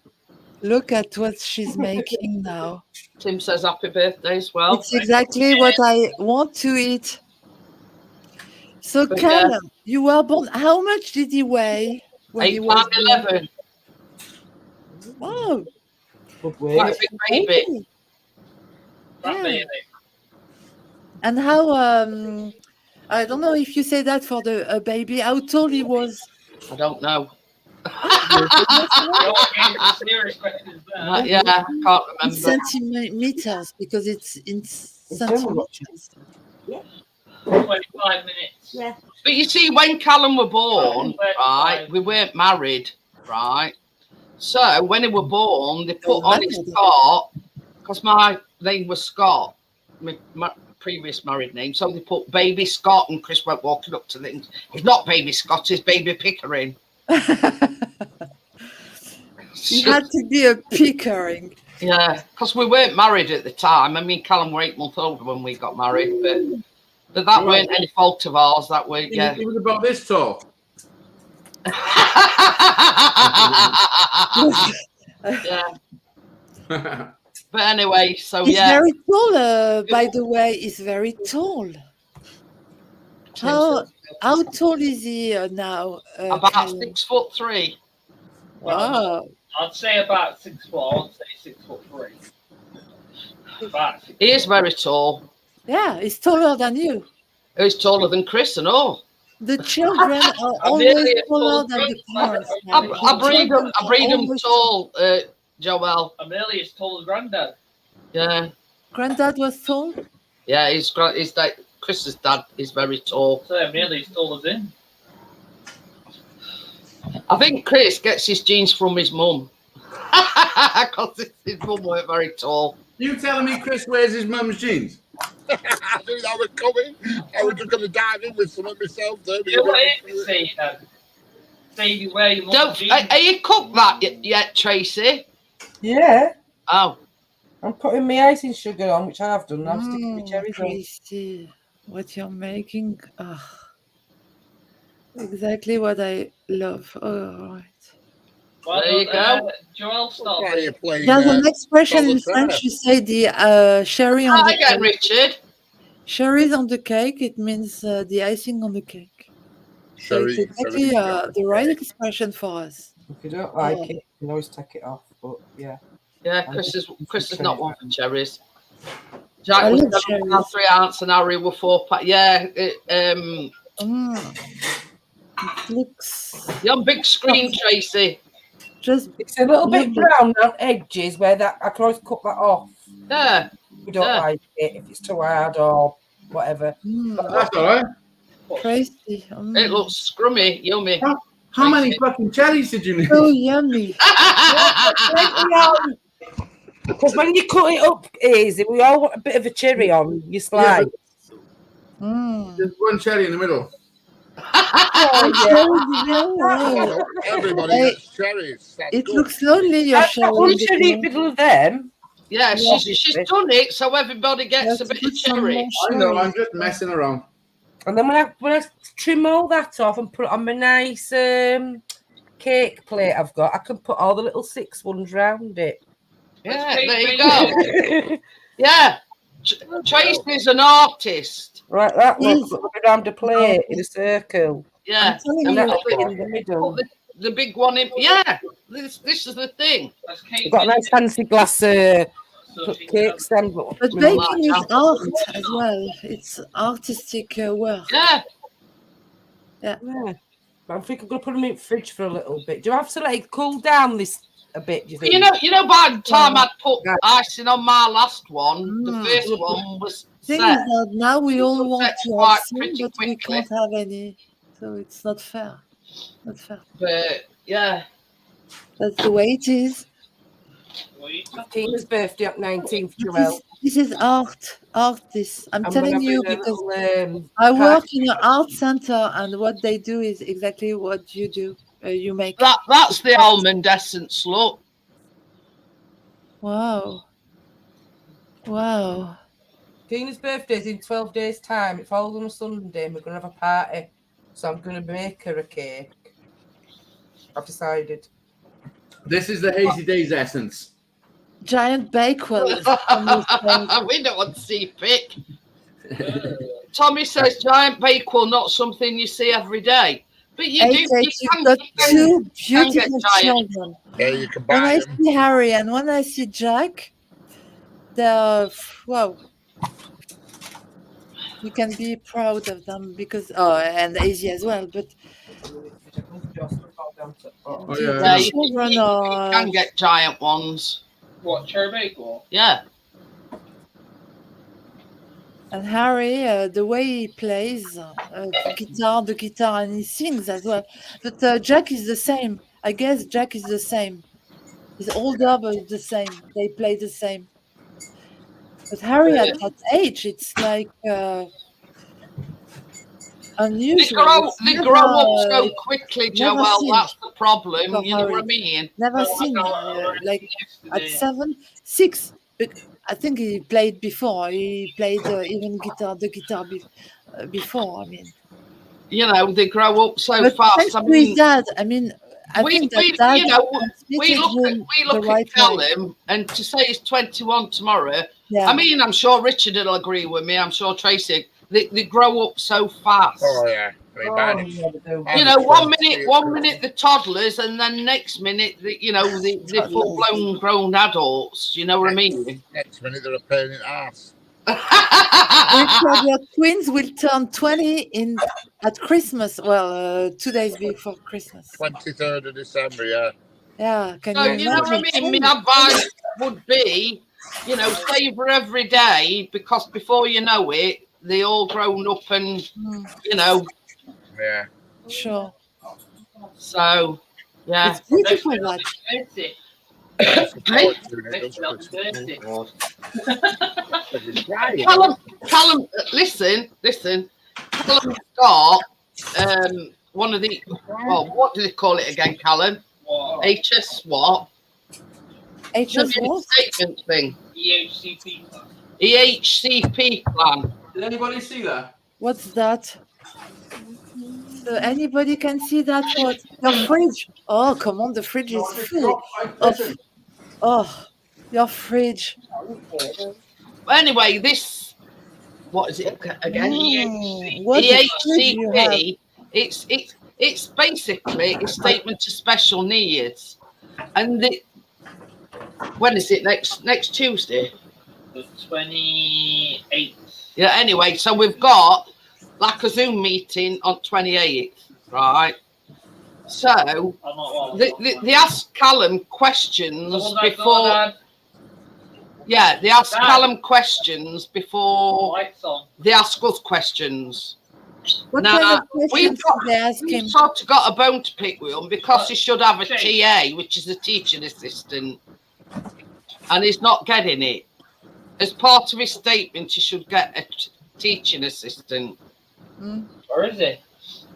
look at what she's making now. Tim says happy birthday as well. It's exactly what I want to eat. So, But, Callum, you were born. How much did he weigh when he was born? 8'11". Wow. Good Quite weight. a big baby. Yeah. And how, I don't know if you say that for the baby, how tall he was. I don't know. Serious questions there. Yeah, I can't In remember. centimeters, because it's in centimeters. 25 minutes. Yeah. But you see, when Callum were born, right, we weren't married, right? So when he were born, they put on his Scott, because my name was Scott, my previous married name. So they put Baby Scott, and Chris went walking up to things. It's not Baby Scott, it's Baby Pickering. He had to be a Pickering. Yeah, because we weren't married at the time. I mean, Callum were 8 months older when we got married, but that weren't any fault of ours. That way, yeah. It was about this tall. Yeah. But anyway, so He's yeah. very tall, by the way. He's very tall. How tall is he now? About Callum? 6'3". Wow. I'd say about 6'4", I'd say 6'3". About He is very tall. Yeah, he's taller than you. He's taller than Chris and all. The children are I'm always really a taller tall than the grandfather. parents. I breed them tall, Joel. I'm nearly as tall as Grandad. Yeah. Granddad was tall? Yeah, he's like Chris's dad is very tall. So I'm nearly as tall as him. I think Chris gets his genes from his mum. Because his mum weren't very tall. You telling me Chris wears his mum's jeans? I knew that was coming. I was just going to dive in with something myself. You know what it is, say then? Say you wear your mum's jeans. Are you cooked that yet, Tracy? Yeah. Oh. I'm putting my icing sugar on, which I have done. I'm sticking my cherries on. Tracy, what you're making. Exactly what I love. All right. Well, there you go. Joel, stop. There's an expression in French. You say the cherry on the again, cake. Richard. Cherries on the cake. It means the icing on the cake. So it's exactly the right expression for us. If you don't like it, you can always take it off. But yeah. Yeah, Chris is not one for cherries. Jack was 3 ounce and Harry were 4 pack. Yeah. It looks. You're on big screen, Tracy. It's a little bit brown on edges where that I can always cut that off. Yeah. We don't like it if it's too hard or whatever. That's all right. Tracy. It looks scrummy, yummy. How many fucking cherries did you need? So yummy. Because when you cut it up easy, we all want a bit of a cherry on your slice. There's one cherry in the middle. Everybody gets cherries. That's It good. looks lonely, your I've got one cherry. cherry in the middle of them. Yeah, she's done it so everybody gets a Let's bit of put some cherry. more I know, I'm cherries. just messing around. And then when I trim all that off and put it on my nice cake plate I've got, I can put all the little 6 ones round it. Yeah, there you go. Yeah, Tracy's an artist. Right, that looks around a plate in a circle. Yeah, telling and you. put Put it in the middle. the big one in. Yeah, this is the thing. I've got a nice fancy glass cake stand. But baking is art as well. It's artistic work. Yeah, Yeah. But I think I'm going to put them in the fridge for a little bit. Do I have to let it cool down this a bit, do you think? you know, by the time I'd put icing on my last one, the first one was Thing set. is that now we all want Set to have quite some, pretty but we quickly. can't have any. So it's not fair. Not fair. But yeah, That's the way it is. Tina's birthday up 19th, Joelle. This is art. This. I'm telling you because little, I work in an art center, and what they do is exactly what you do. You make. that's the almond essence. Look, Wow. Wow. Tina's birthday's in 12 days' time. It falls on a Sunday and we're going to have a party. So I'm going to make her a cake. I've decided. This is the HazeyDaze essence. Giant Bakewell. we don't want to see pick. Tommy says giant Bakewell, not something you see every day. But you do. You've got two beautiful children. Yeah, you can When buy I them. see Harry and when I see Jack, they're wow. You can be proud of them because and Daisy as well. But Oh, the yeah. children you are. can get giant ones. What, cherry Bakewell? Yeah. And Harry, the way he plays the guitar, and he sings as well. But Jack is the same. I guess Jack is the same. He's older, but the same. They play the same. But Harry at that age, it's like unusual. They grow up so quickly, Joelle. seen That's the problem. for You know what I Harry. mean? Never seen like at 7, 6. But I think he played before. He played even the guitar before. I mean, You know, they grow up so but fast. thanks I to his mean, dad. I mean, I think that dad you know, we transmitted look him the at right way. Callum, and to say he's 21 tomorrow. Yeah. I mean, I'm sure Richard will agree with me. I'm sure Tracy. They grow up so fast. Oh yeah. I mean, mine is- You mine know, is one 20. minute the toddlers, and then next minute, the full-blown grown adults. You know what I mean? Next minute they're a pain in the ass. Richard, your twins will turn 20 at Christmas. Well, 2 days before Christmas. 23rd of December, yeah. Yeah, can So you you know what I imagine? mean? My advice would be, savor every day, because before you know it, they all grown up and Yeah. Sure. So yeah, It's beautiful, that. Callum, listen. Callum's got one of the what do they call it again, Callum? What? HS what? HS what? Statement thing. EHCP. EHCP plan. Did anybody see that? What's that? So anybody can see that? What? Your fridge? Oh, come on, the fridge is full of your fridge. Anyway, this what is it again? What fridge you have? EHCP. It's basically a statement of special needs, and when is it? Next Tuesday. The 28th. Yeah. Anyway, so we've got like a Zoom meeting on 28th, right? So they ask Callum questions before. Yeah, they ask Callum questions before they ask us questions. What Now, kind of questions did they ask him? we've sort of got a bone to pick with him because he should have a TA, which is a teaching assistant. and he's not getting it. As part of his statement, he should get a teaching assistant. Or is it?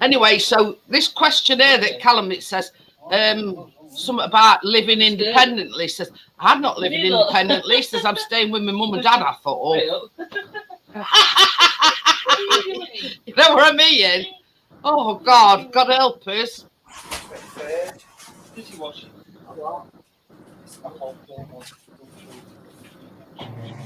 Anyway, so this questionnaire that Callum, it says something about living independently. Says, I'm not living independently. Says, I'm staying with my mum and dad. I thought, oh. You know what I mean? Oh, God. God help us.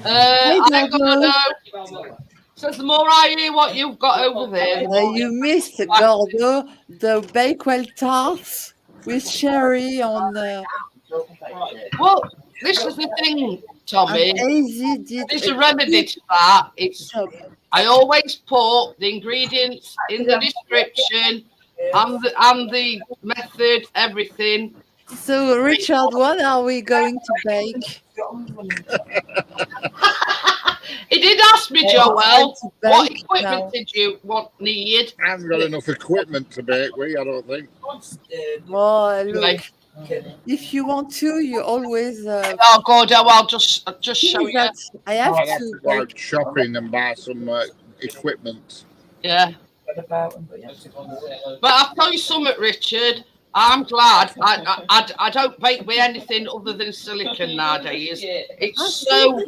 I don't know. Says, the more I hear what you've got over there. You missed, Gordo, the Bakewell Tarts with cherry on. Well, this is the thing, Tommy. Did There's a remedy to that. It's I always put the ingredients in the description and the method, everything. So, Richard, what are we going to bake? He did ask me, Joel, what equipment did you need? I haven't got enough equipment to bake with, I don't think. Oh, look. If you want to, you always. Oh God! I'll just show you. I have I'll to go out shopping and buy some equipment. Yeah. But I'll tell you something, Richard. I'm glad I don't bake with anything other than silicone nowadays. It's so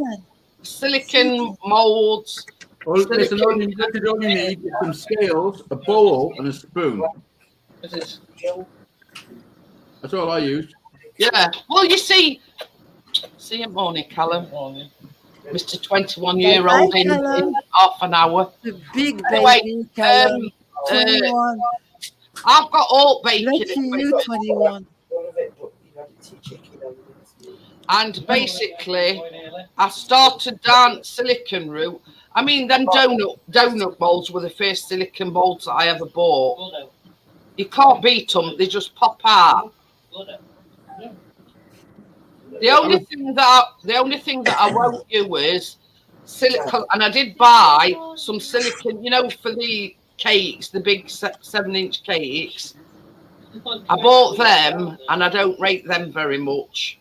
silicone molds. Well, listen, all you need is some scales, a bowl, and a spoon. That's all I use. Yeah. Well, you see you morning, Callum. Morning. Mr. 21-year-old in half an hour. The big baby, Anyway, Callum. 21. I've got all baking. Lucky you, 21. And basically, I started down silicone route. I mean, them donut molds were the first silicone molds that I ever bought. You can't beat them; they just pop out. The only thing that I won't do is silicone, and I did buy some silicone, you know, for the cakes, the big 7-inch cakes. I bought them, and I don't rate them very much.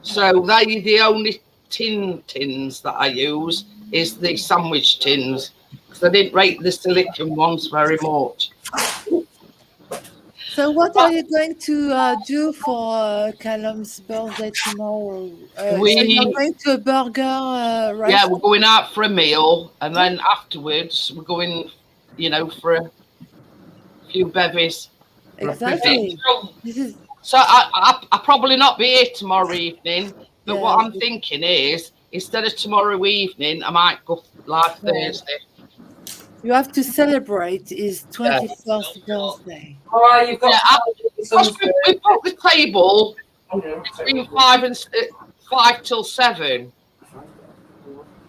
So they're the only tins that I use is the sandwich tins, because I didn't rate the silicone ones very much. So what are you going to do for Callum's birthday tomorrow? So you're going to a burger restaurant? Yeah, we're going out for a meal, and then afterwards we're going, you know, for a few bevies. Exactly. So I'll probably not be here tomorrow evening, but what I'm thinking is, instead of tomorrow evening, I might go live Thursday. You have to celebrate his 21st birthday. All right, you've got. We put the table between 5 till 7,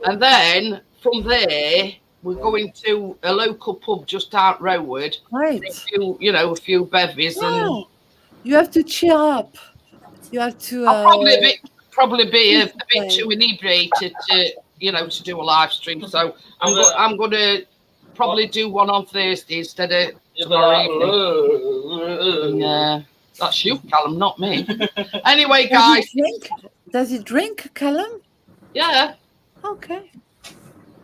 and then from there we're going to a local pub just out road. Right. A few bevies and. You have to cheer up. You have to. I'll probably be a bit too inebriated to do a live stream. So I'm going to probably do one on Thursday instead of tomorrow evening. Yeah, that's you, Callum, not me. Anyway, guys. Does he drink, Callum? Yeah. Okay.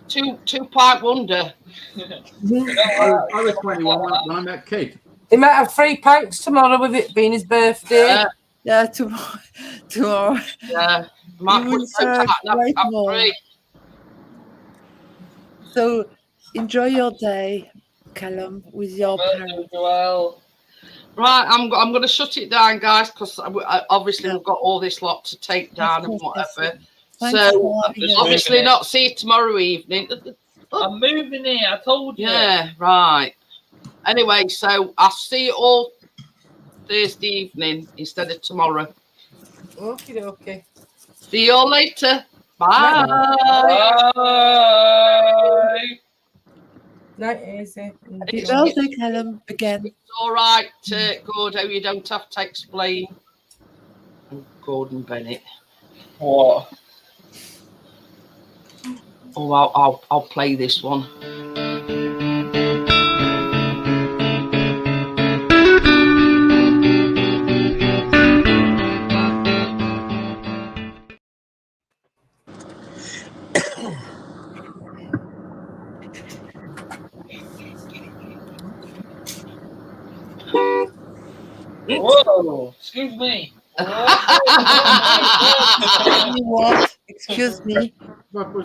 Two-pint wonder. I was 21 when I met Kate. He might have 3 pints tomorrow with it being his birthday. Yeah, tomorrow. Yeah. Might put more. 3. So enjoy your day, Callum, with your parents. Well, right, I'm going to shut it down, guys, because obviously we've got all this lot to take down and whatever. So obviously not see you tomorrow evening. I'm moving here. I told you. Yeah, right. Anyway, so I'll see you all Thursday evening instead of tomorrow. Okay. See you all later. Bye. Bye. Night, easy. Happy birthday, Callum, again. It's all right, Gordo. You don't have to explain. Gordon Bennett. What? Oh, I'll play this one. Whoa! Excuse me. You what? Excuse me. What was